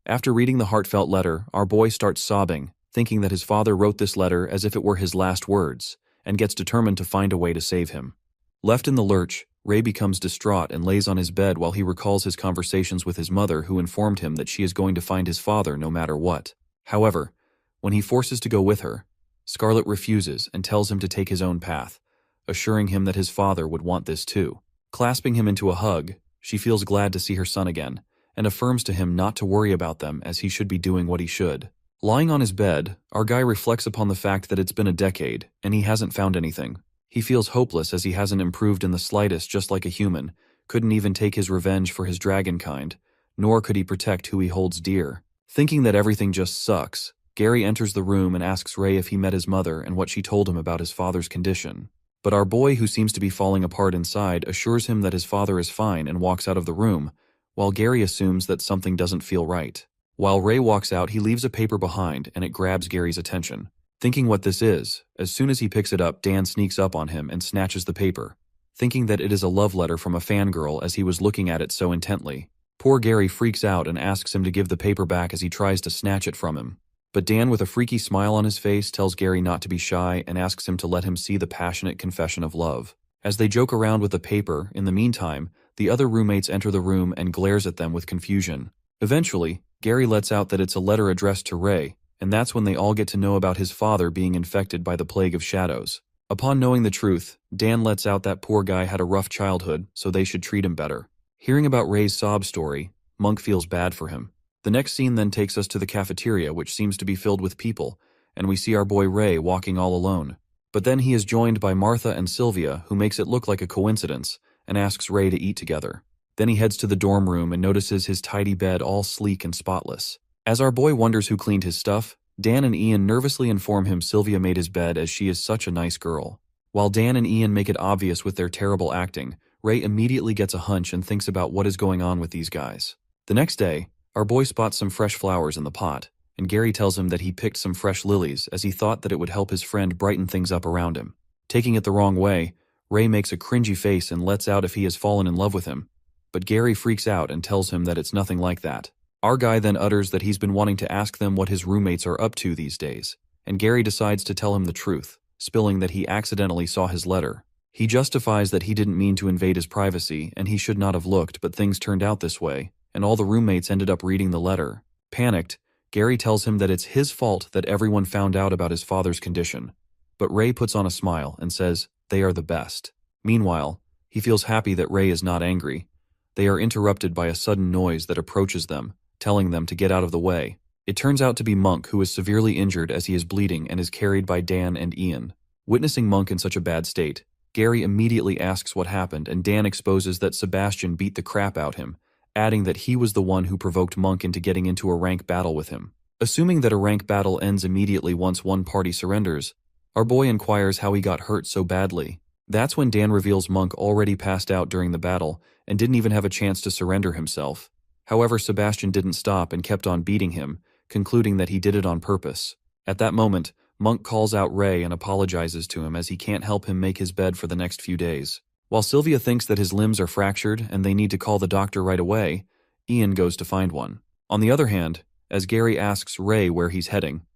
After reading the heartfelt letter, our boy starts sobbing, thinking that his father wrote this letter as if it were his last words, and gets determined to find a way to save him. Left in the lurch, Ray becomes distraught and lays on his bed while he recalls his conversations with his mother, who informed him that she is going to find his father no matter what. However, when he forces to go with her, Scarlet refuses and tells him to take his own path, assuring him that his father would want this too. Clasping him into a hug, she feels glad to see her son again, and affirms to him not to worry about them as he should be doing what he should. Lying on his bed, our guy reflects upon the fact that it's been a decade, and he hasn't found anything. He feels hopeless as he hasn't improved in the slightest, just like a human, couldn't even take his revenge for his dragon kind, nor could he protect who he holds dear. Thinking that everything just sucks, Gary enters the room and asks Ray if he met his mother and what she told him about his father's condition. But our boy, who seems to be falling apart inside, assures him that his father is fine and walks out of the room, while Gary assumes that something doesn't feel right. While Ray walks out, he leaves a paper behind and it grabs Gary's attention. Thinking what this is, as soon as he picks it up, Dan sneaks up on him and snatches the paper, thinking that it is a love letter from a fangirl as he was looking at it so intently. Poor Gary freaks out and asks him to give the paper back as he tries to snatch it from him. But Dan, with a freaky smile on his face, tells Gary not to be shy and asks him to let him see the passionate confession of love. As they joke around with the paper, in the meantime, the other roommates enter the room and glares at them with confusion. Eventually, Gary lets out that it's a letter addressed to Ray, and that's when they all get to know about his father being infected by the plague of shadows. Upon knowing the truth, Dan lets out that poor guy had a rough childhood, so they should treat him better. Hearing about Ray's sob story, Monk feels bad for him. The next scene then takes us to the cafeteria, which seems to be filled with people, and we see our boy Ray walking all alone. But then he is joined by Martha and Sylvia, who makes it look like a coincidence, and asks Ray to eat together. Then he heads to the dorm room and notices his tidy bed all sleek and spotless. As our boy wonders who cleaned his stuff, Dan and Ian nervously inform him Sylvia made his bed as she is such a nice girl. While Dan and Ian make it obvious with their terrible acting, Ray immediately gets a hunch and thinks about what is going on with these guys. The next day, our boy spots some fresh flowers in the pot, and Gary tells him that he picked some fresh lilies as he thought that it would help his friend brighten things up around him. Taking it the wrong way, Ray makes a cringy face and lets out if he has fallen in love with him, but Gary freaks out and tells him that it's nothing like that. Our guy then utters that he's been wanting to ask them what his roommates are up to these days, and Gary decides to tell him the truth, spilling that he accidentally saw his letter. He justifies that he didn't mean to invade his privacy and he should not have looked, but things turned out this way, and all the roommates ended up reading the letter. Panicked, Gary tells him that it's his fault that everyone found out about his father's condition, but Ray puts on a smile and says they are the best. Meanwhile, he feels happy that Ray is not angry. They are interrupted by a sudden noise that approaches them, telling them to get out of the way. It turns out to be Monk, who is severely injured as he is bleeding and is carried by Dan and Ian. Witnessing Monk in such a bad state, Gary immediately asks what happened, and Dan exposes that Sebastian beat the crap out him, adding that he was the one who provoked Monk into getting into a rank battle with him. Assuming that a rank battle ends immediately once one party surrenders, our boy inquires how he got hurt so badly. That's when Dan reveals Monk already passed out during the battle and didn't even have a chance to surrender himself. However, Sebastian didn't stop and kept on beating him, concluding that he did it on purpose. At that moment, Monk calls out Ray and apologizes to him as he can't help him make his bed for the next few days. While Sylvia thinks that his limbs are fractured and they need to call the doctor right away, Ian goes to find one. On the other hand, as Gary asks Ray where he's heading,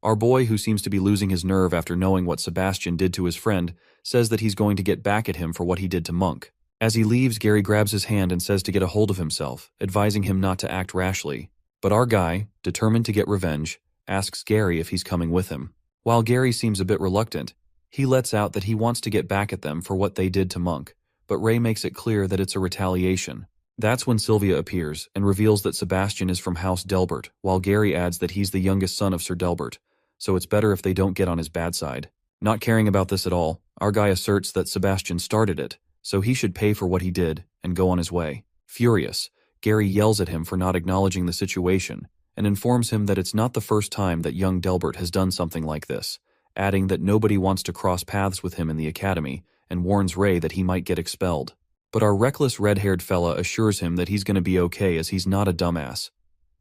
our boy, who seems to be losing his nerve after knowing what Sebastian did to his friend, says that he's going to get back at him for what he did to Monk. As he leaves, Gary grabs his hand and says to get a hold of himself, advising him not to act rashly. But our guy, determined to get revenge, asks Gary if he's coming with him. While Gary seems a bit reluctant, he lets out that he wants to get back at them for what they did to Monk, but Ray makes it clear that it's a retaliation. That's when Sylvia appears and reveals that Sebastian is from House Delbert, while Gary adds that he's the youngest son of Sir Delbert, so it's better if they don't get on his bad side. Not caring about this at all, our guy asserts that Sebastian started it, so he should pay for what he did and go on his way. Furious, Gary yells at him for not acknowledging the situation and informs him that it's not the first time that young Delbert has done something like this, adding that nobody wants to cross paths with him in the academy and warns Ray that he might get expelled. But our reckless red-haired fella assures him that he's going to be okay as he's not a dumbass,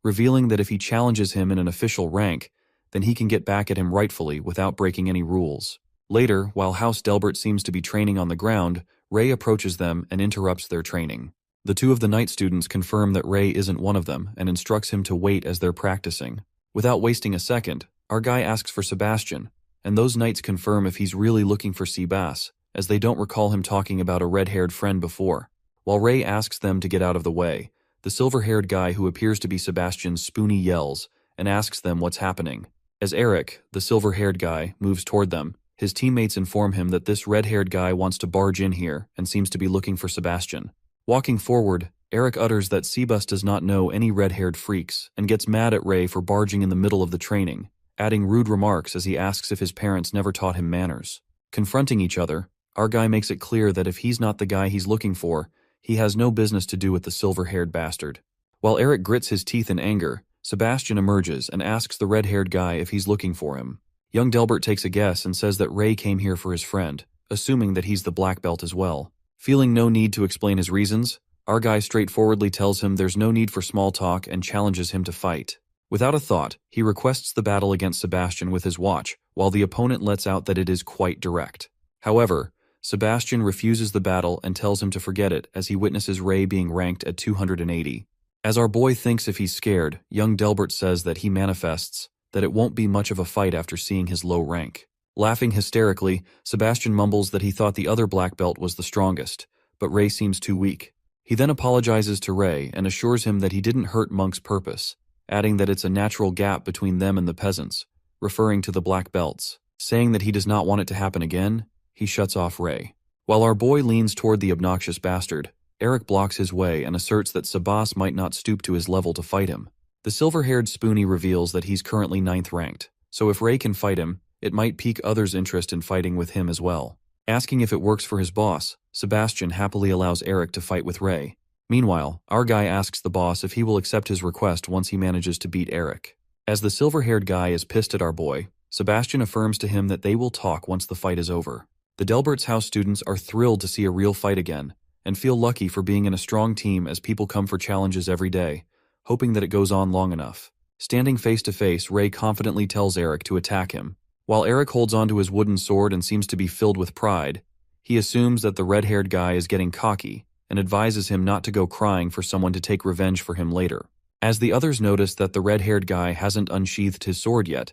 revealing that if he challenges him in an official rank, then he can get back at him rightfully without breaking any rules. Later, while House Delbert seems to be training on the ground, Ray approaches them and interrupts their training. The two of the night students confirm that Ray isn't one of them and instructs him to wait as they're practicing. Without wasting a second, our guy asks for Sebastian, and those knights confirm if he's really looking for Sebas, as they don't recall him talking about a red-haired friend before. While Ray asks them to get out of the way, the silver-haired guy who appears to be Sebastian's spoony yells and asks them what's happening. As Eric, the silver-haired guy, moves toward them, his teammates inform him that this red-haired guy wants to barge in here and seems to be looking for Sebastian. Walking forward, Eric utters that Sebas does not know any red-haired freaks and gets mad at Ray for barging in the middle of the training, adding rude remarks as he asks if his parents never taught him manners. Confronting each other, our guy makes it clear that if he's not the guy he's looking for, he has no business to do with the silver-haired bastard. While Eric grits his teeth in anger, Sebastian emerges and asks the red-haired guy if he's looking for him. Young Delbert takes a guess and says that Ray came here for his friend, assuming that he's the black belt as well. Feeling no need to explain his reasons, our guy straightforwardly tells him there's no need for small talk and challenges him to fight. Without a thought, he requests the battle against Sebastian with his watch, while the opponent lets out that it is quite direct. However, Sebastian refuses the battle and tells him to forget it as he witnesses Ray being ranked at 280. As our boy thinks if he's scared, young Delbert says that he manifests that it won't be much of a fight after seeing his low rank. Laughing hysterically, Sebastian mumbles that he thought the other black belt was the strongest, but Ray seems too weak. He then apologizes to Ray and assures him that he didn't hurt Monk's purpose, adding that it's a natural gap between them and the peasants, referring to the black belts. Saying that he does not want it to happen again, he shuts off Ray. While our boy leans toward the obnoxious bastard, Eric blocks his way and asserts that Sebas might not stoop to his level to fight him. The silver-haired Spoonie reveals that he's currently 9th ranked, so if Ray can fight him, it might pique others' interest in fighting with him as well. Asking if it works for his boss, Sebastian happily allows Eric to fight with Ray. Meanwhile, our guy asks the boss if he will accept his request once he manages to beat Eric. As the silver-haired guy is pissed at our boy, Sebastian affirms to him that they will talk once the fight is over. The Delbert's house students are thrilled to see a real fight again, and feel lucky for being in a strong team as people come for challenges every day, hoping that it goes on long enough. Standing face to face, Ray confidently tells Eric to attack him. While Eric holds onto his wooden sword and seems to be filled with pride, he assumes that the red-haired guy is getting cocky and advises him not to go crying for someone to take revenge for him later. As the others notice that the red-haired guy hasn't unsheathed his sword yet,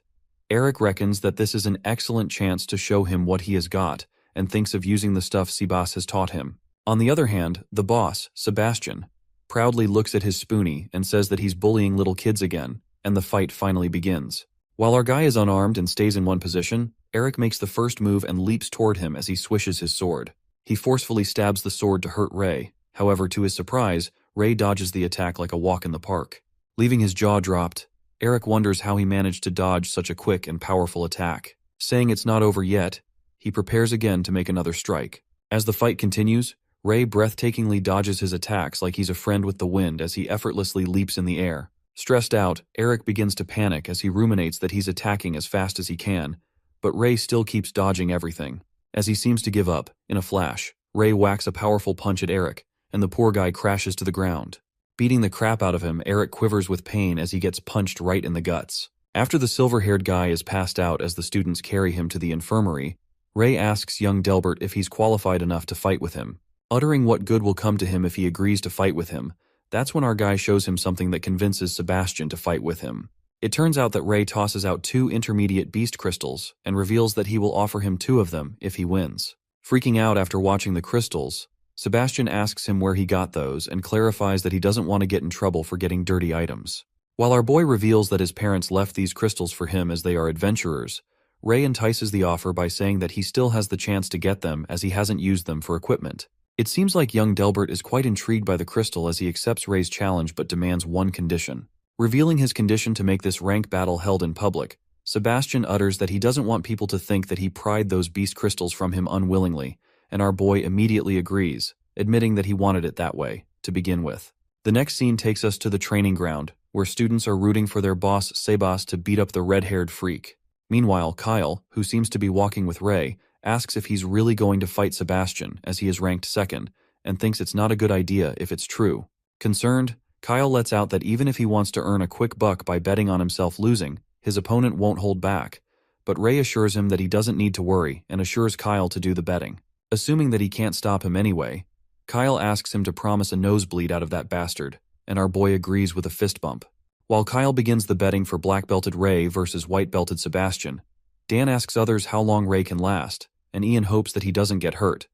Eric reckons that this is an excellent chance to show him what he has got and thinks of using the stuff Sebas has taught him. On the other hand, the boss, Sebastian, proudly looks at his spoonie and says that he's bullying little kids again, and the fight finally begins. While our guy is unarmed and stays in one position, Eric makes the first move and leaps toward him as he swishes his sword. He forcefully stabs the sword to hurt Ray. However, to his surprise, Ray dodges the attack like a walk in the park. Leaving his jaw dropped, Eric wonders how he managed to dodge such a quick and powerful attack. Saying it's not over yet, he prepares again to make another strike. As the fight continues, Ray breathtakingly dodges his attacks like he's a friend with the wind as he effortlessly leaps in the air, Stressed out, Eric begins to panic as he ruminates that he's attacking as fast as he can, but Ray still keeps dodging everything. As he seems to give up, in a flash, Ray whacks a powerful punch at Eric, and the poor guy crashes to the ground. Beating the crap out of him, Eric quivers with pain as he gets punched right in the guts. After the silver-haired guy is passed out as the students carry him to the infirmary, Ray asks young Delbert if he's qualified enough to fight with him. Uttering what good will come to him if he agrees to fight with him, that's when our guy shows him something that convinces Sebastian to fight with him. It turns out that Ray tosses out 2 intermediate beast crystals and reveals that he will offer him 2 of them if he wins. Freaking out after watching the crystals, Sebastian asks him where he got those and clarifies that he doesn't want to get in trouble for getting dirty items. While our boy reveals that his parents left these crystals for him as they are adventurers, Ray entices the offer by saying that he still has the chance to get them as he hasn't used them for equipment. It seems like young Delbert is quite intrigued by the crystal as he accepts Ray's challenge but demands one condition. Revealing his condition to make this rank battle held in public, Sebastian utters that he doesn't want people to think that he pried those beast crystals from him unwillingly, and our boy immediately agrees, admitting that he wanted it that way, to begin with. The next scene takes us to the training ground, where students are rooting for their boss Sebas to beat up the red-haired freak. Meanwhile, Kyle, who seems to be walking with Ray, asks if he's really going to fight Sebastian, as he is ranked second, and thinks it's not a good idea if it's true. Concerned, Kyle lets out that even if he wants to earn a quick buck by betting on himself losing, his opponent won't hold back. But Ray assures him that he doesn't need to worry and assures Kyle to do the betting. Assuming that he can't stop him anyway, Kyle asks him to promise a nosebleed out of that bastard, and our boy agrees with a fist bump. While Kyle begins the betting for black-belted Ray versus white-belted Sebastian, Dan asks others how long Ray can last, and Ian hopes that he doesn't get hurt.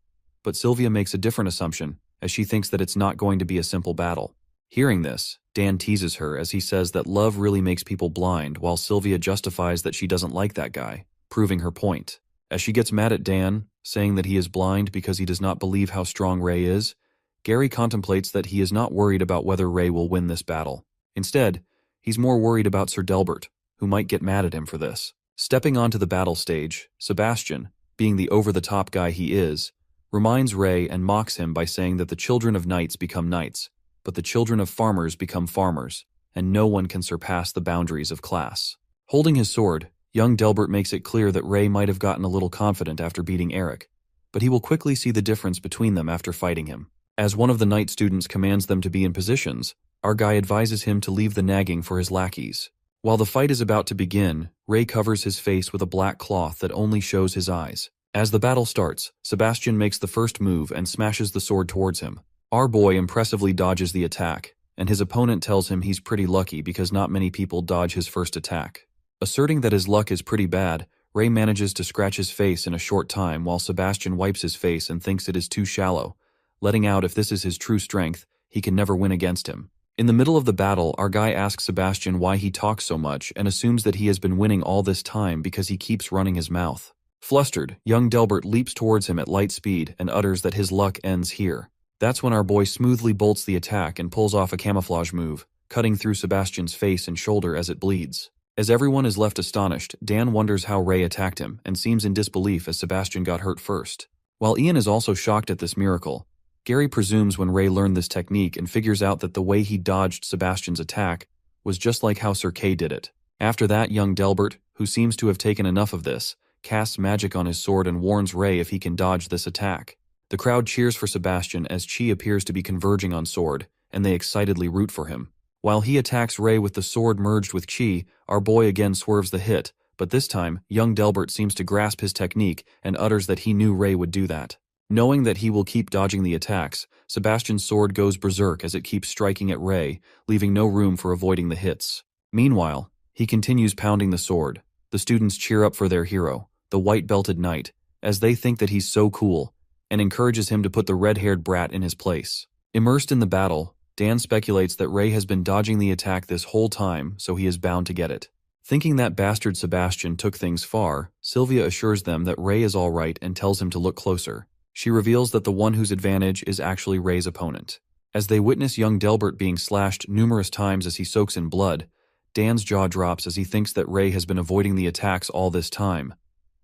But Sylvia makes a different assumption, as she thinks that it's not going to be a simple battle. Hearing this, Dan teases her as he says that love really makes people blind, while Sylvia justifies that she doesn't like that guy, proving her point. As she gets mad at Dan, saying that he is blind because he does not believe how strong Ray is, Gary contemplates that he is not worried about whether Ray will win this battle. Instead, he's more worried about Sir Delbert, who might get mad at him for this. Stepping onto the battle stage, Sebastian, being the over-the-top guy he is, reminds Ray and mocks him by saying that the children of knights become knights, but the children of farmers become farmers, and no one can surpass the boundaries of class. Holding his sword, young Delbert makes it clear that Ray might have gotten a little confident after beating Eric, but he will quickly see the difference between them after fighting him. As one of the knight students commands them to be in positions, our guy advises him to leave the nagging for his lackeys. While the fight is about to begin, Ray covers his face with a black cloth that only shows his eyes. As the battle starts, Sebastian makes the first move and smashes the sword towards him. Our boy impressively dodges the attack, and his opponent tells him he's pretty lucky because not many people dodge his first attack. Asserting that his luck is pretty bad, Ray manages to scratch his face in a short time while Sebastian wipes his face and thinks it is too shallow, letting out if this is his true strength, he can never win against him. In the middle of the battle, our guy asks Sebastian why he talks so much and assumes that he has been winning all this time because he keeps running his mouth. Flustered, young Delbert leaps towards him at light speed and utters that his luck ends here. That's when our boy smoothly bolts the attack and pulls off a camouflage move, cutting through Sebastian's face and shoulder as it bleeds. As everyone is left astonished, Dan wonders how Ray attacked him and seems in disbelief as Sebastian got hurt first. While Ian is also shocked at this miracle, Gary presumes when Ray learned this technique and figures out that the way he dodged Sebastian's attack was just like how Sir Kay did it. After that, young Delbert, who seems to have taken enough of this, casts magic on his sword and warns Ray if he can dodge this attack. The crowd cheers for Sebastian as Chi appears to be converging on sword, and they excitedly root for him. While he attacks Ray with the sword merged with Chi, our boy again swerves the hit, but this time, young Delbert seems to grasp his technique and utters that he knew Ray would do that. Knowing that he will keep dodging the attacks, Sebastian's sword goes berserk as it keeps striking at Ray, leaving no room for avoiding the hits. Meanwhile, he continues pounding the sword. The students cheer up for their hero, the white-belted knight, as they think that he's so cool, and encourages him to put the red-haired brat in his place. Immersed in the battle, Dan speculates that Ray has been dodging the attack this whole time, so he is bound to get it. Thinking that bastard Sebastian took things far, Sylvia assures them that Ray is all right and tells him to look closer. She reveals that the one whose advantage is actually Ray's opponent. As they witness young Delbert being slashed numerous times as he soaks in blood, Dan's jaw drops as he thinks that Ray has been avoiding the attacks all this time.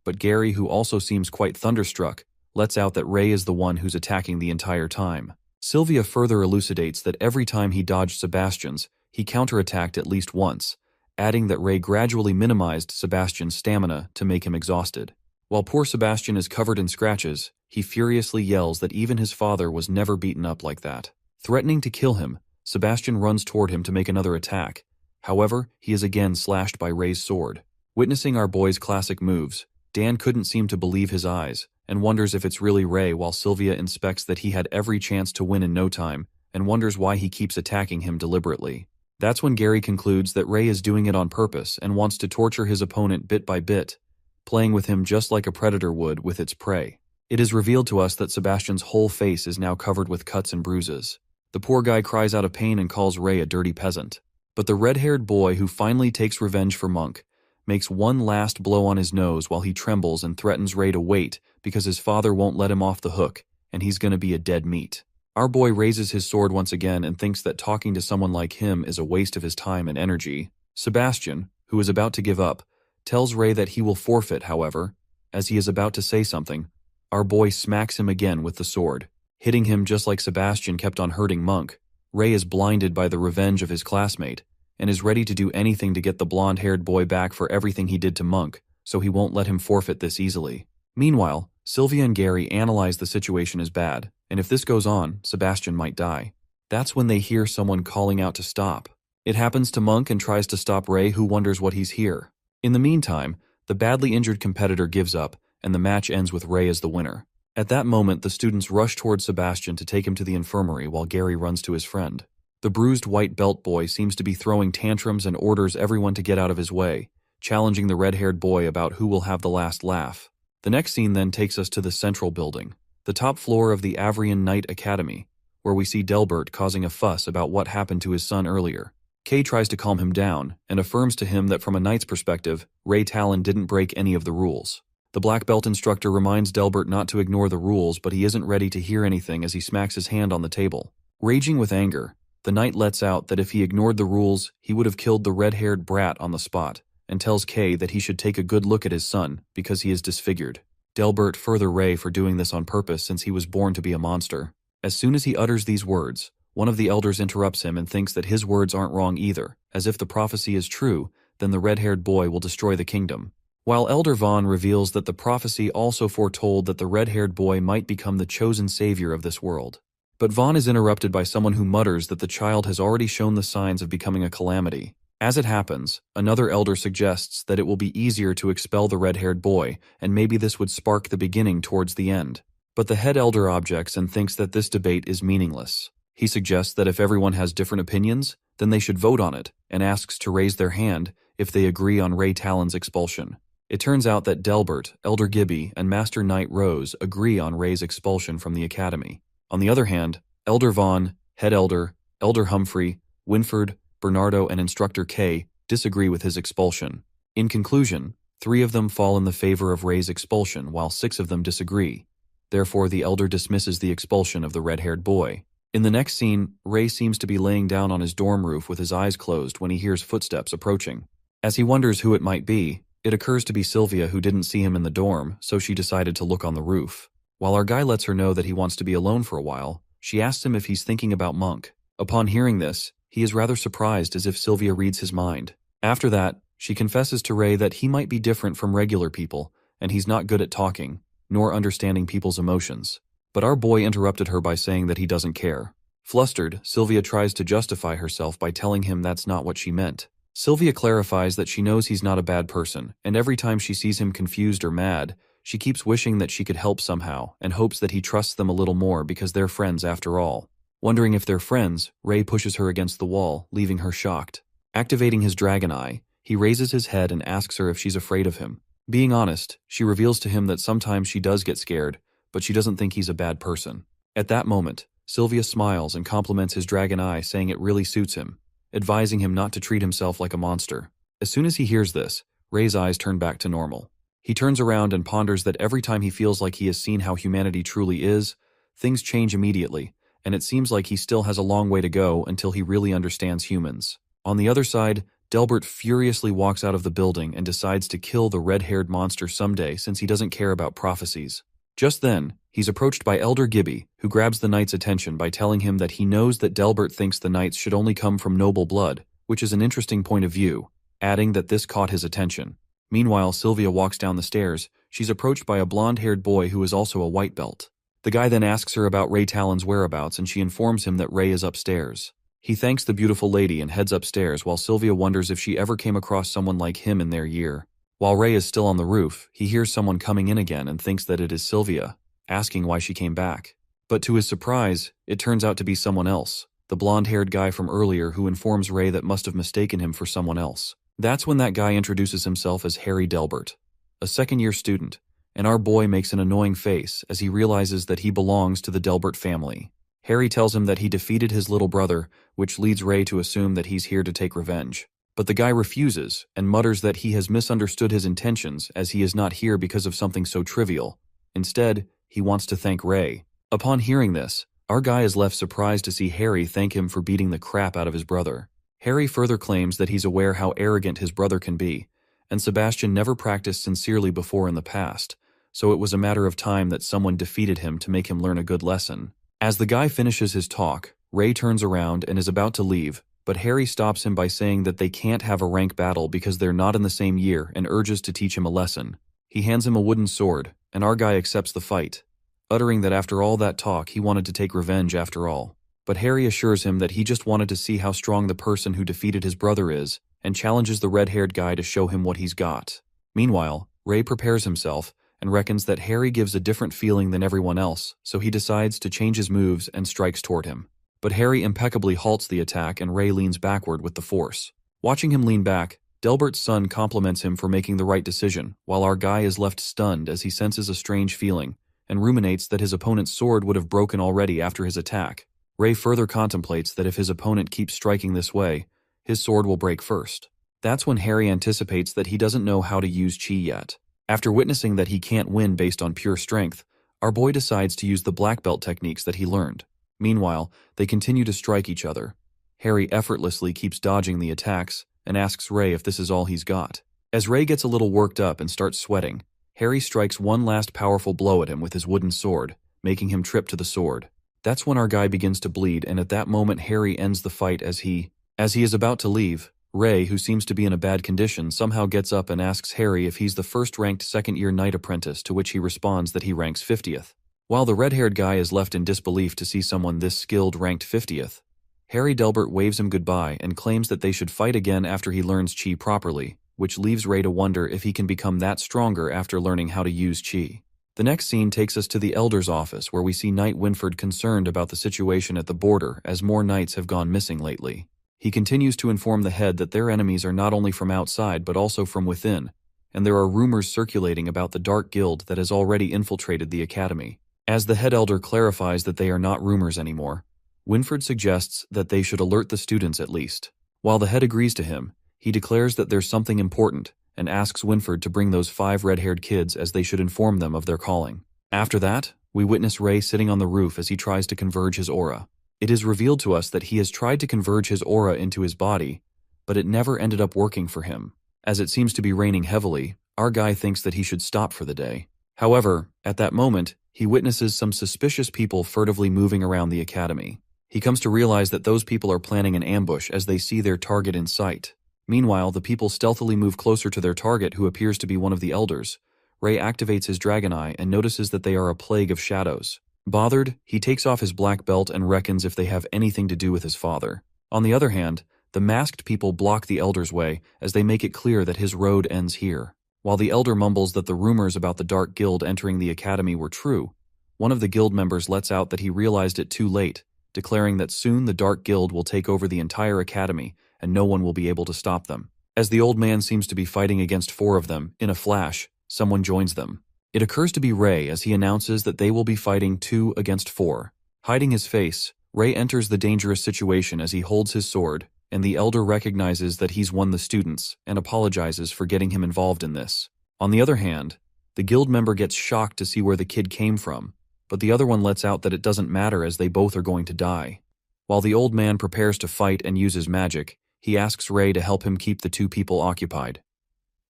But Gary, who also seems quite thunderstruck, lets out that Ray is the one who's attacking the entire time. Sylvia further elucidates that every time he dodged Sebastian's, he counterattacked at least once, adding that Ray gradually minimized Sebastian's stamina to make him exhausted. While poor Sebastian is covered in scratches, he furiously yells that even his father was never beaten up like that. Threatening to kill him, Sebastian runs toward him to make another attack. However, he is again slashed by Ray's sword. Witnessing our boy's classic moves, Dan couldn't seem to believe his eyes, and wonders if it's really Ray, while Sylvia inspects that he had every chance to win in no time, and wonders why he keeps attacking him deliberately. That's when Gary concludes that Ray is doing it on purpose and wants to torture his opponent bit by bit, playing with him just like a predator would with its prey. It is revealed to us that Sebastian's whole face is now covered with cuts and bruises. The poor guy cries out of pain and calls Ray a dirty peasant. But the red-haired boy, who finally takes revenge for Monk, makes one last blow on his nose while he trembles and threatens Ray to wait because his father won't let him off the hook and he's gonna be a dead meat. Our boy raises his sword once again and thinks that talking to someone like him is a waste of his time and energy. Sebastian, who is about to give up, tells Ray that he will forfeit. However, as he is about to say something, our boy smacks him again with the sword, hitting him just like Sebastian kept on hurting Monk. Ray is blinded by the revenge of his classmate and is ready to do anything to get the blonde-haired boy back for everything he did to Monk, so he won't let him forfeit this easily. Meanwhile, Sylvia and Gary analyze the situation as bad, and if this goes on, Sebastian might die. That's when they hear someone calling out to stop. It happens to Monk and tries to stop Ray, who wonders what he's here. In the meantime, the badly injured competitor gives up, and the match ends with Ray as the winner. At that moment, the students rush towards Sebastian to take him to the infirmary while Gary runs to his friend. The bruised white belt boy seems to be throwing tantrums and orders everyone to get out of his way, challenging the red-haired boy about who will have the last laugh. The next scene then takes us to the central building, the top floor of the Avrian Knight Academy, where we see Delbert causing a fuss about what happened to his son earlier. Kay tries to calm him down and affirms to him that from a knight's perspective, Ray Talon didn't break any of the rules. The black belt instructor reminds Delbert not to ignore the rules, but he isn't ready to hear anything as he smacks his hand on the table. Raging with anger, the knight lets out that if he ignored the rules, he would have killed the red-haired brat on the spot, and tells Kay that he should take a good look at his son because he is disfigured. Delbert further Ray for doing this on purpose since he was born to be a monster. As soon as he utters these words, one of the elders interrupts him and thinks that his words aren't wrong either, as if the prophecy is true, then the red-haired boy will destroy the kingdom. While Elder Vaughn reveals that the prophecy also foretold that the red-haired boy might become the chosen savior of this world. But Vaughn is interrupted by someone who mutters that the child has already shown the signs of becoming a calamity. As it happens, another elder suggests that it will be easier to expel the red-haired boy, and maybe this would spark the beginning towards the end. But the head elder objects and thinks that this debate is meaningless. He suggests that if everyone has different opinions, then they should vote on it, and asks to raise their hand if they agree on Ray Talon's expulsion. It turns out that Delbert, Elder Gibby, and Master Knight Rose agree on Ray's expulsion from the academy. On the other hand, Elder Vaughn, Head Elder, Elder Humphrey, Winford, Bernardo, and Instructor K disagree with his expulsion. In conclusion, 3 of them fall in the favor of Ray's expulsion, while 6 of them disagree. Therefore, the elder dismisses the expulsion of the red-haired boy. In the next scene, Ray seems to be laying down on his dorm roof with his eyes closed when he hears footsteps approaching. As he wonders who it might be, it occurs to be Sylvia, who didn't see him in the dorm, so she decided to look on the roof. While our guy lets her know that he wants to be alone for a while, she asks him if he's thinking about Monk. Upon hearing this, he is rather surprised, as if Sylvia reads his mind. After that, she confesses to Ray that he might be different from regular people, and he's not good at talking, nor understanding people's emotions. But our boy interrupted her by saying that he doesn't care. Flustered, Sylvia tries to justify herself by telling him that's not what she meant. Sylvia clarifies that she knows he's not a bad person, and every time she sees him confused or mad, she keeps wishing that she could help somehow, and hopes that he trusts them a little more because they're friends after all. Wondering if they're friends, Ray pushes her against the wall, leaving her shocked. Activating his dragon eye, he raises his head and asks her if she's afraid of him. Being honest, she reveals to him that sometimes she does get scared, but she doesn't think he's a bad person. At that moment, Sylvia smiles and compliments his dragon eye, saying it really suits him, advising him not to treat himself like a monster. As soon as he hears this, Ray's eyes turn back to normal. He turns around and ponders that every time he feels like he has seen how humanity truly is, things change immediately, and it seems like he still has a long way to go until he really understands humans. On the other side, Delbert furiously walks out of the building and decides to kill the red-haired monster someday since he doesn't care about prophecies. Just then, he's approached by Elder Gibby, who grabs the knight's attention by telling him that he knows that Delbert thinks the knights should only come from noble blood, which is an interesting point of view, adding that this caught his attention. Meanwhile, Sylvia walks down the stairs. She's approached by a blonde-haired boy who is also a white belt. The guy then asks her about Ray Talon's whereabouts, and she informs him that Ray is upstairs. He thanks the beautiful lady and heads upstairs, while Sylvia wonders if she ever came across someone like him in their year. While Ray is still on the roof, he hears someone coming in again and thinks that it is Sylvia, asking why she came back. But to his surprise, it turns out to be someone else, the blonde-haired guy from earlier who informs Ray that must have mistaken him for someone else. That's when that guy introduces himself as Harry Delbert, a second-year student, and our boy makes an annoying face as he realizes that he belongs to the Delbert family. Harry tells him that he defeated his little brother, which leads Ray to assume that he's here to take revenge. But the guy refuses and mutters that he has misunderstood his intentions as he is not here because of something so trivial. Instead, he wants to thank Ray. Upon hearing this, our guy is left surprised to see Harry thank him for beating the crap out of his brother. Harry further claims that he's aware how arrogant his brother can be, and Sebastian never practiced sincerely before in the past, so it was a matter of time that someone defeated him to make him learn a good lesson. As the guy finishes his talk, Ray turns around and is about to leave, but Harry stops him by saying that they can't have a rank battle because they're not in the same year and urges to teach him a lesson. He hands him a wooden sword, and our guy accepts the fight, uttering that after all that talk he wanted to take revenge after all. But Harry assures him that he just wanted to see how strong the person who defeated his brother is, and challenges the red-haired guy to show him what he's got. Meanwhile, Ray prepares himself, and reckons that Harry gives a different feeling than everyone else, so he decides to change his moves and strikes toward him. But Harry impeccably halts the attack and Ray leans backward with the force. Watching him lean back, Delbert's son compliments him for making the right decision, while our guy is left stunned as he senses a strange feeling, and ruminates that his opponent's sword would have broken already after his attack. Ray further contemplates that if his opponent keeps striking this way, his sword will break first. That's when Harry anticipates that he doesn't know how to use chi yet. After witnessing that he can't win based on pure strength, our boy decides to use the black belt techniques that he learned. Meanwhile, they continue to strike each other. Harry effortlessly keeps dodging the attacks and asks Ray if this is all he's got. As Ray gets a little worked up and starts sweating, Harry strikes one last powerful blow at him with his wooden sword, making him trip to the sword. That's when our guy begins to bleed, and at that moment Harry ends the fight as he is about to leave. Ray, who seems to be in a bad condition, somehow gets up and asks Harry if he's the first-ranked second-year knight apprentice, to which he responds that he ranks 50th. While the red-haired guy is left in disbelief to see someone this skilled ranked 50th, Harry Delbert waves him goodbye and claims that they should fight again after he learns chi properly, which leaves Ray to wonder if he can become that stronger after learning how to use chi. The next scene takes us to the Elder's office, where we see Knight Winford concerned about the situation at the border as more knights have gone missing lately. He continues to inform the head that their enemies are not only from outside but also from within, and there are rumors circulating about the Dark Guild that has already infiltrated the academy. As the head elder clarifies that they are not rumors anymore, Winford suggests that they should alert the students at least. While the head agrees to him, he declares that there's something important and asks Winford to bring those 5 red-haired kids as they should inform them of their calling. After that, we witness Ray sitting on the roof as he tries to converge his aura. It is revealed to us that he has tried to converge his aura into his body, but it never ended up working for him. As it seems to be raining heavily, our guy thinks that he should stop for the day. However, at that moment, he witnesses some suspicious people furtively moving around the academy. He comes to realize that those people are planning an ambush as they see their target in sight. Meanwhile, the people stealthily move closer to their target, who appears to be one of the elders. Ray activates his dragon eye and notices that they are a plague of shadows. Bothered, he takes off his black belt and reckons if they have anything to do with his father. On the other hand, the masked people block the elder's way as they make it clear that his road ends here. While the elder mumbles that the rumors about the Dark Guild entering the academy were true, one of the guild members lets out that he realized it too late, declaring that soon the Dark Guild will take over the entire academy and no one will be able to stop them. As the old man seems to be fighting against 4 of them, in a flash, someone joins them. It occurs to be Ray as he announces that they will be fighting 2 against 4. Hiding his face, Ray enters the dangerous situation as he holds his sword, and the elder recognizes that he's won the students and apologizes for getting him involved in this. On the other hand, the guild member gets shocked to see where the kid came from, but the other one lets out that it doesn't matter as they both are going to die. While the old man prepares to fight and uses magic, he asks Ray to help him keep the 2 people occupied.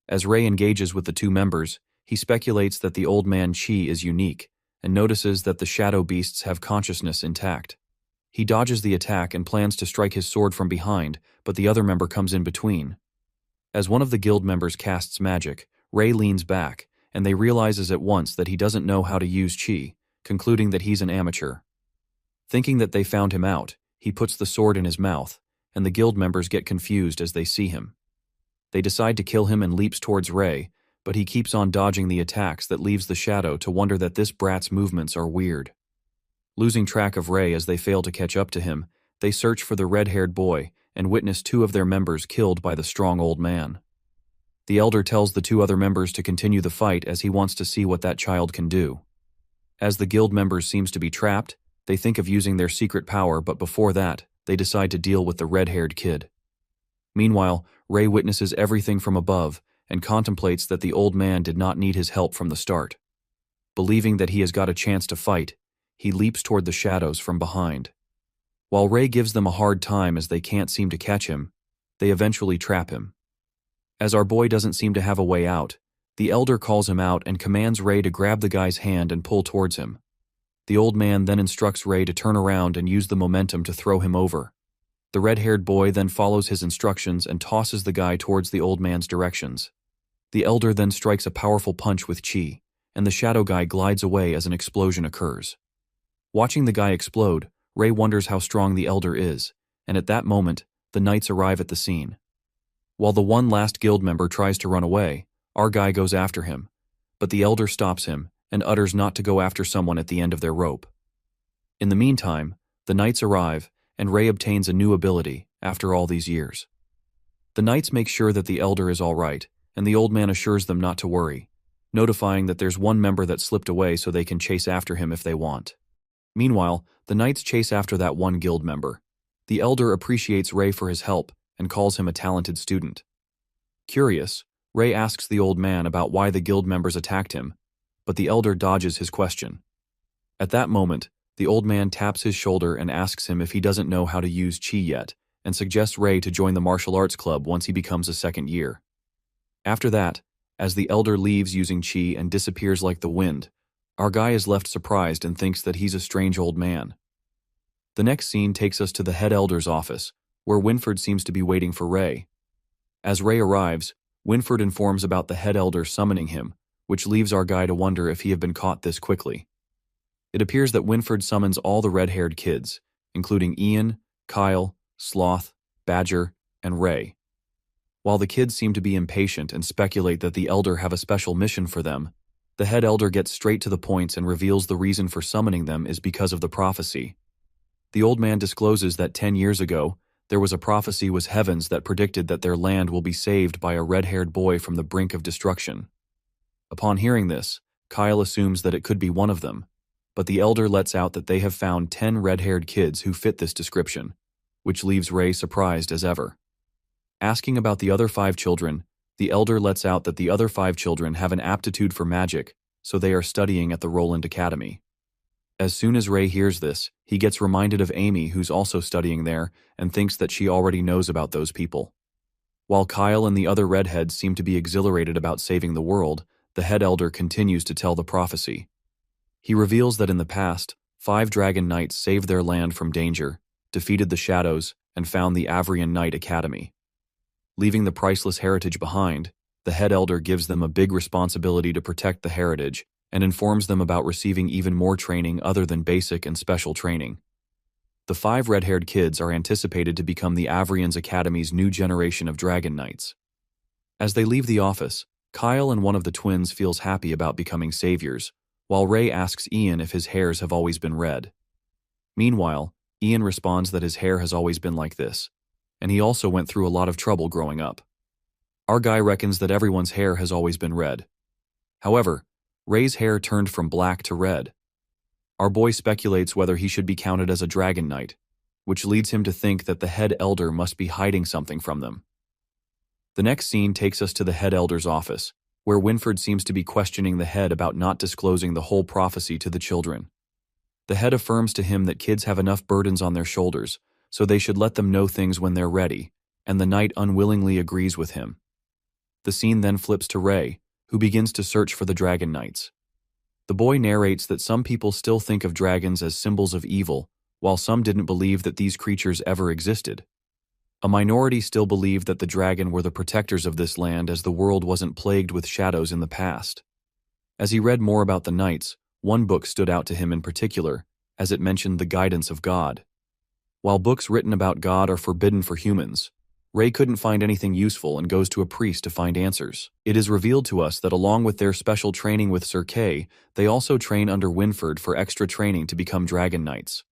As Ray engages with the 2 members, he speculates that the old man chi is unique, and notices that the shadow beasts have consciousness intact. He dodges the attack and plans to strike his sword from behind, but the other member comes in between. As one of the guild members casts magic, Rei leans back, and they realizes at once that he doesn't know how to use chi, concluding that he's an amateur. Thinking that they found him out, he puts the sword in his mouth, and the guild members get confused as they see him. They decide to kill him and leaps towards Rei, but he keeps on dodging the attacks that leaves the shadow to wonder that this brat's movements are weird. Losing track of Rei as they fail to catch up to him, they search for the red-haired boy and witness two of their members killed by the strong old man. The elder tells the two other members to continue the fight as he wants to see what that child can do. As the guild members seems to be trapped, they think of using their secret power, but before that, they decide to deal with the red-haired kid. Meanwhile, Rei witnesses everything from above and contemplates that the old man did not need his help from the start. Believing that he has got a chance to fight, he leaps toward the shadows from behind. While Rei gives them a hard time as they can't seem to catch him, they eventually trap him. As our boy doesn't seem to have a way out, the elder calls him out and commands Rei to grab the guy's hand and pull towards him. The old man then instructs Rei to turn around and use the momentum to throw him over. The red-haired boy then follows his instructions and tosses the guy towards the old man's directions. The elder then strikes a powerful punch with chi, and the shadow guy glides away as an explosion occurs. Watching the guy explode, Rei wonders how strong the elder is, and at that moment, the knights arrive at the scene. While the one last guild member tries to run away, our guy goes after him, but the elder stops him and utters not to go after someone at the end of their rope. In the meantime, the knights arrive, and Rei obtains a new ability after all these years. The knights make sure that the elder is all right, and the old man assures them not to worry, notifying that there's one member that slipped away so they can chase after him if they want. Meanwhile, the knights chase after that one guild member. The elder appreciates Rei for his help and calls him a talented student. Curious, Rei asks the old man about why the guild members attacked him, but the elder dodges his question. At that moment, the old man taps his shoulder and asks him if he doesn't know how to use chi yet, and suggests Rei to join the martial arts club once he becomes a second year. After that, as the elder leaves using chi and disappears like the wind, our guy is left surprised and thinks that he's a strange old man. The next scene takes us to the head elder's office, where Winford seems to be waiting for Rei. As Rei arrives, Winford informs about the head elder summoning him, which leaves our guy to wonder if he had been caught this quickly. It appears that Winford summons all the red-haired kids, including Ian, Kyle, Sloth, Badger, and Rei. While the kids seem to be impatient and speculate that the elder have a special mission for them, the head elder gets straight to the point and reveals the reason for summoning them is because of the prophecy. The old man discloses that 10 years ago, there was a prophecy was heavens that predicted that their land will be saved by a red-haired boy from the brink of destruction. Upon hearing this, Kyle assumes that it could be one of them, but the elder lets out that they have found 10 red-haired kids who fit this description, which leaves Rei surprised as ever. Asking about the other 5 children, the elder lets out that the other 5 children have an aptitude for magic, so they are studying at the Roland Academy. As soon as Rei hears this, he gets reminded of Amy, who's also studying there, and thinks that she already knows about those people. While Kyle and the other redheads seem to be exhilarated about saving the world, the head elder continues to tell the prophecy. He reveals that in the past, 5 dragon knights saved their land from danger, defeated the shadows, and found the Avrian Knight Academy. Leaving the priceless heritage behind, the head elder gives them a big responsibility to protect the heritage and informs them about receiving even more training other than basic and special training. The 5 red-haired kids are anticipated to become the Avrian's Academy's new generation of dragon knights. As they leave the office, Kyle and one of the twins feels happy about becoming saviors, while Rei asks Ian if his hairs have always been red. Meanwhile, Ian responds that his hair has always been like this, and he also went through a lot of trouble growing up. Our guy reckons that everyone's hair has always been red. However, Rei's hair turned from black to red. Our boy speculates whether he should be counted as a dragon knight, which leads him to think that the head elder must be hiding something from them. The next scene takes us to the head elder's office, where Winford seems to be questioning the head about not disclosing the whole prophecy to the children. The head affirms to him that kids have enough burdens on their shoulders, so they should let them know things when they're ready, and the knight unwillingly agrees with him. The scene then flips to Rei, who begins to search for the dragon knights. The boy narrates that some people still think of dragons as symbols of evil, while some didn't believe that these creatures ever existed. A minority still believed that the dragon were the protectors of this land as the world wasn't plagued with shadows in the past. As he read more about the knights, one book stood out to him in particular, as it mentioned the guidance of God. While books written about God are forbidden for humans, Ray couldn't find anything useful and goes to a priest to find answers. It is revealed to us that along with their special training with Sir Kay, they also train under Winford for extra training to become dragon knights.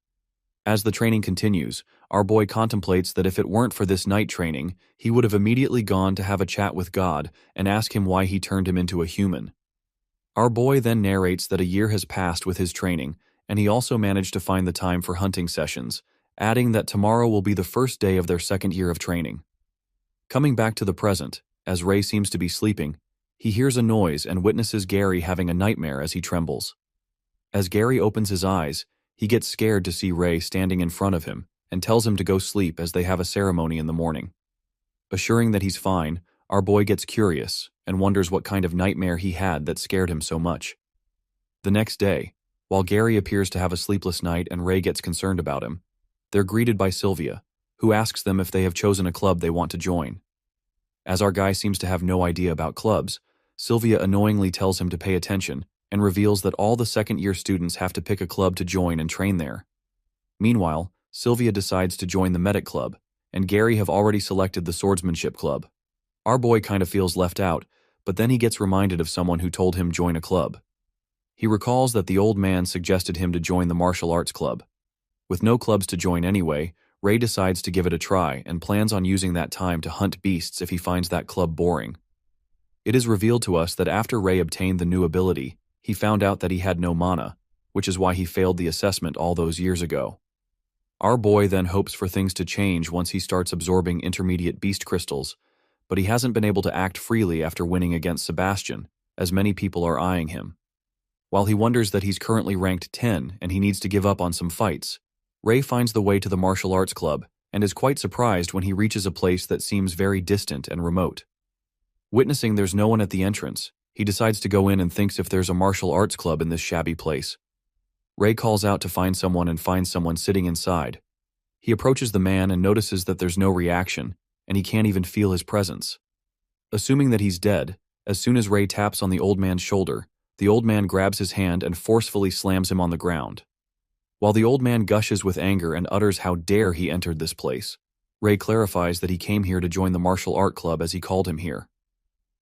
As the training continues, our boy contemplates that if it weren't for this knight training, he would have immediately gone to have a chat with God and ask him why he turned him into a human. Our boy then narrates that a year has passed with his training, and he also managed to find the time for hunting sessions, adding that tomorrow will be the first day of their second year of training. Coming back to the present, as Ray seems to be sleeping, he hears a noise and witnesses Gary having a nightmare as he trembles. As Gary opens his eyes, he gets scared to see Ray standing in front of him and tells him to go sleep as they have a ceremony in the morning. Assuring that he's fine, our boy gets curious and wonders what kind of nightmare he had that scared him so much. The next day, while Gary appears to have a sleepless night and Ray gets concerned about him, they're greeted by Sylvia, who asks them if they have chosen a club they want to join. As our guy seems to have no idea about clubs, Sylvia annoyingly tells him to pay attention and reveals that all the second-year students have to pick a club to join and train there. Meanwhile, Sylvia decides to join the medic club, and Gary have already selected the swordsmanship club. Our boy kind of feels left out, but then he gets reminded of someone who told him join a club. He recalls that the old man suggested him to join the martial arts club. With no clubs to join anyway, Ray decides to give it a try and plans on using that time to hunt beasts if he finds that club boring. It is revealed to us that after Ray obtained the new ability, he found out that he had no mana, which is why he failed the assessment all those years ago. Our boy then hopes for things to change once he starts absorbing intermediate beast crystals, but he hasn't been able to act freely after winning against Sebastian, as many people are eyeing him. While he wonders that he's currently ranked 10 and he needs to give up on some fights, Ray finds the way to the martial arts club and is quite surprised when he reaches a place that seems very distant and remote. Witnessing there's no one at the entrance, he decides to go in and thinks if there's a martial arts club in this shabby place. Ray calls out to find someone and finds someone sitting inside. He approaches the man and notices that there's no reaction, and he can't even feel his presence. Assuming that he's dead, as soon as Ray taps on the old man's shoulder, the old man grabs his hand and forcefully slams him on the ground. While the old man gushes with anger and utters how dare he entered this place, Ray clarifies that he came here to join the martial art club as he called him here.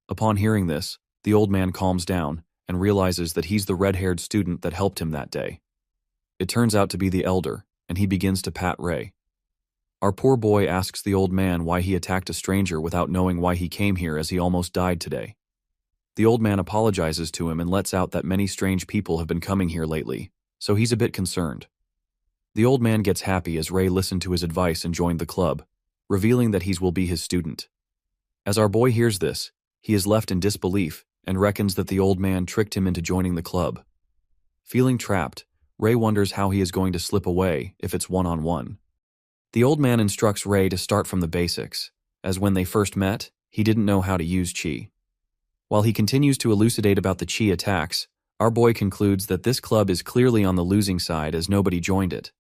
Upon hearing this, the old man calms down and realizes that he's the red-haired student that helped him that day. It turns out to be the elder, and he begins to pat Ray. Our poor boy asks the old man why he attacked a stranger without knowing why he came here as he almost died today. The old man apologizes to him and lets out that many strange people have been coming here lately, so he's a bit concerned. The old man gets happy as Ray listened to his advice and joined the club, revealing that he will be his student. As our boy hears this, he is left in disbelief and reckons that the old man tricked him into joining the club. Feeling trapped, Ray wonders how he is going to slip away if it's one-on-one. The old man instructs Ray to start from the basics, as when they first met, he didn't know how to use chi. While he continues to elucidate about the chi attacks, our boy concludes that this club is clearly on the losing side as nobody joined it.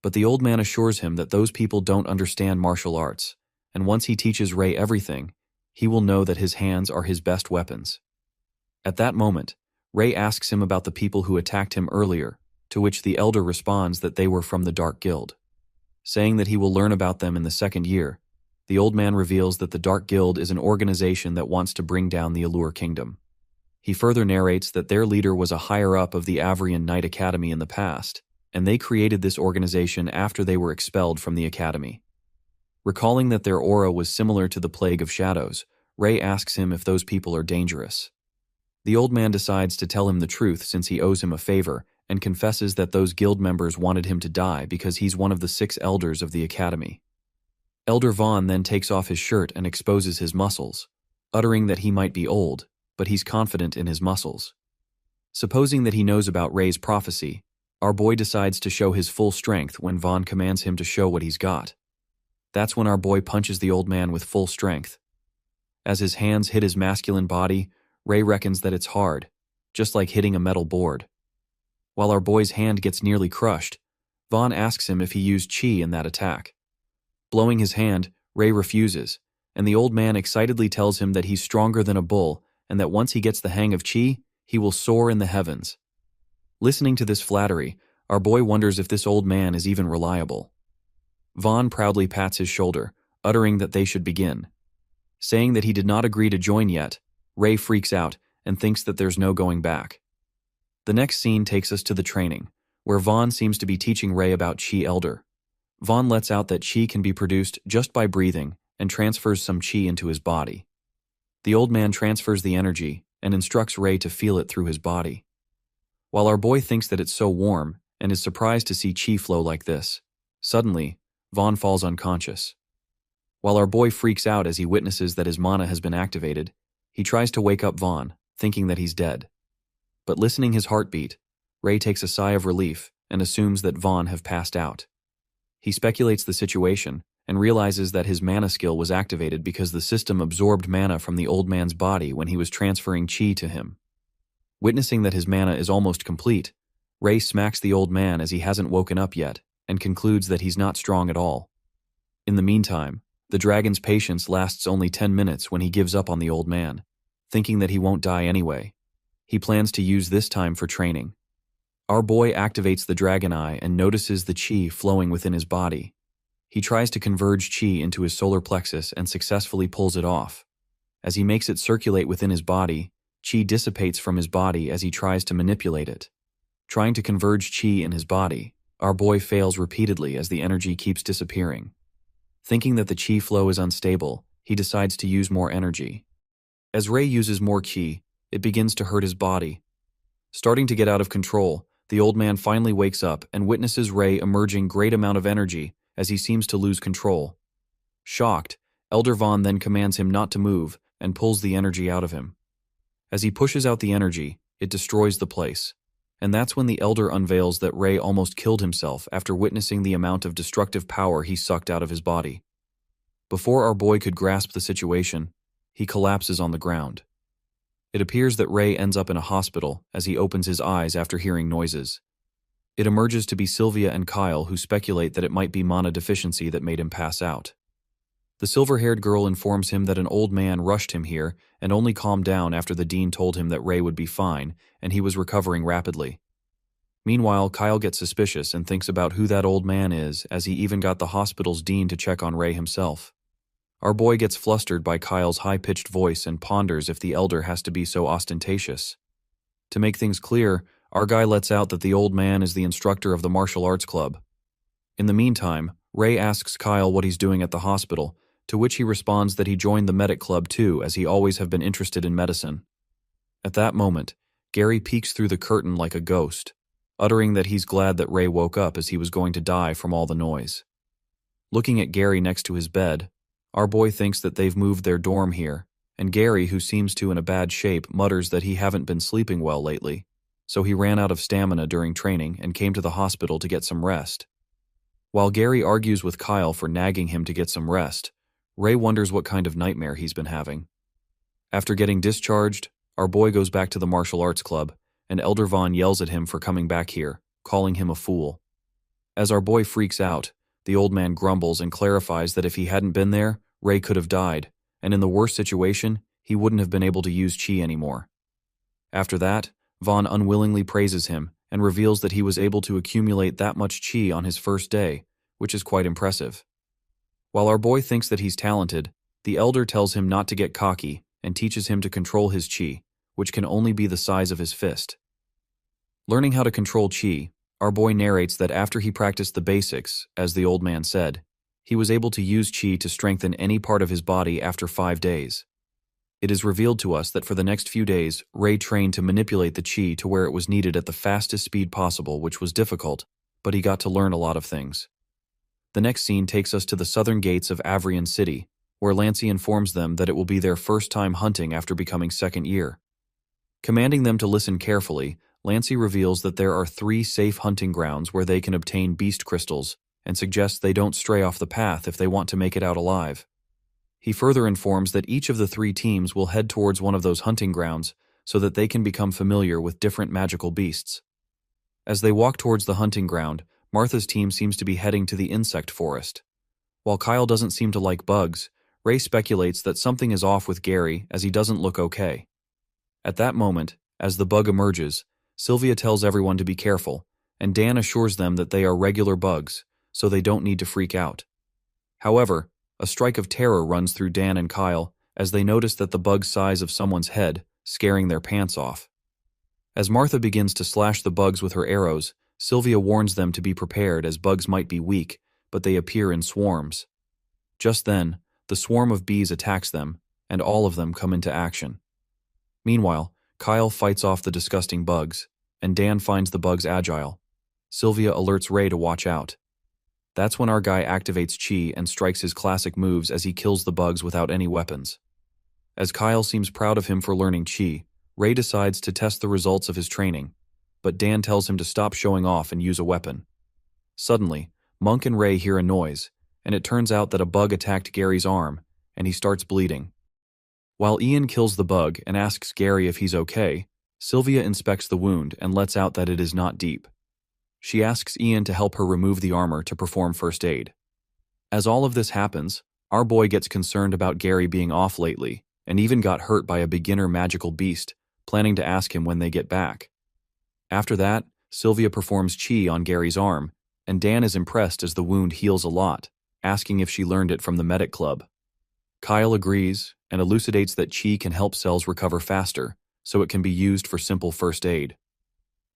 But the old man assures him that those people don't understand martial arts, and once he teaches Ray everything, he will know that his hands are his best weapons. At that moment, Ray asks him about the people who attacked him earlier, to which the elder responds that they were from the Dark Guild. Saying that he will learn about them in the second year, the old man reveals that the Dark Guild is an organization that wants to bring down the Allure Kingdom. He further narrates that their leader was a higher-up of the Avrian Knight Academy in the past, and they created this organization after they were expelled from the academy. Recalling that their aura was similar to the Plague of Shadows, Ray asks him if those people are dangerous. The old man decides to tell him the truth since he owes him a favor, and confesses that those guild members wanted him to die because he's one of the 6 elders of the academy. Elder Vaughn then takes off his shirt and exposes his muscles, uttering that he might be old, but he's confident in his muscles. Supposing that he knows about Ray's prophecy, our boy decides to show his full strength when Vaughn commands him to show what he's got. That's when our boy punches the old man with full strength. As his hands hit his masculine body, Ray reckons that it's hard, just like hitting a metal board, While our boy's hand gets nearly crushed, Vaughn asks him if he used chi in that attack. Blowing his hand, Ray refuses, and the old man excitedly tells him that he's stronger than a bull and that once he gets the hang of chi, he will soar in the heavens. Listening to this flattery, our boy wonders if this old man is even reliable. Vaughn proudly pats his shoulder, uttering that they should begin. Saying that he did not agree to join yet, Ray freaks out and thinks that there's no going back. The next scene takes us to the training, where Vaughn seems to be teaching Ray about Chi Elder. Vaughn lets out that Chi can be produced just by breathing and transfers some Chi into his body. The old man transfers the energy and instructs Ray to feel it through his body. While our boy thinks that it's so warm and is surprised to see Chi flow like this, suddenly, Vaughn falls unconscious. While our boy freaks out as he witnesses that his mana has been activated, he tries to wake up Vaughn, thinking that he's dead. But listening his heartbeat, Ray takes a sigh of relief and assumes that Vaughn have passed out. He speculates the situation and realizes that his mana skill was activated because the system absorbed mana from the old man's body when he was transferring chi to him. Witnessing that his mana is almost complete, Ray smacks the old man as he hasn't woken up yet and concludes that he's not strong at all. In the meantime, the dragon's patience lasts only 10 minutes when he gives up on the old man, thinking that he won't die anyway. He plans to use this time for training. Our boy activates the dragon eye and notices the chi flowing within his body. He tries to converge chi into his solar plexus and successfully pulls it off. As he makes it circulate within his body, chi dissipates from his body as he tries to manipulate it. Trying to converge chi in his body, our boy fails repeatedly as the energy keeps disappearing. Thinking that the chi flow is unstable, he decides to use more energy. As Ray uses more chi, it begins to hurt his body. Starting to get out of control, the old man finally wakes up and witnesses Ray emerging great amount of energy as he seems to lose control. Shocked, Elder Vaughn then commands him not to move and pulls the energy out of him. As he pushes out the energy, it destroys the place. And that's when the Elder unveils that Ray almost killed himself after witnessing the amount of destructive power he sucked out of his body. Before our boy could grasp the situation, he collapses on the ground. It appears that Ray ends up in a hospital as he opens his eyes after hearing noises. It emerges to be Sylvia and Kyle who speculate that it might be mana deficiency that made him pass out. The silver-haired girl informs him that an old man rushed him here and only calmed down after the dean told him that Ray would be fine and he was recovering rapidly. Meanwhile, Kyle gets suspicious and thinks about who that old man is as he even got the hospital's dean to check on Ray himself. Our boy gets flustered by Kyle's high-pitched voice and ponders if the elder has to be so ostentatious. To make things clear, our guy lets out that the old man is the instructor of the martial arts club. In the meantime, Ray asks Kyle what he's doing at the hospital, to which he responds that he joined the medic club too, as he always have been interested in medicine. At that moment, Gary peeks through the curtain like a ghost, uttering that he's glad that Ray woke up as he was going to die from all the noise. Looking at Gary next to his bed, our boy thinks that they've moved their dorm here, and Gary, who seems to in a bad shape, mutters that he haven't been sleeping well lately, so he ran out of stamina during training and came to the hospital to get some rest. While Gary argues with Kyle for nagging him to get some rest, Ray wonders what kind of nightmare he's been having. After getting discharged, our boy goes back to the martial arts club, and Elder Vaughn yells at him for coming back here, calling him a fool. As our boy freaks out, the old man grumbles and clarifies that if he hadn't been there, Ray could have died, and in the worst situation, he wouldn't have been able to use chi anymore. After that, Vaughn unwillingly praises him and reveals that he was able to accumulate that much chi on his first day, which is quite impressive. While our boy thinks that he's talented, the elder tells him not to get cocky and teaches him to control his chi, which can only be the size of his fist. Learning how to control chi, our boy narrates that after he practiced the basics, as the old man said, he was able to use chi to strengthen any part of his body after 5 days. It is revealed to us that for the next few days, Ray trained to manipulate the chi to where it was needed at the fastest speed possible, which was difficult, but he got to learn a lot of things. The next scene takes us to the southern gates of Avrian City, where Lancey informs them that it will be their first time hunting after becoming second year. Commanding them to listen carefully, Lancey reveals that there are 3 safe hunting grounds where they can obtain beast crystals, and suggests they don't stray off the path if they want to make it out alive. He further informs that each of the 3 teams will head towards one of those hunting grounds so that they can become familiar with different magical beasts. As they walk towards the hunting ground, Martha's team seems to be heading to the insect forest. While Kyle doesn't seem to like bugs, Ray speculates that something is off with Gary as he doesn't look okay. At that moment, as the bug emerges, Sylvia tells everyone to be careful, and Dan assures them that they are regular bugs, so they don't need to freak out. However, a strike of terror runs through Dan and Kyle as they notice that the bug's size of someone's head, scaring their pants off. As Martha begins to slash the bugs with her arrows, Sylvia warns them to be prepared as bugs might be weak, but they appear in swarms. Just then, the swarm of bees attacks them, and all of them come into action. Meanwhile, Kyle fights off the disgusting bugs, and Dan finds the bugs agile. Sylvia alerts Ray to watch out. That's when our guy activates Chi and strikes his classic moves as he kills the bugs without any weapons. As Kyle seems proud of him for learning Chi, Ray decides to test the results of his training, but Dan tells him to stop showing off and use a weapon. Suddenly, Monk and Ray hear a noise, and it turns out that a bug attacked Gary's arm, and he starts bleeding. While Ian kills the bug and asks Gary if he's okay, Sylvia inspects the wound and lets out that it is not deep. She asks Ian to help her remove the armor to perform first aid. As all of this happens, our boy gets concerned about Gary being off lately, and even got hurt by a beginner magical beast, planning to ask him when they get back. After that, Sylvia performs Chi on Gary's arm, and Dan is impressed as the wound heals a lot, asking if she learned it from the medic club. Kyle agrees and elucidates that Chi can help cells recover faster, so it can be used for simple first aid.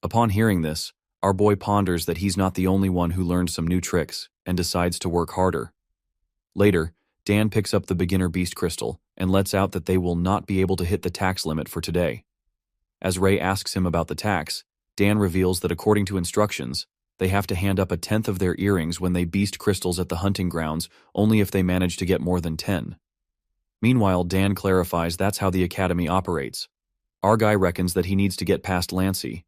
Upon hearing this, our boy ponders that he's not the only one who learned some new tricks and decides to work harder. Later, Dan picks up the beginner beast crystal and lets out that they will not be able to hit the tax limit for today. As Ray asks him about the tax, Dan reveals that according to instructions, they have to hand up 1/10 of their earrings when they beast crystals at the hunting grounds only if they manage to get more than 10. Meanwhile, Dan clarifies that's how the academy operates. Our guy reckons that he needs to get past Lancey.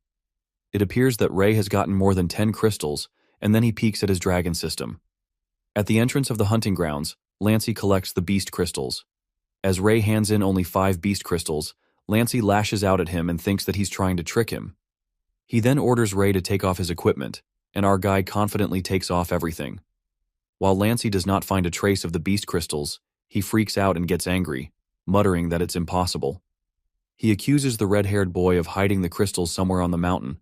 It appears that Ray has gotten more than 10 crystals, and then he peeks at his dragon system. At the entrance of the hunting grounds, Lancey collects the beast crystals. As Ray hands in only 5 beast crystals, Lancey lashes out at him and thinks that he's trying to trick him. He then orders Ray to take off his equipment, and our guy confidently takes off everything. While Lancey does not find a trace of the beast crystals, he freaks out and gets angry, muttering that it's impossible. He accuses the red-haired boy of hiding the crystals somewhere on the mountain,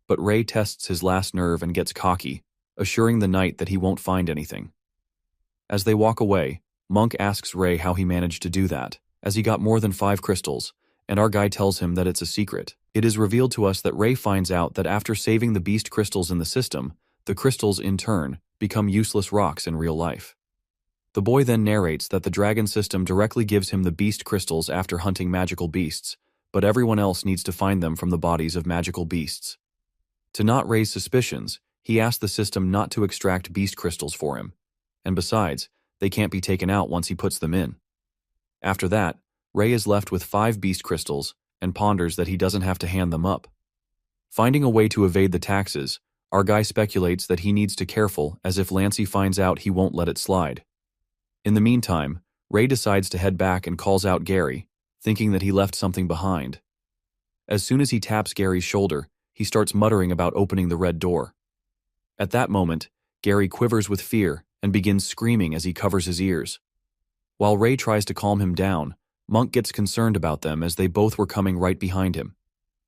but Ray tests his last nerve and gets cocky, assuring the knight that he won't find anything. As they walk away, Monk asks Ray how he managed to do that, as he got more than 5 crystals, and our guy tells him that it's a secret. It is revealed to us that Ray finds out that after saving the beast crystals in the system, the crystals, in turn, become useless rocks in real life. The boy then narrates that the dragon system directly gives him the beast crystals after hunting magical beasts, but everyone else needs to find them from the bodies of magical beasts. To not raise suspicions, he asked the system not to extract beast crystals for him, and besides, they can't be taken out once he puts them in. After that, Ray is left with 5 beast crystals and ponders that he doesn't have to hand them up. Finding a way to evade the taxes, our guy speculates that he needs to careful as if Lancey finds out he won't let it slide. In the meantime, Ray decides to head back and calls out Gary, thinking that he left something behind. As soon as he taps Gary's shoulder, he starts muttering about opening the red door. At that moment, Gary quivers with fear and begins screaming as he covers his ears. While Ray tries to calm him down, Monk gets concerned about them as they both were coming right behind him.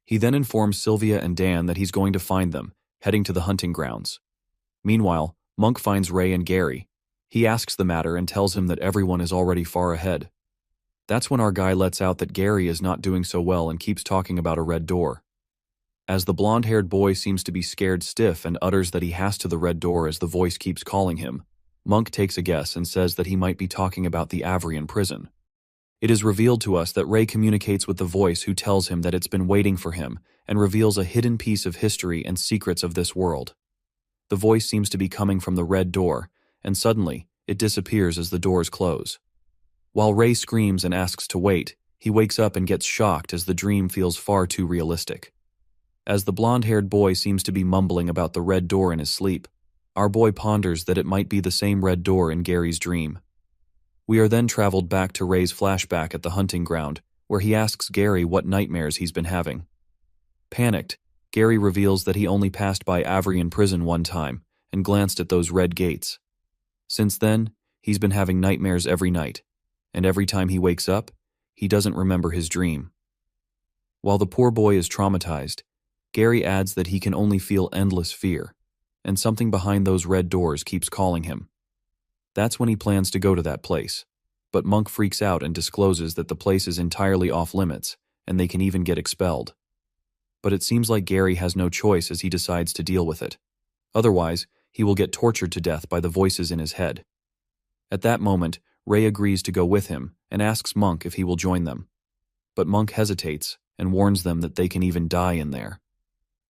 He then informs Sylvia and Dan that he's going to find them, heading to the hunting grounds. Meanwhile, Monk finds Ray and Gary. He asks the matter and tells him that everyone is already far ahead. That's when our guy lets out that Gary is not doing so well and keeps talking about a red door. As the blonde-haired boy seems to be scared stiff and utters that he has to the red door as the voice keeps calling him, Monk takes a guess and says that he might be talking about the Avrian prison. It is revealed to us that Ray communicates with the voice who tells him that it's been waiting for him and reveals a hidden piece of history and secrets of this world. The voice seems to be coming from the red door, and suddenly, it disappears as the doors close. While Ray screams and asks to wait, he wakes up and gets shocked as the dream feels far too realistic. As the blonde-haired boy seems to be mumbling about the red door in his sleep, our boy ponders that it might be the same red door in Gary's dream. We are then traveled back to Ray's flashback at the hunting ground, where he asks Gary what nightmares he's been having. Panicked, Gary reveals that he only passed by Avrian prison one time and glanced at those red gates. Since then, he's been having nightmares every night, and every time he wakes up, he doesn't remember his dream. While the poor boy is traumatized, Gary adds that he can only feel endless fear, and something behind those red doors keeps calling him. That's when he plans to go to that place, but Monk freaks out and discloses that the place is entirely off limits, and they can even get expelled. But it seems like Gary has no choice as he decides to deal with it. Otherwise, he will get tortured to death by the voices in his head. At that moment, Ray agrees to go with him and asks Monk if he will join them. But Monk hesitates and warns them that they can even die in there.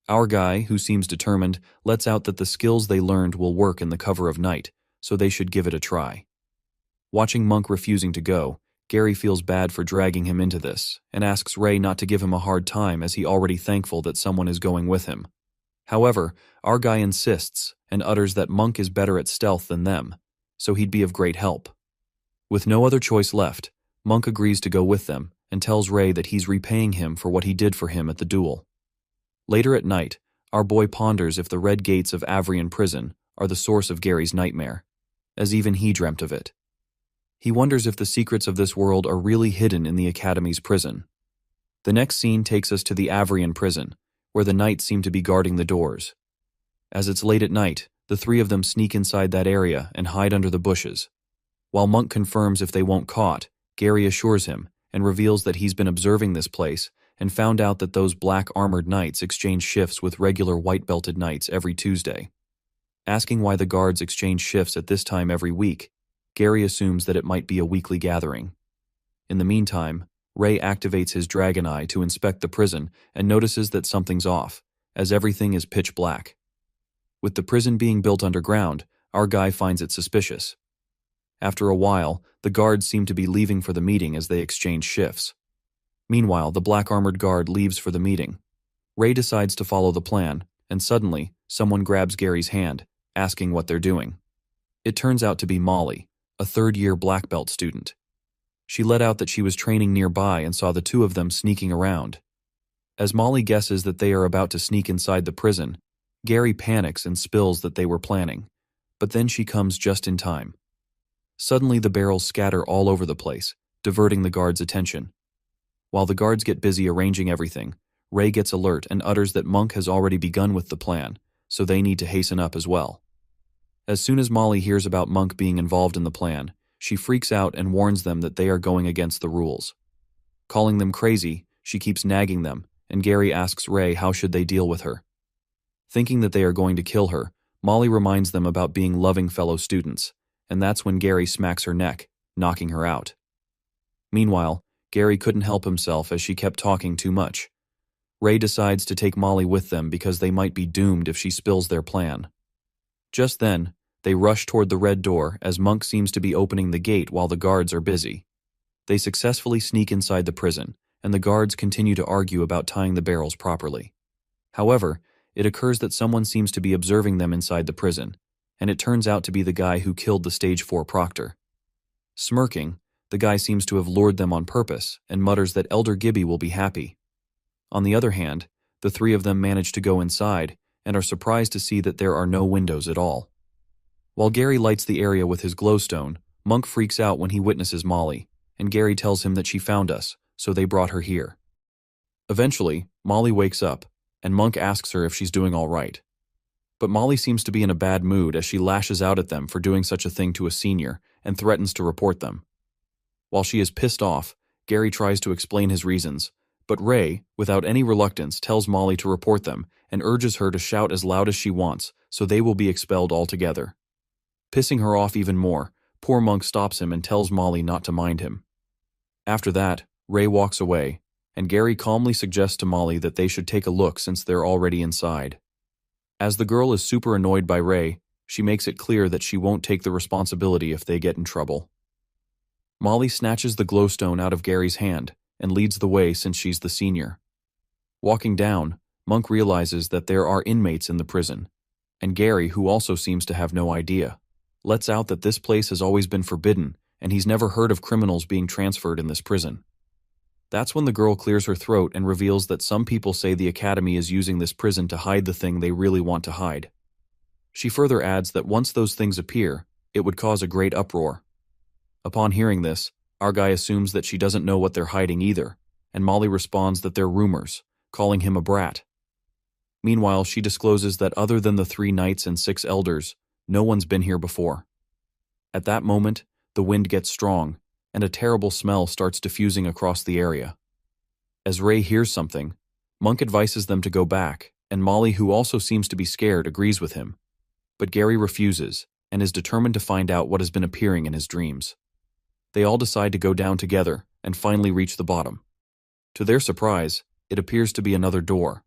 Our guy, who seems determined, lets out that the skills they learned will work in the cover of night, so they should give it a try. Watching Monk refusing to go, Gary feels bad for dragging him into this and asks Ray not to give him a hard time as he already thankful that someone is going with him. However, our guy insists and utters that Monk is better at stealth than them, so he'd be of great help. With no other choice left, Monk agrees to go with them and tells Ray that he's repaying him for what he did for him at the duel. Later at night, our boy ponders if the red gates of Avrian prison are the source of Gary's nightmare, as even he dreamt of it. He wonders if the secrets of this world are really hidden in the Academy's prison. The next scene takes us to the Avrian prison, where the knights seem to be guarding the doors. As it's late at night, the three of them sneak inside that area and hide under the bushes. While Monk confirms if they won't caught, Gary assures him and reveals that he's been observing this place and found out that those black armored knights exchange shifts with regular white-belted knights every Tuesday. Asking why the guards exchange shifts at this time every week, Gary assumes that it might be a weekly gathering. In the meantime, Ray activates his dragon eye to inspect the prison and notices that something's off, as everything is pitch black. With the prison being built underground, our guy finds it suspicious. After a while, the guards seem to be leaving for the meeting as they exchange shifts. Meanwhile, the black armored guard leaves for the meeting. Ray decides to follow the plan, and suddenly, someone grabs Gary's hand, asking what they're doing. It turns out to be Molly, a third-year black belt student. She let out that she was training nearby and saw the two of them sneaking around. As Molly guesses that they are about to sneak inside the prison, Gary panics and spills that they were planning, but then she comes just in time. Suddenly the barrels scatter all over the place, diverting the guards' attention. While the guards get busy arranging everything, Ray gets alert and utters that Monk has already begun with the plan, so they need to hasten up as well. As soon as Molly hears about Monk being involved in the plan, she freaks out and warns them that they are going against the rules. Calling them crazy, she keeps nagging them, and Gary asks Ray how should they deal with her. Thinking that they are going to kill her, Molly reminds them about being loving fellow students, and that's when Gary smacks her neck, knocking her out. Meanwhile, Gary couldn't help himself as she kept talking too much. Ray decides to take Molly with them because they might be doomed if she spills their plan. Just then, they rush toward the red door as Monk seems to be opening the gate while the guards are busy. They successfully sneak inside the prison, and the guards continue to argue about tying the barrels properly. However, it occurs that someone seems to be observing them inside the prison, and it turns out to be the guy who killed the Stage 4 proctor. Smirking, the guy seems to have lured them on purpose and mutters that Elder Gibby will be happy. On the other hand, the three of them manage to go inside and are surprised to see that there are no windows at all. While Gary lights the area with his glowstone, Monk freaks out when he witnesses Molly, and Gary tells him that she found us, so they brought her here. Eventually, Molly wakes up, and Monk asks her if she's doing all right. But Molly seems to be in a bad mood as she lashes out at them for doing such a thing to a senior and threatens to report them. While she is pissed off, Gary tries to explain his reasons, but Ray, without any reluctance, tells Molly to report them and urges her to shout as loud as she wants so they will be expelled altogether. Pissing her off even more, poor Monk stops him and tells Molly not to mind him. After that, Ray walks away, and Gary calmly suggests to Molly that they should take a look since they're already inside. As the girl is super annoyed by Ray, she makes it clear that she won't take the responsibility if they get in trouble. Molly snatches the glowstone out of Gary's hand and leads the way since she's the senior. Walking down, Monk realizes that there are inmates in the prison, and Gary, who also seems to have no idea, lets out that this place has always been forbidden and he's never heard of criminals being transferred in this prison. That's when the girl clears her throat and reveals that some people say the Academy is using this prison to hide the thing they really want to hide. She further adds that once those things appear, it would cause a great uproar. Upon hearing this, our guy assumes that she doesn't know what they're hiding either, and Molly responds that they're rumors, calling him a brat. Meanwhile, she discloses that other than the 3 knights and 6 elders, no one's been here before. At that moment, the wind gets strong, and a terrible smell starts diffusing across the area. As Ray hears something, Monk advises them to go back, and Molly, who also seems to be scared, agrees with him. But Gary refuses, and is determined to find out what has been appearing in his dreams. They all decide to go down together, and finally reach the bottom. To their surprise, it appears to be another door.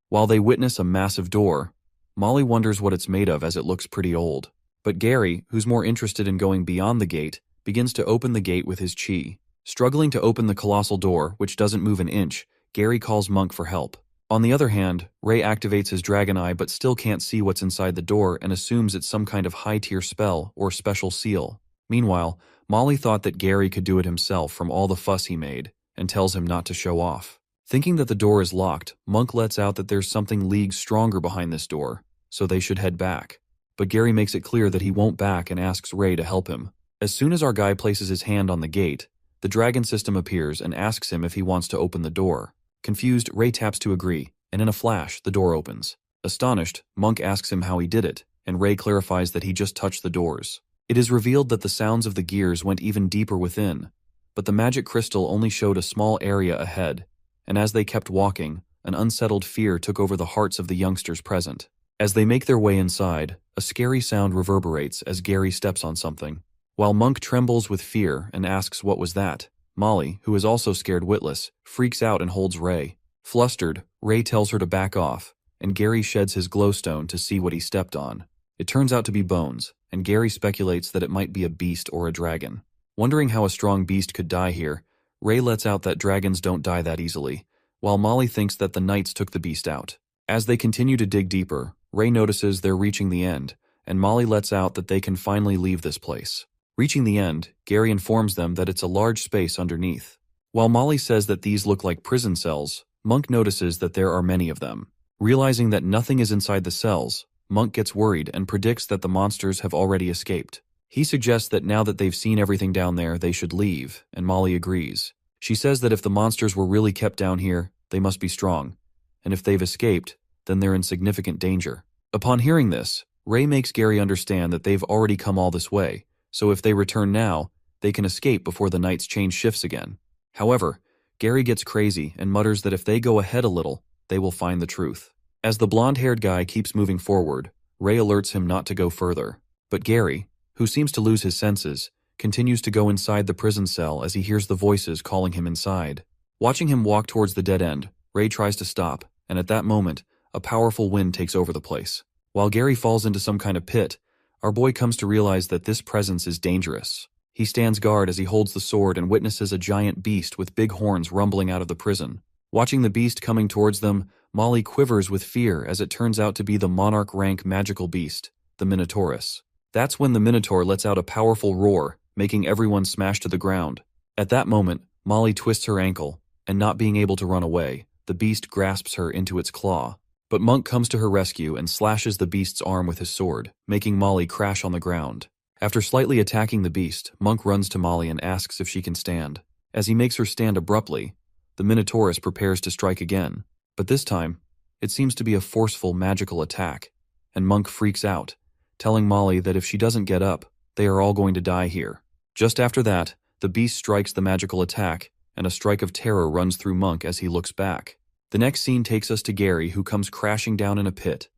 While they witness a massive door, Molly wonders what it's made of as it looks pretty old. But Gary, who's more interested in going beyond the gate, begins to open the gate with his chi. Struggling to open the colossal door, which doesn't move an inch, Gary calls Monk for help. On the other hand, Ray activates his dragon eye but still can't see what's inside the door and assumes it's some kind of high-tier spell or special seal. Meanwhile, Molly thought that Gary could do it himself from all the fuss he made, and tells him not to show off. Thinking that the door is locked, Monk lets out that there's something leagues stronger behind this door, so they should head back. But Gary makes it clear that he won't back and asks Ray to help him. As soon as our guy places his hand on the gate, the dragon system appears and asks him if he wants to open the door. Confused, Ray taps to agree, and in a flash, the door opens. Astonished, Monk asks him how he did it, and Ray clarifies that he just touched the doors. It is revealed that the sounds of the gears went even deeper within, but the magic crystal only showed a small area ahead, and as they kept walking, an unsettled fear took over the hearts of the youngsters present. As they make their way inside, a scary sound reverberates as Gary steps on something. While Monk trembles with fear and asks what was that, Molly, who is also scared witless, freaks out and holds Ray. Flustered, Ray tells her to back off, and Gary sheds his glowstone to see what he stepped on. It turns out to be bones, and Gary speculates that it might be a beast or a dragon. Wondering how a strong beast could die here, Ray lets out that dragons don't die that easily, while Molly thinks that the knights took the beast out. As they continue to dig deeper, Ray notices they're reaching the end, and Molly lets out that they can finally leave this place. Reaching the end, Gary informs them that it's a large space underneath. While Molly says that these look like prison cells, Monk notices that there are many of them. Realizing that nothing is inside the cells, Monk gets worried and predicts that the monsters have already escaped. He suggests that now that they've seen everything down there, they should leave, and Molly agrees. She says that if the monsters were really kept down here, they must be strong, and if they've escaped, then they're in significant danger. Upon hearing this, Ray makes Gary understand that they've already come all this way, so if they return now, they can escape before the knights change shifts again. However, Gary gets crazy and mutters that if they go ahead a little, they will find the truth. As the blonde-haired guy keeps moving forward, Ray alerts him not to go further. But Gary, who seems to lose his senses, continues to go inside the prison cell as he hears the voices calling him inside. Watching him walk towards the dead end, Ray tries to stop, and at that moment, a powerful wind takes over the place. While Gary falls into some kind of pit, our boy comes to realize that this presence is dangerous. He stands guard as he holds the sword and witnesses a giant beast with big horns rumbling out of the prison. Watching the beast coming towards them, Molly quivers with fear as it turns out to be the monarch rank magical beast, the Minotaurus. That's when the Minotaur lets out a powerful roar, making everyone smash to the ground. At that moment, Molly twists her ankle, and not being able to run away, the beast grasps her into its claw. But Monk comes to her rescue and slashes the beast's arm with his sword, making Molly crash on the ground. After slightly attacking the beast, Monk runs to Molly and asks if she can stand. As he makes her stand abruptly, the Minotaurus prepares to strike again. But this time, it seems to be a forceful magical attack, and Monk freaks out, telling Molly that if she doesn't get up, they are all going to die here. Just after that, the beast strikes the magical attack, and a strike of terror runs through Monk as he looks back. The next scene takes us to Gary, who comes crashing down in a pit,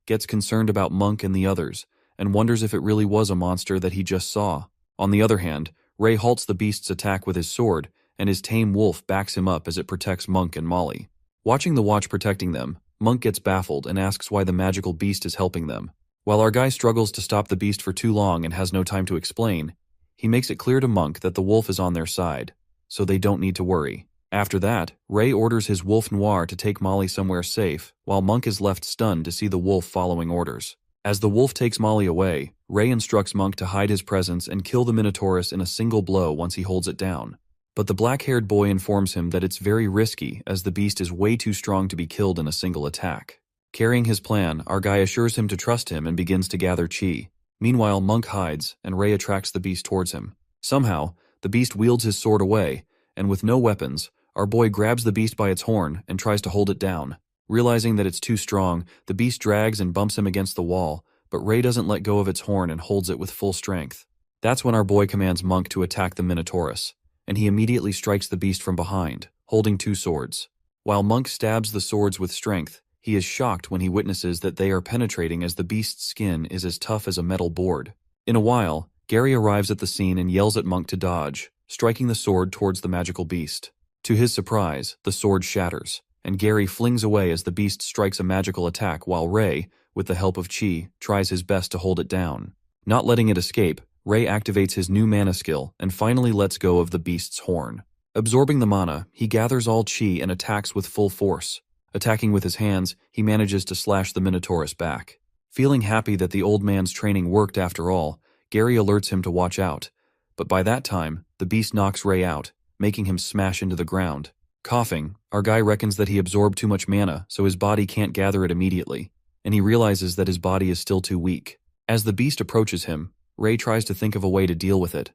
gets concerned about Monk and the others, and wonders if it really was a monster that he just saw. On the other hand, Ray halts the beast's attack with his sword, and his tame wolf backs him up as it protects Monk and Molly. Watching the watch protecting them, Monk gets baffled and asks why the magical beast is helping them. While our guy struggles to stop the beast for too long and has no time to explain, he makes it clear to Monk that the wolf is on their side, so they don't need to worry. After that, Ray orders his wolf Noir to take Molly somewhere safe, while Monk is left stunned to see the wolf following orders. As the wolf takes Molly away, Ray instructs Monk to hide his presence and kill the Minotaurus in a single blow once he holds it down. But the black-haired boy informs him that it's very risky as the beast is way too strong to be killed in a single attack. Carrying his plan, our guy assures him to trust him and begins to gather chi. Meanwhile, Monk hides, and Ray attracts the beast towards him. Somehow, the beast wields his sword away, and with no weapons, our boy grabs the beast by its horn and tries to hold it down. Realizing that it's too strong, the beast drags and bumps him against the wall, but Ray doesn't let go of its horn and holds it with full strength. That's when our boy commands Monk to attack the Minotaurus, and he immediately strikes the beast from behind, holding two swords. While Monk stabs the swords with strength, he is shocked when he witnesses that they are penetrating as the beast's skin is as tough as a metal board. In a while, Gary arrives at the scene and yells at Monk to dodge, striking the sword towards the magical beast. To his surprise, the sword shatters, and Gary flings away as the beast strikes a magical attack while Ray, with the help of Chi, tries his best to hold it down. Not letting it escape, Ray activates his new mana skill and finally lets go of the beast's horn. Absorbing the mana, he gathers all Chi and attacks with full force. Attacking with his hands, he manages to slash the Minotaurus back. Feeling happy that the old man's training worked after all, Gary alerts him to watch out. But by that time, the beast knocks Ray out, making him smash into the ground. Coughing, our guy reckons that he absorbed too much mana, so his body can't gather it immediately, and he realizes that his body is still too weak. As the beast approaches him, Ray tries to think of a way to deal with it,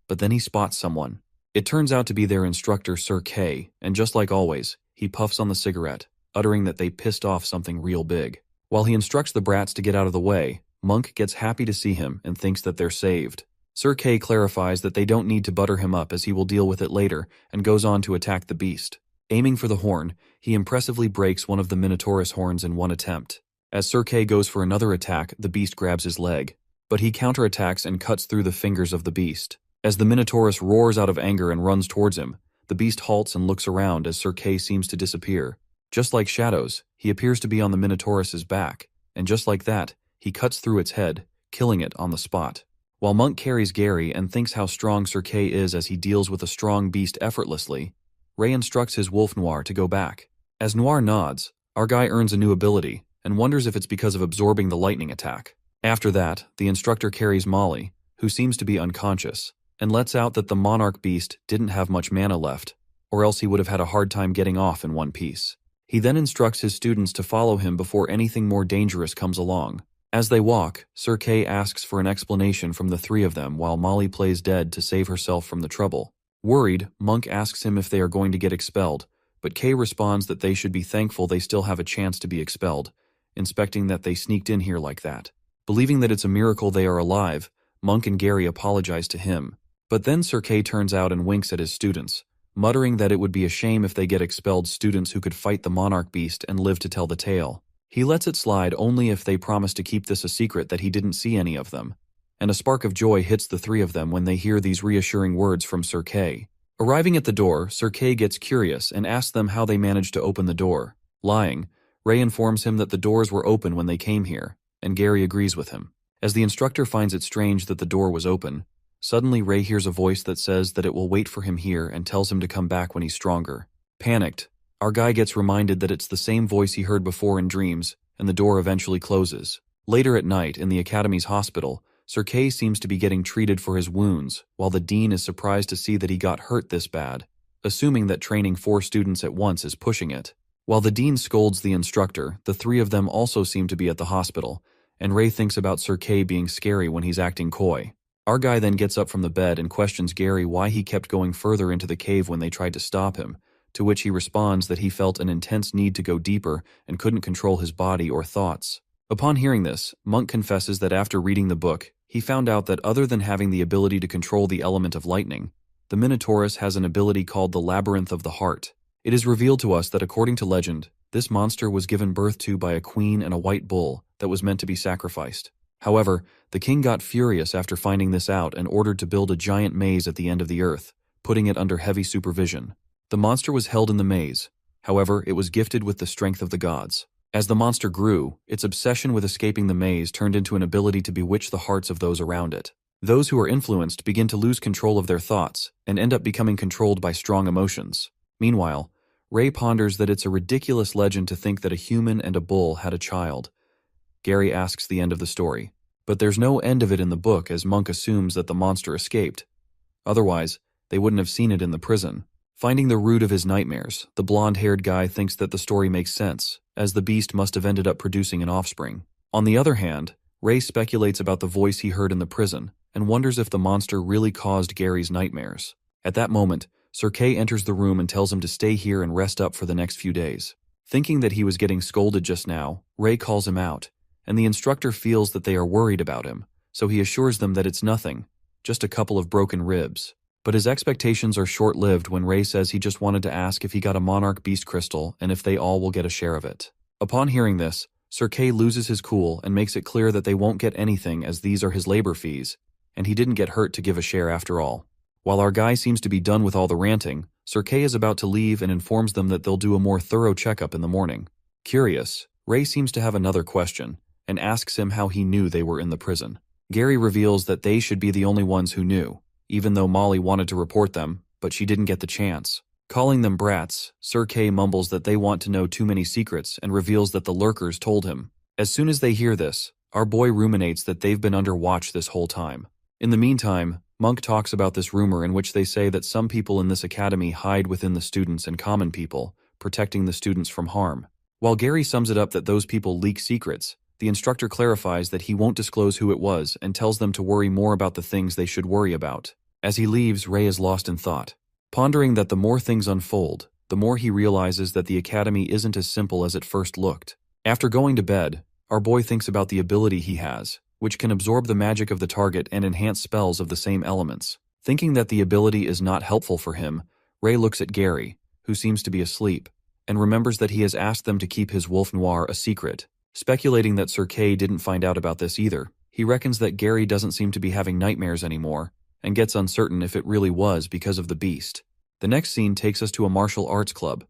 but then he spots someone. It turns out to be their instructor, Sir K, and just like always, he puffs on the cigarette, uttering that they pissed off something real big. While he instructs the brats to get out of the way, Monk gets happy to see him and thinks that they're saved. Sir K clarifies that they don't need to butter him up as he will deal with it later and goes on to attack the beast. Aiming for the horn, he impressively breaks one of the Minotaurus horns in one attempt. As Sir K goes for another attack, the beast grabs his leg, but he counterattacks and cuts through the fingers of the beast. As the Minotaurus roars out of anger and runs towards him, the beast halts and looks around as Sir K seems to disappear. Just like shadows, he appears to be on the Minotaurus's back, and just like that, he cuts through its head, killing it on the spot. While Monk carries Gary and thinks how strong Sir K is as he deals with a strong beast effortlessly, Ray instructs his wolf Noir to go back. As Noir nods, our guy earns a new ability and wonders if it's because of absorbing the lightning attack. After that, the instructor carries Molly, who seems to be unconscious, and lets out that the monarch beast didn't have much mana left, or else he would have had a hard time getting off in one piece. He then instructs his students to follow him before anything more dangerous comes along. As they walk, Sir K asks for an explanation from the three of them while Molly plays dead to save herself from the trouble. Worried, Monk asks him if they are going to get expelled, but K responds that they should be thankful they still have a chance to be expelled, inspecting that they sneaked in here like that. Believing that it's a miracle they are alive, Monk and Gary apologize to him. But then Sir K turns out and winks at his students, muttering that it would be a shame if they get expelled students who could fight the monarch beast and live to tell the tale. He lets it slide only if they promise to keep this a secret that he didn't see any of them. And a spark of joy hits the three of them when they hear these reassuring words from Sir K. Arriving at the door, Sir K gets curious and asks them how they managed to open the door. Lying, Ray informs him that the doors were open when they came here, and Gary agrees with him. As the instructor finds it strange that the door was open, suddenly Ray hears a voice that says that it will wait for him here and tells him to come back when he's stronger. Panicked, our guy gets reminded that it's the same voice he heard before in dreams, and the door eventually closes. Later at night, in the Academy's hospital, Sir K seems to be getting treated for his wounds, while the dean is surprised to see that he got hurt this bad, assuming that training 4 students at once is pushing it. While the dean scolds the instructor, the three of them also seem to be at the hospital, and Ray thinks about Sir K being scary when he's acting coy. Our guy then gets up from the bed and questions Gary why he kept going further into the cave when they tried to stop him, to which he responds that he felt an intense need to go deeper and couldn't control his body or thoughts. Upon hearing this, Monk confesses that after reading the book, he found out that other than having the ability to control the element of lightning, the Minotaurus has an ability called the Labyrinth of the Heart. It is revealed to us that according to legend, this monster was given birth to by a queen and a white bull that was meant to be sacrificed. However, the king got furious after finding this out and ordered to build a giant maze at the end of the earth, putting it under heavy supervision. The monster was held in the maze. However, it was gifted with the strength of the gods. As the monster grew, its obsession with escaping the maze turned into an ability to bewitch the hearts of those around it. Those who are influenced begin to lose control of their thoughts and end up becoming controlled by strong emotions. Meanwhile, Ray ponders that it's a ridiculous legend to think that a human and a bull had a child. Gary asks the end of the story, but there's no end of it in the book as Monk assumes that the monster escaped. Otherwise, they wouldn't have seen it in the prison. Finding the root of his nightmares, the blonde-haired guy thinks that the story makes sense, as the beast must have ended up producing an offspring. On the other hand, Ray speculates about the voice he heard in the prison, and wonders if the monster really caused Gary's nightmares. At that moment, Sir Kay enters the room and tells him to stay here and rest up for the next few days. Thinking that he was getting scolded just now, Ray calls him out, and the instructor feels that they are worried about him, so he assures them that it's nothing, just a couple of broken ribs. But his expectations are short-lived when Ray says he just wanted to ask if he got a monarch beast crystal and if they all will get a share of it. Upon hearing this, Sir Kay loses his cool and makes it clear that they won't get anything as these are his labor fees, and he didn't get hurt to give a share after all. While our guy seems to be done with all the ranting, Sir Kay is about to leave and informs them that they'll do a more thorough checkup in the morning. Curious, Ray seems to have another question, and asks him how he knew they were in the prison. Gary reveals that they should be the only ones who knew, even though Molly wanted to report them, but she didn't get the chance. Calling them brats, Sir Kay mumbles that they want to know too many secrets and reveals that the lurkers told him. As soon as they hear this, our boy ruminates that they've been under watch this whole time. In the meantime, Monk talks about this rumor in which they say that some people in this academy hide within the students and common people, protecting the students from harm. While Gary sums it up that those people leak secrets, the instructor clarifies that he won't disclose who it was and tells them to worry more about the things they should worry about. As he leaves, Ray is lost in thought, pondering that the more things unfold, the more he realizes that the academy isn't as simple as it first looked. After going to bed, our boy thinks about the ability he has, which can absorb the magic of the target and enhance spells of the same elements. Thinking that the ability is not helpful for him, Ray looks at Gary, who seems to be asleep, and remembers that he has asked them to keep his wolf noir a secret. Speculating that Sir Kay didn't find out about this either, he reckons that Gary doesn't seem to be having nightmares anymore, and gets uncertain if it really was because of the beast. The next scene takes us to a martial arts club.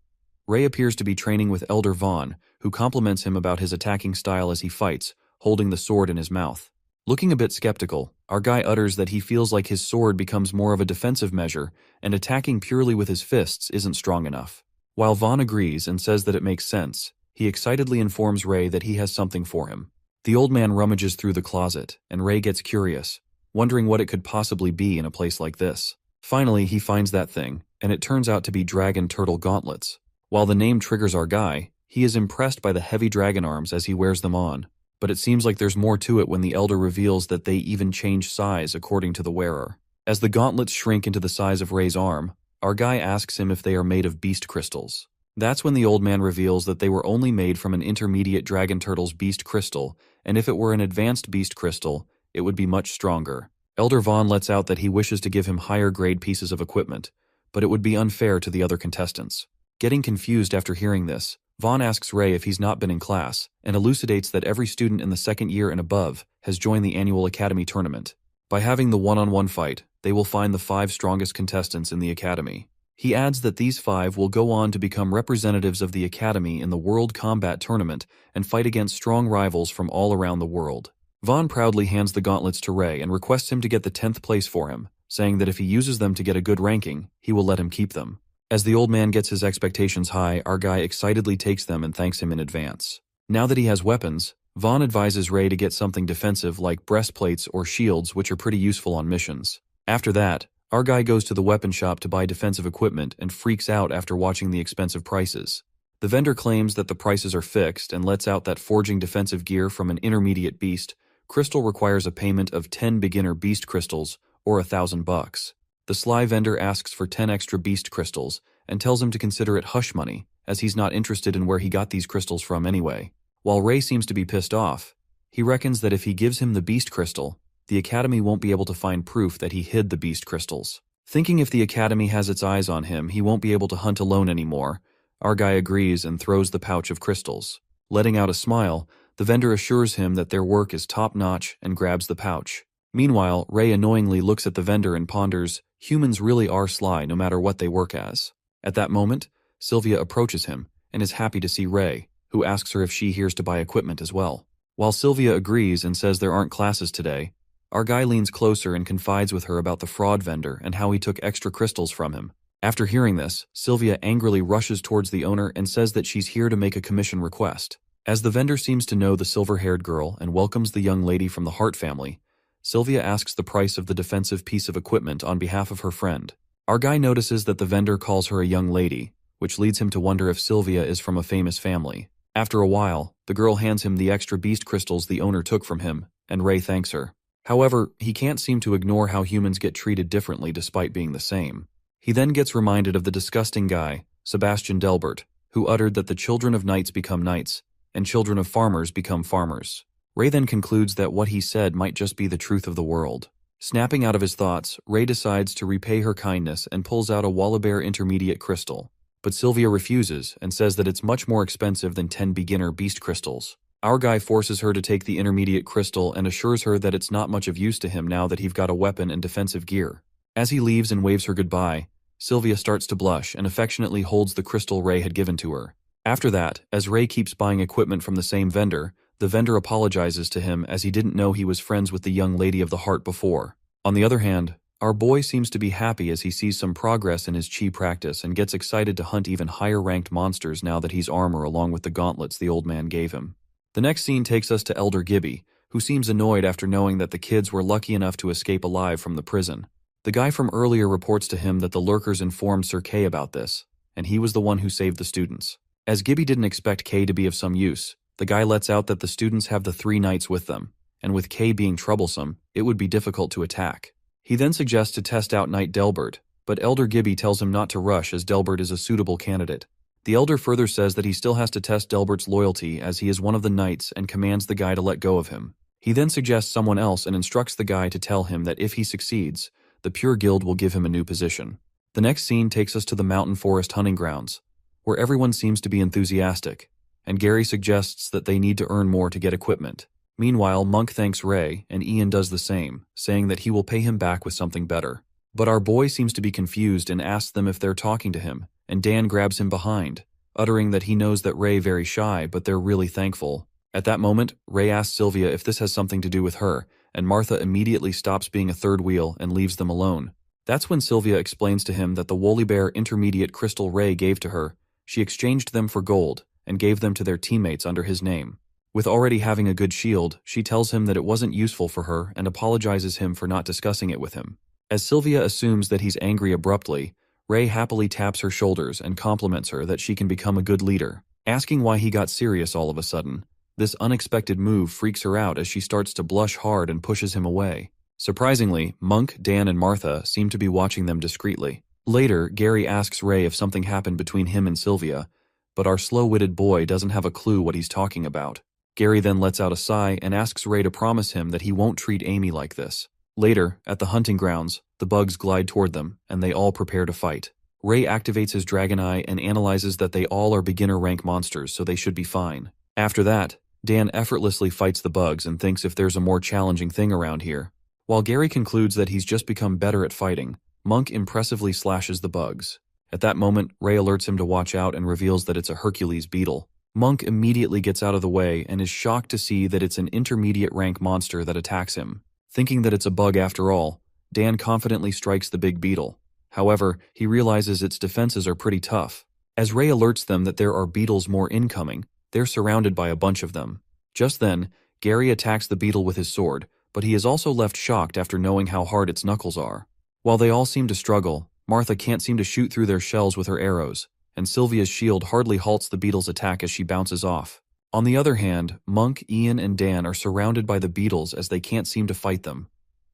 Ray appears to be training with Elder Vaughn, who compliments him about his attacking style as he fights, holding the sword in his mouth. Looking a bit skeptical, our guy utters that he feels like his sword becomes more of a defensive measure, and attacking purely with his fists isn't strong enough. While Vaughn agrees and says that it makes sense, he excitedly informs Ray that he has something for him. The old man rummages through the closet, and Ray gets curious, wondering what it could possibly be in a place like this. Finally, he finds that thing, and it turns out to be dragon turtle gauntlets. While the name triggers our guy, he is impressed by the heavy dragon arms as he wears them on, but it seems like there's more to it when the elder reveals that they even change size according to the wearer. As the gauntlets shrink into the size of Ray's arm, our guy asks him if they are made of beast crystals. That's when the old man reveals that they were only made from an intermediate dragon turtle's beast crystal, and if it were an advanced beast crystal, it would be much stronger. Elder Vaughn lets out that he wishes to give him higher grade pieces of equipment, but it would be unfair to the other contestants. Getting confused after hearing this, Vaughn asks Ray if he's not been in class, and elucidates that every student in the second year and above has joined the annual academy tournament. By having the one-on-one fight, they will find the 5 strongest contestants in the academy. He adds that these 5 will go on to become representatives of the academy in the World Combat Tournament and fight against strong rivals from all around the world. Vaughn proudly hands the gauntlets to Ray and requests him to get the 10th place for him, saying that if he uses them to get a good ranking, he will let him keep them. As the old man gets his expectations high, our guy excitedly takes them and thanks him in advance. Now that he has weapons, Vaughn advises Ray to get something defensive like breastplates or shields, which are pretty useful on missions. After that, our guy goes to the weapon shop to buy defensive equipment and freaks out after watching the expensive prices. The vendor claims that the prices are fixed and lets out that forging defensive gear from an intermediate beast crystal requires a payment of 10 beginner beast crystals or $1,000. The sly vendor asks for 10 extra beast crystals and tells him to consider it hush money, as he's not interested in where he got these crystals from anyway. While Ray seems to be pissed off, he reckons that if he gives him the beast crystal, the academy won't be able to find proof that he hid the beast crystals. Thinking if the academy has its eyes on him, he won't be able to hunt alone anymore, our guy agrees and throws the pouch of crystals. Letting out a smile, the vendor assures him that their work is top-notch and grabs the pouch. Meanwhile, Ray annoyingly looks at the vendor and ponders, humans really are sly no matter what they work as. At that moment, Sylvia approaches him and is happy to see Ray, who asks her if she hears to buy equipment as well. While Sylvia agrees and says there aren't classes today, our guy leans closer and confides with her about the fraud vendor and how he took extra crystals from him. After hearing this, Sylvia angrily rushes towards the owner and says that she's here to make a commission request. As the vendor seems to know the silver-haired girl and welcomes the young lady from the Hart family, Sylvia asks the price of the defensive piece of equipment on behalf of her friend. Our guy notices that the vendor calls her a young lady, which leads him to wonder if Sylvia is from a famous family. After a while, the girl hands him the extra beast crystals the owner took from him, and Ray thanks her. However, he can't seem to ignore how humans get treated differently despite being the same. He then gets reminded of the disgusting guy, Sebastian Delbert, who uttered that the children of knights become knights, and children of farmers become farmers. Ray then concludes that what he said might just be the truth of the world. Snapping out of his thoughts, Ray decides to repay her kindness and pulls out a Wallabear intermediate crystal. But Sylvia refuses and says that it's much more expensive than 10 beginner beast crystals. Our guy forces her to take the intermediate crystal and assures her that it's not much of use to him now that he's got a weapon and defensive gear. As he leaves and waves her goodbye, Sylvia starts to blush and affectionately holds the crystal Ray had given to her. After that, as Ray keeps buying equipment from the same vendor, the vendor apologizes to him as he didn't know he was friends with the young lady of the heart before. On the other hand, our boy seems to be happy as he sees some progress in his chi practice and gets excited to hunt even higher ranked monsters now that he's armor along with the gauntlets the old man gave him. The next scene takes us to Elder Gibby, who seems annoyed after knowing that the kids were lucky enough to escape alive from the prison. The guy from earlier reports to him that the lurkers informed Sir Kay about this, and he was the one who saved the students. As Gibby didn't expect Kay to be of some use, the guy lets out that the students have the 3 knights with them, and with Kay being troublesome, it would be difficult to attack. He then suggests to test out Knight Delbert, but Elder Gibby tells him not to rush as Delbert is a suitable candidate. The Elder further says that he still has to test Delbert's loyalty as he is one of the knights and commands the guy to let go of him. He then suggests someone else and instructs the guy to tell him that if he succeeds, the Pure Guild will give him a new position. The next scene takes us to the mountain forest hunting grounds, where everyone seems to be enthusiastic, and Gary suggests that they need to earn more to get equipment. Meanwhile, Monk thanks Ray, and Ian does the same, saying that he will pay him back with something better. But our boy seems to be confused and asks them if they're talking to him, and Dan grabs him behind, uttering that he knows that Ray very shy, but they're really thankful. At that moment, Ray asks Sylvia if this has something to do with her, and Martha immediately stops being a third wheel and leaves them alone. That's when Sylvia explains to him that the Woolly Bear intermediate crystal Ray gave to her, she exchanged them for gold, and gave them to their teammates under his name. With already having a good shield, she tells him that it wasn't useful for her and apologizes him for not discussing it with him. As Sylvia assumes that he's angry abruptly, Ray happily taps her shoulders and compliments her that she can become a good leader. Asking why he got serious all of a sudden, this unexpected move freaks her out as she starts to blush hard and pushes him away. Surprisingly, Monk, Dan, and Martha seem to be watching them discreetly. Later, Gary asks Ray if something happened between him and Sylvia, but our slow-witted boy doesn't have a clue what he's talking about. Gary then lets out a sigh and asks Ray to promise him that he won't treat Amy like this. Later, at the hunting grounds, the bugs glide toward them, and they all prepare to fight. Ray activates his dragon eye and analyzes that they all are beginner rank monsters, so they should be fine. After that, Dan effortlessly fights the bugs and thinks if there's a more challenging thing around here. While Gary concludes that he's just become better at fighting, Monk impressively slashes the bugs. At that moment, Ray alerts him to watch out and reveals that it's a Hercules beetle. Monk immediately gets out of the way and is shocked to see that it's an intermediate rank monster that attacks him. Thinking that it's a bug after all, Dan confidently strikes the big beetle. However, he realizes its defenses are pretty tough. As Ray alerts them that there are beetles more incoming, they're surrounded by a bunch of them. Just then, Gary attacks the beetle with his sword, but he is also left shocked after knowing how hard its knuckles are. While they all seem to struggle, Martha can't seem to shoot through their shells with her arrows, and Sylvia's shield hardly halts the beetle's attack as she bounces off. On the other hand, Monk, Ian, and Dan are surrounded by the beetles as they can't seem to fight them.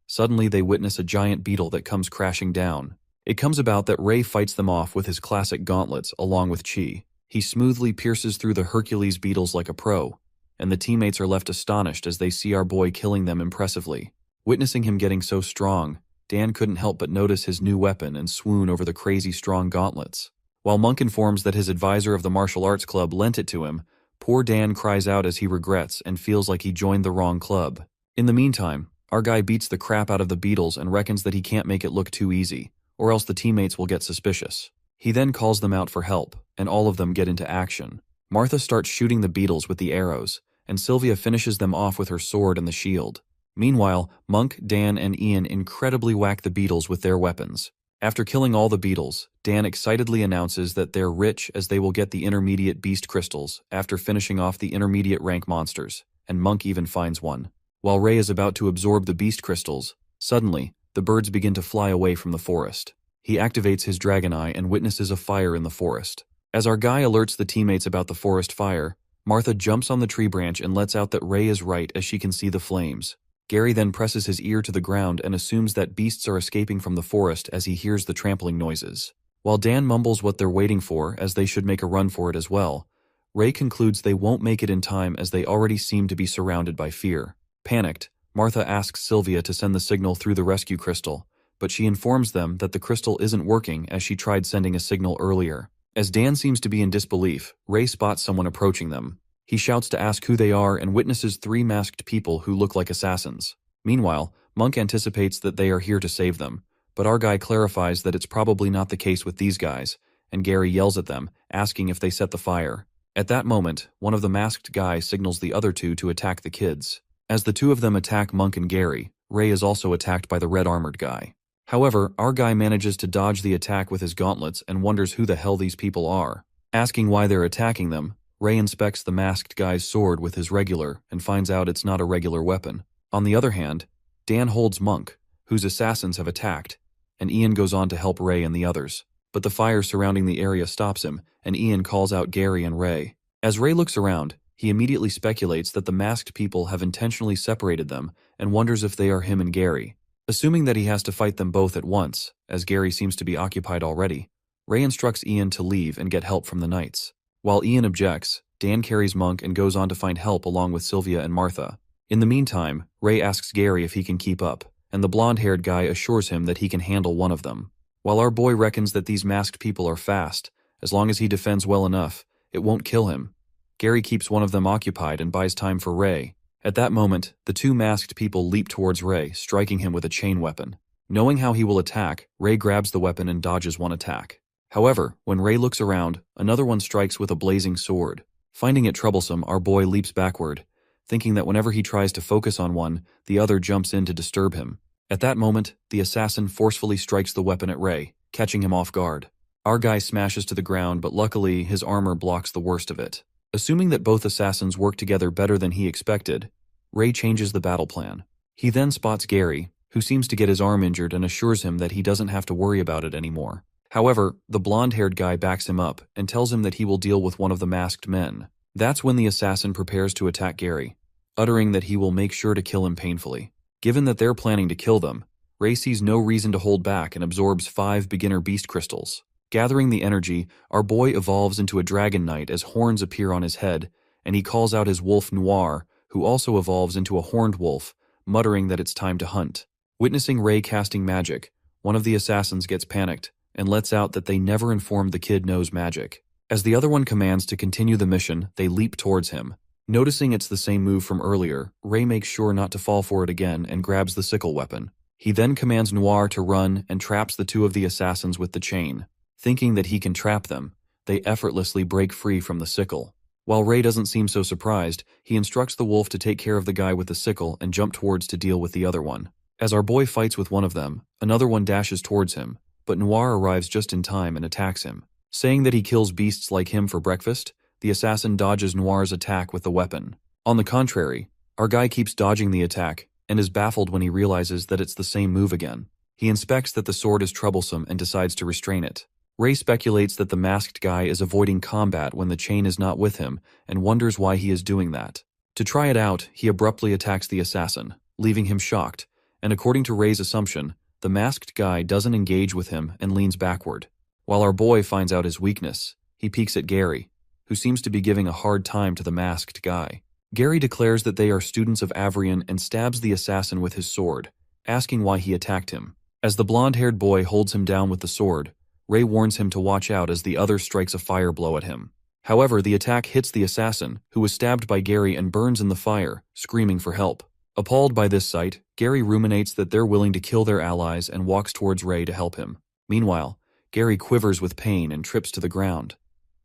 Suddenly they witness a giant beetle that comes crashing down. It comes about that Ray fights them off with his classic gauntlets along with Chi. He smoothly pierces through the Hercules beetles like a pro, and the teammates are left astonished as they see our boy killing them impressively. Witnessing him getting so strong, Dan couldn't help but notice his new weapon and swoon over the crazy strong gauntlets. While Monk informs that his advisor of the martial arts club lent it to him, poor Dan cries out as he regrets and feels like he joined the wrong club. In the meantime, our guy beats the crap out of the beetles and reckons that he can't make it look too easy, or else the teammates will get suspicious. He then calls them out for help, and all of them get into action. Martha starts shooting the beetles with the arrows, and Sylvia finishes them off with her sword and the shield. Meanwhile, Monk, Dan, and Ian incredibly whack the beetles with their weapons. After killing all the beetles, Dan excitedly announces that they're rich as they will get the intermediate beast crystals after finishing off the intermediate rank monsters, and Monk even finds one. While Ray is about to absorb the beast crystals, suddenly, the birds begin to fly away from the forest. He activates his dragon eye and witnesses a fire in the forest. As our guy alerts the teammates about the forest fire, Martha jumps on the tree branch and lets out that Ray is right as she can see the flames. Gary then presses his ear to the ground and assumes that beasts are escaping from the forest as he hears the trampling noises. While Dan mumbles what they're waiting for, as they should make a run for it as well, Ray concludes they won't make it in time as they already seem to be surrounded by fear. Panicked, Martha asks Sylvia to send the signal through the rescue crystal, but she informs them that the crystal isn't working as she tried sending a signal earlier. As Dan seems to be in disbelief, Ray spots someone approaching them. He shouts to ask who they are and witnesses 3 masked people who look like assassins. Meanwhile, Monk anticipates that they are here to save them, but our guy clarifies that it's probably not the case with these guys, and Gary yells at them, asking if they set the fire. At that moment, one of the masked guys signals the other 2 to attack the kids. As the 2 of them attack Monk and Gary, Ray is also attacked by the red-armored guy. However, our guy manages to dodge the attack with his gauntlets and wonders who the hell these people are. Asking why they're attacking them, Ray inspects the masked guy's sword with his regular and finds out it's not a regular weapon. On the other hand, Dan holds Monk, whose assassins have attacked, and Ian goes on to help Ray and the others. But the fire surrounding the area stops him, and Ian calls out Gary and Ray. As Ray looks around, he immediately speculates that the masked people have intentionally separated them and wonders if they are him and Gary. Assuming that he has to fight them both at once, as Gary seems to be occupied already, Ray instructs Ian to leave and get help from the knights. While Ian objects, Dan carries Monk and goes on to find help along with Sylvia and Martha. In the meantime, Ray asks Gary if he can keep up, and the blonde-haired guy assures him that he can handle one of them. While our boy reckons that these masked people are fast, as long as he defends well enough, it won't kill him. Gary keeps one of them occupied and buys time for Ray. At that moment, the 2 masked people leap towards Ray, striking him with a chain weapon. Knowing how he will attack, Ray grabs the weapon and dodges one attack. However, when Ray looks around, another one strikes with a blazing sword. Finding it troublesome, our boy leaps backward, thinking that whenever he tries to focus on one, the other jumps in to disturb him. At that moment, the assassin forcefully strikes the weapon at Ray, catching him off guard. Our guy smashes to the ground, but luckily his armor blocks the worst of it. Assuming that both assassins work together better than he expected, Ray changes the battle plan. He then spots Gary, who seems to get his arm injured and assures him that he doesn't have to worry about it anymore. However, the blonde-haired guy backs him up and tells him that he will deal with one of the masked men. That's when the assassin prepares to attack Gary, uttering that he will make sure to kill him painfully. Given that they're planning to kill them, Ray sees no reason to hold back and absorbs 5 beginner beast crystals. Gathering the energy, our boy evolves into a dragon knight as horns appear on his head, and he calls out his wolf Noir, who also evolves into a horned wolf, muttering that it's time to hunt. Witnessing Ray casting magic, one of the assassins gets panicked and lets out that they never informed the kid knows magic. As the other one commands to continue the mission, they leap towards him. Noticing it's the same move from earlier, Ray makes sure not to fall for it again and grabs the sickle weapon. He then commands Noir to run and traps the 2 of the assassins with the chain. Thinking that he can trap them, they effortlessly break free from the sickle. While Ray doesn't seem so surprised, he instructs the wolf to take care of the guy with the sickle and jump towards to deal with the other one. As our boy fights with one of them, another one dashes towards him, but Noir arrives just in time and attacks him. Saying that he kills beasts like him for breakfast, the assassin dodges Noir's attack with the weapon. On the contrary, our guy keeps dodging the attack and is baffled when he realizes that it's the same move again. He inspects that the sword is troublesome and decides to restrain it. Ray speculates that the masked guy is avoiding combat when the chain is not with him and wonders why he is doing that. To try it out, he abruptly attacks the assassin, leaving him shocked, and according to Ray's assumption, the masked guy doesn't engage with him and leans backward. While our boy finds out his weakness, he peeks at Gary, who seems to be giving a hard time to the masked guy. Gary declares that they are students of Avrian and stabs the assassin with his sword, asking why he attacked him. As the blonde-haired boy holds him down with the sword, Ray warns him to watch out as the other strikes a fire blow at him. However, the attack hits the assassin, who was stabbed by Gary and burns in the fire, screaming for help. Appalled by this sight, Gary ruminates that they're willing to kill their allies and walks towards Ray to help him. Meanwhile, Gary quivers with pain and trips to the ground.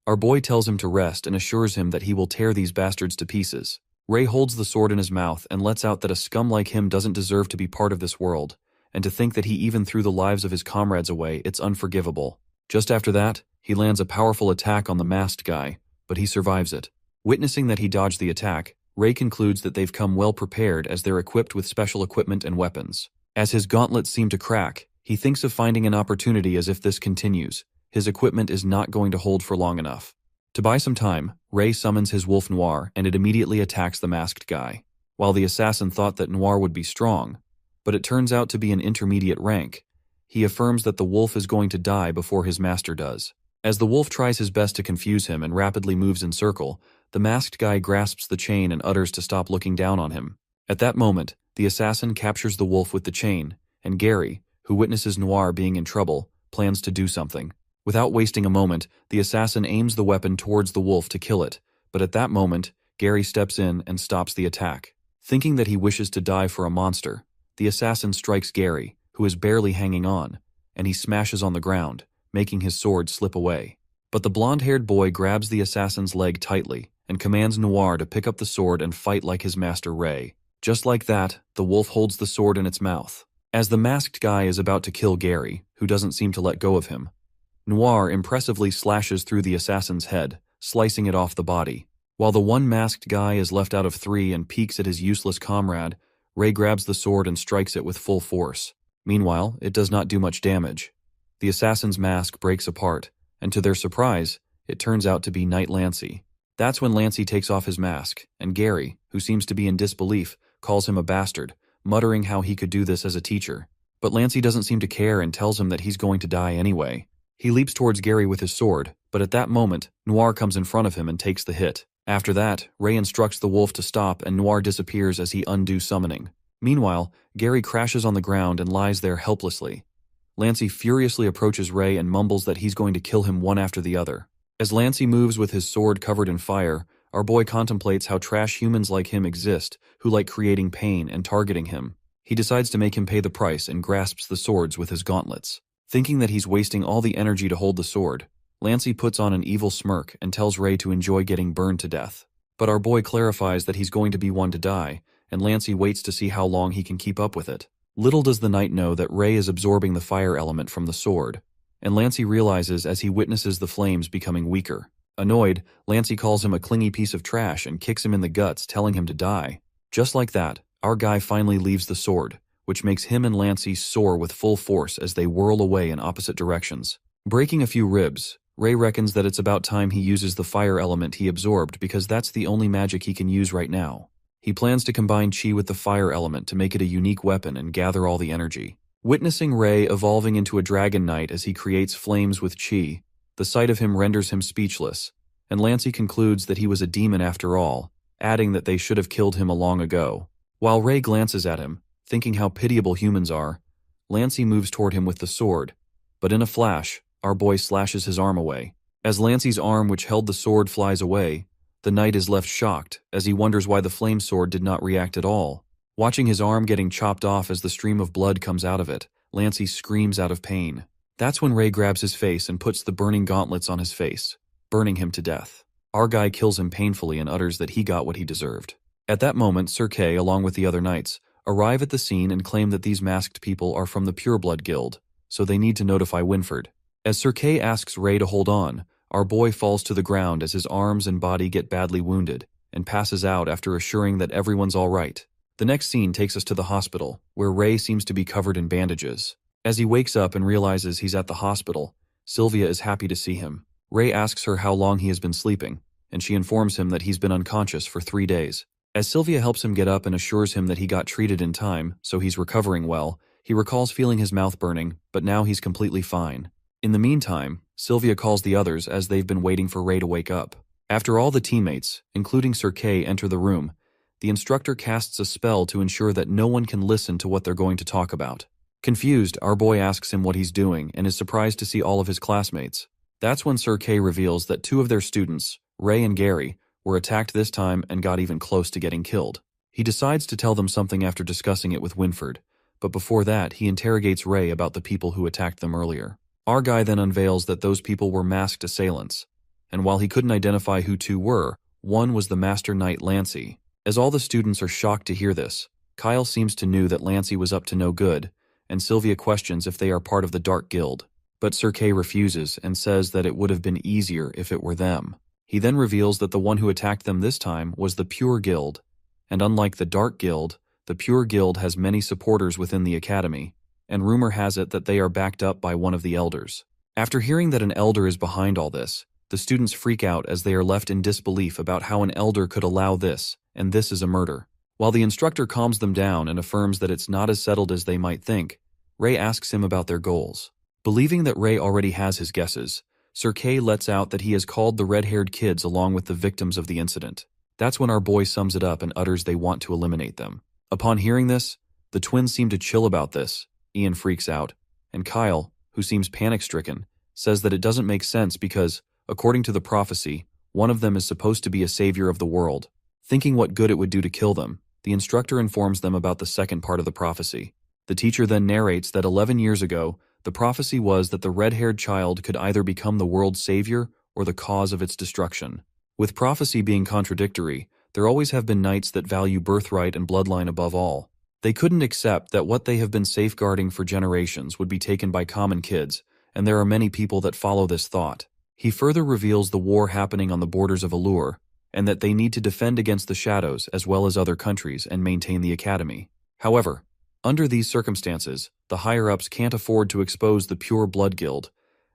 Our boy tells him to rest and assures him that he will tear these bastards to pieces. Ray holds the sword in his mouth and lets out that a scum like him doesn't deserve to be part of this world, and to think that he even threw the lives of his comrades away, it's unforgivable. Just after that, he lands a powerful attack on the masked guy, but he survives it. Witnessing that he dodged the attack, Ray concludes that they've come well prepared as they're equipped with special equipment and weapons. As his gauntlets seem to crack, He thinks of finding an opportunity as if this continues. His equipment is not going to hold for long enough. To buy some time, Ray summons his wolf Noir and it immediately attacks the masked guy. While the assassin thought that Noir would be strong, but it turns out to be an intermediate rank, he affirms that the wolf is going to die before his master does. As the wolf tries his best to confuse him and rapidly moves in circle, the masked guy grasps the chain and utters to stop looking down on him. At that moment, the assassin captures the wolf with the chain, and Gary, who witnesses Noir being in trouble, plans to do something. Without wasting a moment, the assassin aims the weapon towards the wolf to kill it, but at that moment, Gary steps in and stops the attack. Thinking that he wishes to die for a monster, the assassin strikes Gary, who is barely hanging on, and he smashes on the ground, making his sword slip away. But the blonde-haired boy grabs the assassin's leg tightly and commands Noir to pick up the sword and fight like his master Ray. Just like that, the wolf holds the sword in its mouth. As the masked guy is about to kill Gary, who doesn't seem to let go of him, Noir impressively slashes through the assassin's head, slicing it off the body. While the one masked guy is left out of 3 and peeks at his useless comrade, Ray grabs the sword and strikes it with full force. Meanwhile, it does not do much damage. The assassin's mask breaks apart, and to their surprise, it turns out to be Knight Lancey. That's when Lancey takes off his mask, and Gary, who seems to be in disbelief, calls him a bastard, muttering how he could do this as a teacher. But Lancey doesn't seem to care and tells him that he's going to die anyway. He leaps towards Gary with his sword, but at that moment, Noir comes in front of him and takes the hit. After that, Ray instructs the wolf to stop and Noir disappears as he undoes summoning. Meanwhile, Gary crashes on the ground and lies there helplessly. Lancey furiously approaches Ray and mumbles that he's going to kill him one after the other. As Lancey moves with his sword covered in fire, our boy contemplates how trash humans like him exist, who like creating pain and targeting him. He decides to make him pay the price and grasps the swords with his gauntlets. Thinking that he's wasting all the energy to hold the sword, Lancey puts on an evil smirk and tells Ray to enjoy getting burned to death. But our boy clarifies that he's going to be one to die, and Lancey waits to see how long he can keep up with it. Little does the knight know that Ray is absorbing the fire element from the sword, and Lancey realizes as he witnesses the flames becoming weaker. Annoyed, Lancey calls him a clingy piece of trash and kicks him in the guts, telling him to die. Just like that, our guy finally leaves the sword, which makes him and Lancey soar with full force as they whirl away in opposite directions. Breaking a few ribs, Ray reckons that it's about time he uses the fire element he absorbed because that's the only magic he can use right now. He plans to combine chi with the fire element to make it a unique weapon and gather all the energy. Witnessing Ray evolving into a dragon knight as he creates flames with chi, the sight of him renders him speechless, and Lancey concludes that he was a demon after all, adding that they should have killed him long ago. While Ray glances at him, thinking how pitiable humans are, Lancey moves toward him with the sword, but in a flash, our boy slashes his arm away. As Lancey's arm which held the sword flies away, the knight is left shocked as he wonders why the flame sword did not react at all. Watching his arm getting chopped off as the stream of blood comes out of it, Lancey screams out of pain. That's when Ray grabs his face and puts the burning gauntlets on his face, burning him to death. Our guy kills him painfully and utters that he got what he deserved. At that moment, Sir Kay, along with the other knights, arrive at the scene and claim that these masked people are from the Pureblood Guild, so they need to notify Winford. As Sir Kay asks Ray to hold on, our boy falls to the ground as his arms and body get badly wounded, and passes out after assuring that everyone's all right. The next scene takes us to the hospital, where Ray seems to be covered in bandages. As he wakes up and realizes he's at the hospital, Sylvia is happy to see him. Ray asks her how long he has been sleeping, and she informs him that he's been unconscious for 3 days. As Sylvia helps him get up and assures him that he got treated in time, so he's recovering well, he recalls feeling his mouth burning, but now he's completely fine. In the meantime, Sylvia calls the others as they've been waiting for Ray to wake up. After all the teammates, including Sir Kay, enter the room, the instructor casts a spell to ensure that no one can listen to what they're going to talk about. Confused, our boy asks him what he's doing and is surprised to see all of his classmates. That's when Sir Kay reveals that 2 of their students, Ray and Gary, were attacked this time and got even close to getting killed. He decides to tell them something after discussing it with Winford, but before that he interrogates Ray about the people who attacked them earlier. Our guy then unveils that those people were masked assailants, and while he couldn't identify who 2 were, one was the Master Knight Lancey. As all the students are shocked to hear this, Kyle seems to know that Lancey was up to no good, and Sylvia questions if they are part of the Dark Guild. But Sir Kay refuses and says that it would have been easier if it were them. He then reveals that the one who attacked them this time was the Pure Guild, and unlike the Dark Guild, the Pure Guild has many supporters within the academy, and rumor has it that they are backed up by one of the elders. After hearing that an elder is behind all this, the students freak out as they are left in disbelief about how an elder could allow this, and this is a murder. While the instructor calms them down and affirms that it's not as settled as they might think, Ray asks him about their goals. Believing that Ray already has his guesses, Sir Kay lets out that he has called the red-haired kids along with the victims of the incident. That's when our boy sums it up and utters they want to eliminate them. Upon hearing this, the twins seem to chill about this. Ian freaks out, and Kyle, who seems panic-stricken, says that it doesn't make sense because, according to the prophecy, one of them is supposed to be a savior of the world. Thinking what good it would do to kill them, the instructor informs them about the second part of the prophecy. The teacher then narrates that 11 years ago, the prophecy was that the red-haired child could either become the world's savior or the cause of its destruction. With prophecy being contradictory, there always have been knights that value birthright and bloodline above all. They couldn't accept that what they have been safeguarding for generations would be taken by common kids, and there are many people that follow this thought. He further reveals the war happening on the borders of Allure, and that they need to defend against the shadows as well as other countries and maintain the academy. However, under these circumstances, the higher-ups can't afford to expose the Pure Blood Guild,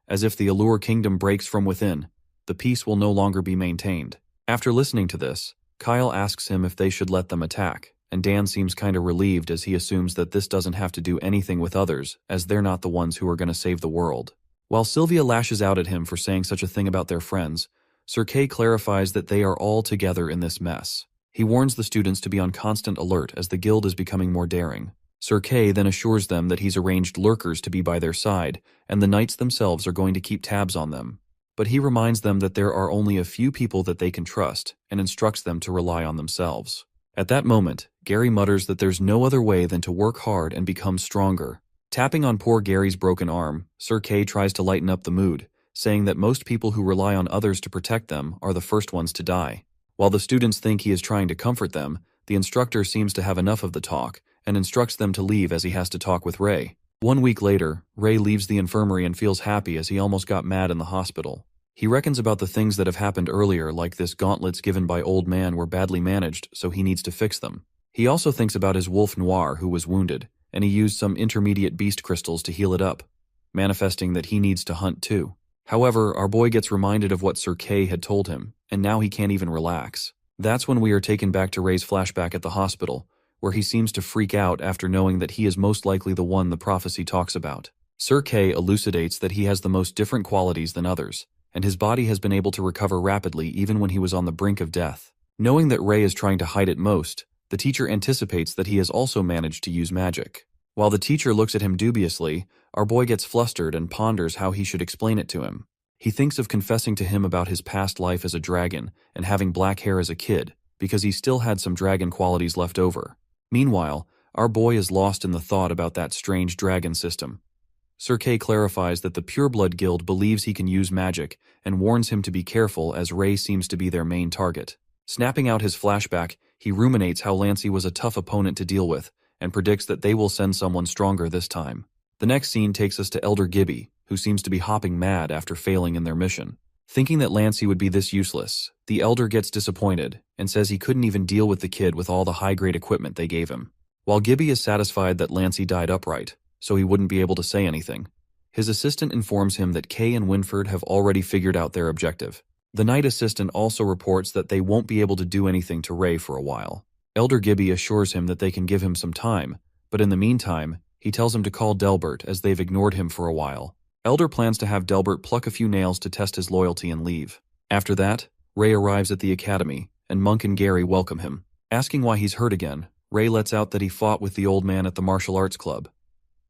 as if the Allure Kingdom breaks from within, the peace will no longer be maintained. After listening to this, Kyle asks him if they should let them attack, and Dan seems kinda relieved as he assumes that this doesn't have to do anything with others, as they're not the ones who are gonna save the world. While Sylvia lashes out at him for saying such a thing about their friends, Sir Kay clarifies that they are all together in this mess. He warns the students to be on constant alert as the guild is becoming more daring. Sir Kay then assures them that he's arranged lurkers to be by their side, and the knights themselves are going to keep tabs on them. But he reminds them that there are only a few people that they can trust, and instructs them to rely on themselves. At that moment, Gary mutters that there's no other way than to work hard and become stronger. Tapping on poor Gary's broken arm, Sir Kay tries to lighten up the mood, saying that most people who rely on others to protect them are the first ones to die. While the students think he is trying to comfort them, the instructor seems to have enough of the talk, and instructs them to leave as he has to talk with Ray. 1 week later, Ray leaves the infirmary and feels happy as he almost got mad in the hospital. He reckons about the things that have happened earlier, like this gauntlets given by Old Man were badly managed, so he needs to fix them. He also thinks about his wolf Noir who was wounded, and he used some intermediate beast crystals to heal it up, manifesting that he needs to hunt too. However, our boy gets reminded of what Sir Kay had told him, and now he can't even relax. That's when we are taken back to Ray's flashback at the hospital, where he seems to freak out after knowing that he is most likely the one the prophecy talks about. Sir Kay elucidates that he has the most different qualities than others, and his body has been able to recover rapidly even when he was on the brink of death. Knowing that Ray is trying to hide it most, the teacher anticipates that he has also managed to use magic. While the teacher looks at him dubiously, our boy gets flustered and ponders how he should explain it to him. He thinks of confessing to him about his past life as a dragon and having black hair as a kid, because he still had some dragon qualities left over. Meanwhile, our boy is lost in the thought about that strange dragon system. Sir Kay clarifies that the Pureblood Guild believes he can use magic and warns him to be careful as Ray seems to be their main target. Snapping out his flashback, he ruminates how Lancey was a tough opponent to deal with and predicts that they will send someone stronger this time. The next scene takes us to Elder Gibby, who seems to be hopping mad after failing in their mission. Thinking that Lancey would be this useless, the Elder gets disappointed and says he couldn't even deal with the kid with all the high-grade equipment they gave him. While Gibby is satisfied that Lancey died upright, so he wouldn't be able to say anything, his assistant informs him that Kay and Winford have already figured out their objective. The night assistant also reports that they won't be able to do anything to Ray for a while. Elder Gibby assures him that they can give him some time, but in the meantime, he tells him to call Delbert as they've ignored him for a while. Elder plans to have Delbert pluck a few nails to test his loyalty and leave. After that, Ray arrives at the academy, and Monk and Gary welcome him. Asking why he's hurt again, Ray lets out that he fought with the old man at the martial arts club.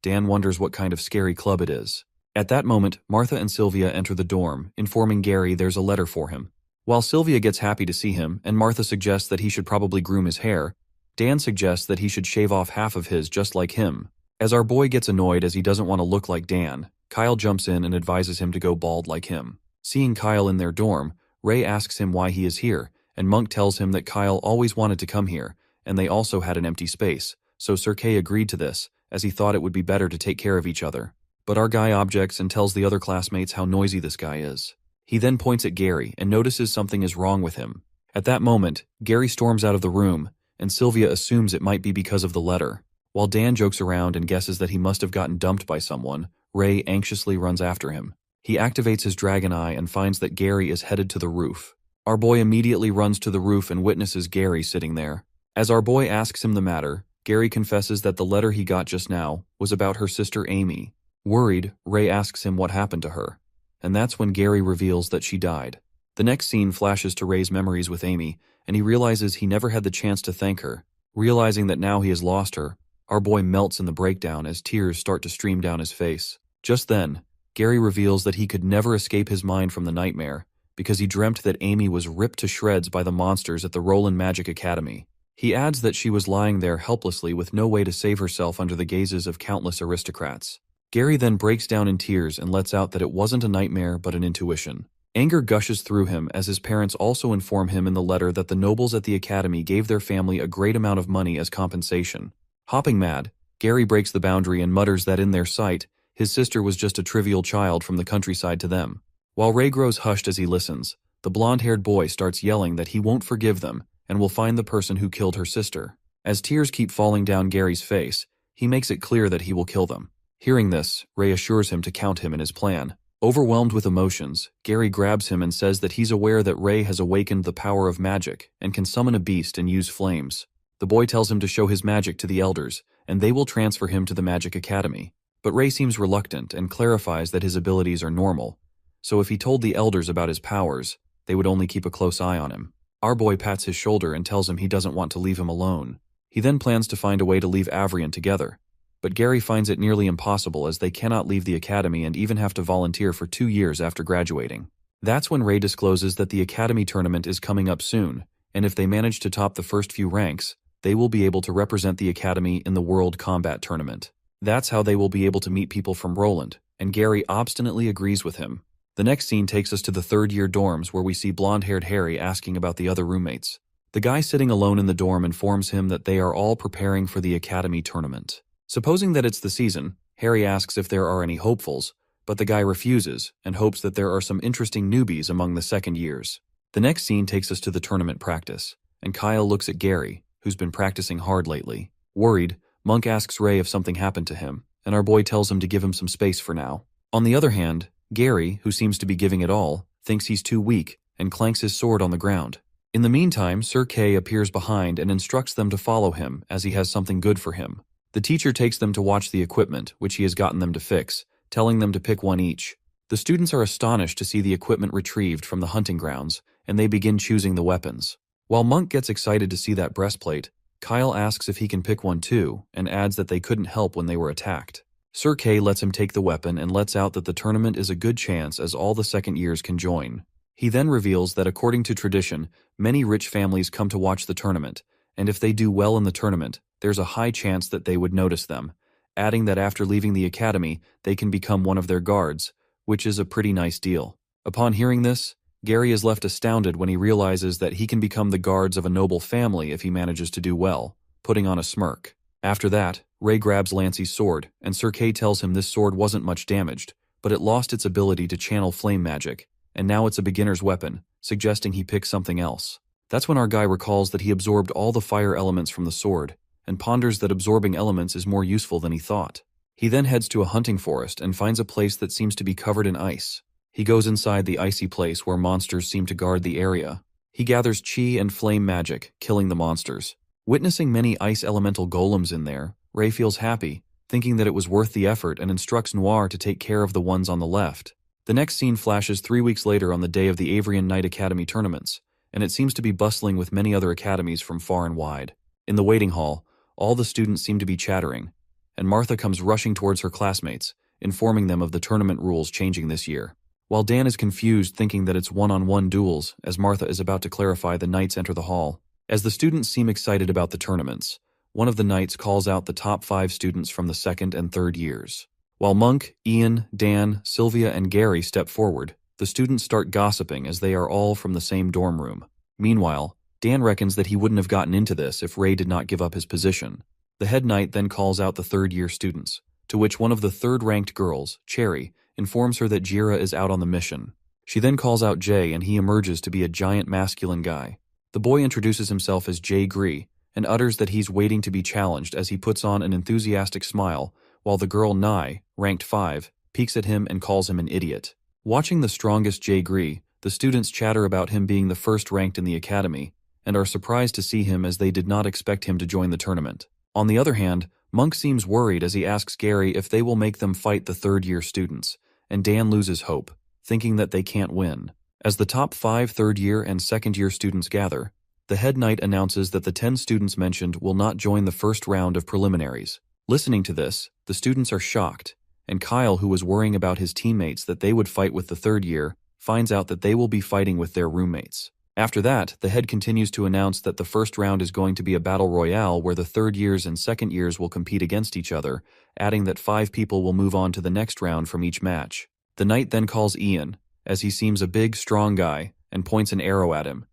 Dan wonders what kind of scary club it is. At that moment, Martha and Sylvia enter the dorm, informing Gary there's a letter for him. While Sylvia gets happy to see him, and Martha suggests that he should probably groom his hair, Dan suggests that he should shave off half of his just like him. As our boy gets annoyed as he doesn't want to look like Dan, Kyle jumps in and advises him to go bald like him. Seeing Kyle in their dorm, Ray asks him why he is here, and Monk tells him that Kyle always wanted to come here, and they also had an empty space, so Sir Kay agreed to this, as he thought it would be better to take care of each other. But our guy objects and tells the other classmates how noisy this guy is. He then points at Gary and notices something is wrong with him. At that moment, Gary storms out of the room, and Sylvia assumes it might be because of the letter. While Dan jokes around and guesses that he must have gotten dumped by someone, Ray anxiously runs after him. He activates his dragon eye and finds that Gary is headed to the roof. Our boy immediately runs to the roof and witnesses Gary sitting there. As our boy asks him the matter, Gary confesses that the letter he got just now was about her sister Amy. Worried, Ray asks him what happened to her. And that's when Gary reveals that she died. The next scene flashes to Ray's memories with Amy, and he realizes he never had the chance to thank her. Realizing that now he has lost her, our boy melts in the breakdown as tears start to stream down his face. Just then, Gary reveals that he could never escape his mind from the nightmare, because he dreamt that Amy was ripped to shreds by the monsters at the Roland Magic Academy. He adds that she was lying there helplessly with no way to save herself under the gazes of countless aristocrats. Gary then breaks down in tears and lets out that it wasn't a nightmare but an intuition. Anger gushes through him as his parents also inform him in the letter that the nobles at the academy gave their family a great amount of money as compensation. Hopping mad, Gary breaks the boundary and mutters that in their sight, his sister was just a trivial child from the countryside to them. While Ray grows hushed as he listens, the blonde-haired boy starts yelling that he won't forgive them and will find the person who killed her sister. As tears keep falling down Gary's face, he makes it clear that he will kill them. Hearing this, Ray assures him to count him in his plan. Overwhelmed with emotions, Gary grabs him and says that he's aware that Ray has awakened the power of magic and can summon a beast and use flames. The boy tells him to show his magic to the elders, and they will transfer him to the Magic Academy. But Ray seems reluctant and clarifies that his abilities are normal, so if he told the elders about his powers, they would only keep a close eye on him. Our boy pats his shoulder and tells him he doesn't want to leave him alone. He then plans to find a way to leave Avrian together, but Gary finds it nearly impossible as they cannot leave the academy and even have to volunteer for 2 years after graduating. That's when Ray discloses that the academy tournament is coming up soon, and if they manage to top the first few ranks, they will be able to represent the academy in the World Combat Tournament. That's how they will be able to meet people from Roland, and Gary obstinately agrees with him. The next scene takes us to the third-year dorms where we see blonde-haired Harry asking about the other roommates. The guy sitting alone in the dorm informs him that they are all preparing for the academy tournament. Supposing that it's the season, Harry asks if there are any hopefuls, but the guy refuses and hopes that there are some interesting newbies among the second years. The next scene takes us to the tournament practice, and Kyle looks at Gary, who's been practicing hard lately. Worried, Monk asks Ray if something happened to him, and our boy tells him to give him some space for now. On the other hand, Gary, who seems to be giving it all, thinks he's too weak and clanks his sword on the ground. In the meantime, Sir Kay appears behind and instructs them to follow him as he has something good for him. The teacher takes them to watch the equipment, which he has gotten them to fix, telling them to pick one each. The students are astonished to see the equipment retrieved from the hunting grounds, and they begin choosing the weapons. While Monk gets excited to see that breastplate, Kyle asks if he can pick one too, and adds that they couldn't help when they were attacked. Sir Kay lets him take the weapon and lets out that the tournament is a good chance as all the second years can join. He then reveals that according to tradition, many rich families come to watch the tournament, and if they do well in the tournament, there's a high chance that they would notice them, adding that after leaving the academy, they can become one of their guards, which is a pretty nice deal. Upon hearing this, Gary is left astounded when he realizes that he can become the guards of a noble family if he manages to do well, putting on a smirk. After that, Ray grabs Lancey's sword, and Sir Kay tells him this sword wasn't much damaged, but it lost its ability to channel flame magic, and now it's a beginner's weapon, suggesting he pick something else. That's when our guy recalls that he absorbed all the fire elements from the sword, and ponders that absorbing elements is more useful than he thought. He then heads to a hunting forest and finds a place that seems to be covered in ice. He goes inside the icy place where monsters seem to guard the area. He gathers chi and flame magic, killing the monsters. Witnessing many ice elemental golems in there, Ray feels happy, thinking that it was worth the effort and instructs Noir to take care of the ones on the left. The next scene flashes 3 weeks later on the day of the Avrian Night Academy tournaments, and it seems to be bustling with many other academies from far and wide. In the waiting hall, all the students seem to be chattering, and Martha comes rushing towards her classmates, informing them of the tournament rules changing this year. While Dan is confused thinking that it's one-on-one duels, as Martha is about to clarify, the knights enter the hall. As the students seem excited about the tournaments, one of the knights calls out the top 5 students from the second and third years. While Monk, Ian, Dan, Sylvia, and Gary step forward, the students start gossiping as they are all from the same dorm room. Meanwhile, Dan reckons that he wouldn't have gotten into this if Ray did not give up his position. The head knight then calls out the third-year students, to which one of the third-ranked girls, Cherry, informs her that Jira is out on the mission. She then calls out Jay and he emerges to be a giant masculine guy. The boy introduces himself as Jay Gree, and utters that he's waiting to be challenged as he puts on an enthusiastic smile, while the girl Nai, ranked 5, peeks at him and calls him an idiot. Watching the strongest Jae-gri, the students chatter about him being the first ranked in the academy, and are surprised to see him as they did not expect him to join the tournament. On the other hand, Monk seems worried as he asks Gary if they will make them fight the third-year students, and Dan loses hope, thinking that they can't win. As the top 5 third-year and second-year students gather, the head knight announces that the 10 students mentioned will not join the first round of preliminaries. Listening to this, the students are shocked, and Kyle, who was worrying about his teammates that they would fight with the third year, finds out that they will be fighting with their roommates. After that, the head continues to announce that the first round is going to be a battle royale where the third years and second years will compete against each other, adding that 5 people will move on to the next round from each match. The knight then calls Ian, as he seems a big, strong guy, and points an arrow at him,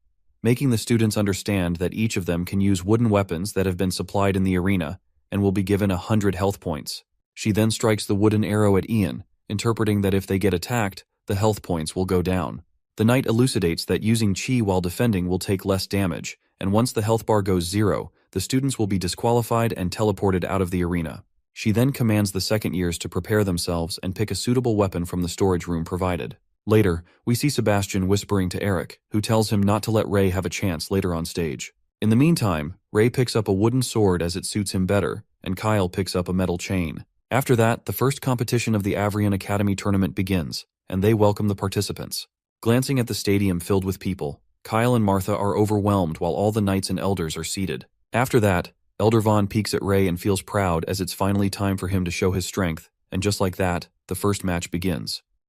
making the students understand that each of them can use wooden weapons that have been supplied in the arena and will be given 100 health points. She then strikes the wooden arrow at Ian, interpreting that if they get attacked, the health points will go down. The knight elucidates that using chi while defending will take less damage, and once the health bar goes 0, the students will be disqualified and teleported out of the arena. She then commands the second years to prepare themselves and pick a suitable weapon from the storage room provided. Later, we see Sebastian whispering to Eric, who tells him not to let Ray have a chance later on stage. In the meantime, Ray picks up a wooden sword as it suits him better, and Kyle picks up a metal chain. After that, the first competition of the Avrian Academy tournament begins, and they welcome the participants. Glancing at the stadium filled with people, Kyle and Martha are overwhelmed while all the knights and elders are seated. After that, Elder Vaughn peeks at Ray and feels proud as it's finally time for him to show his strength, and just like that, the first match begins.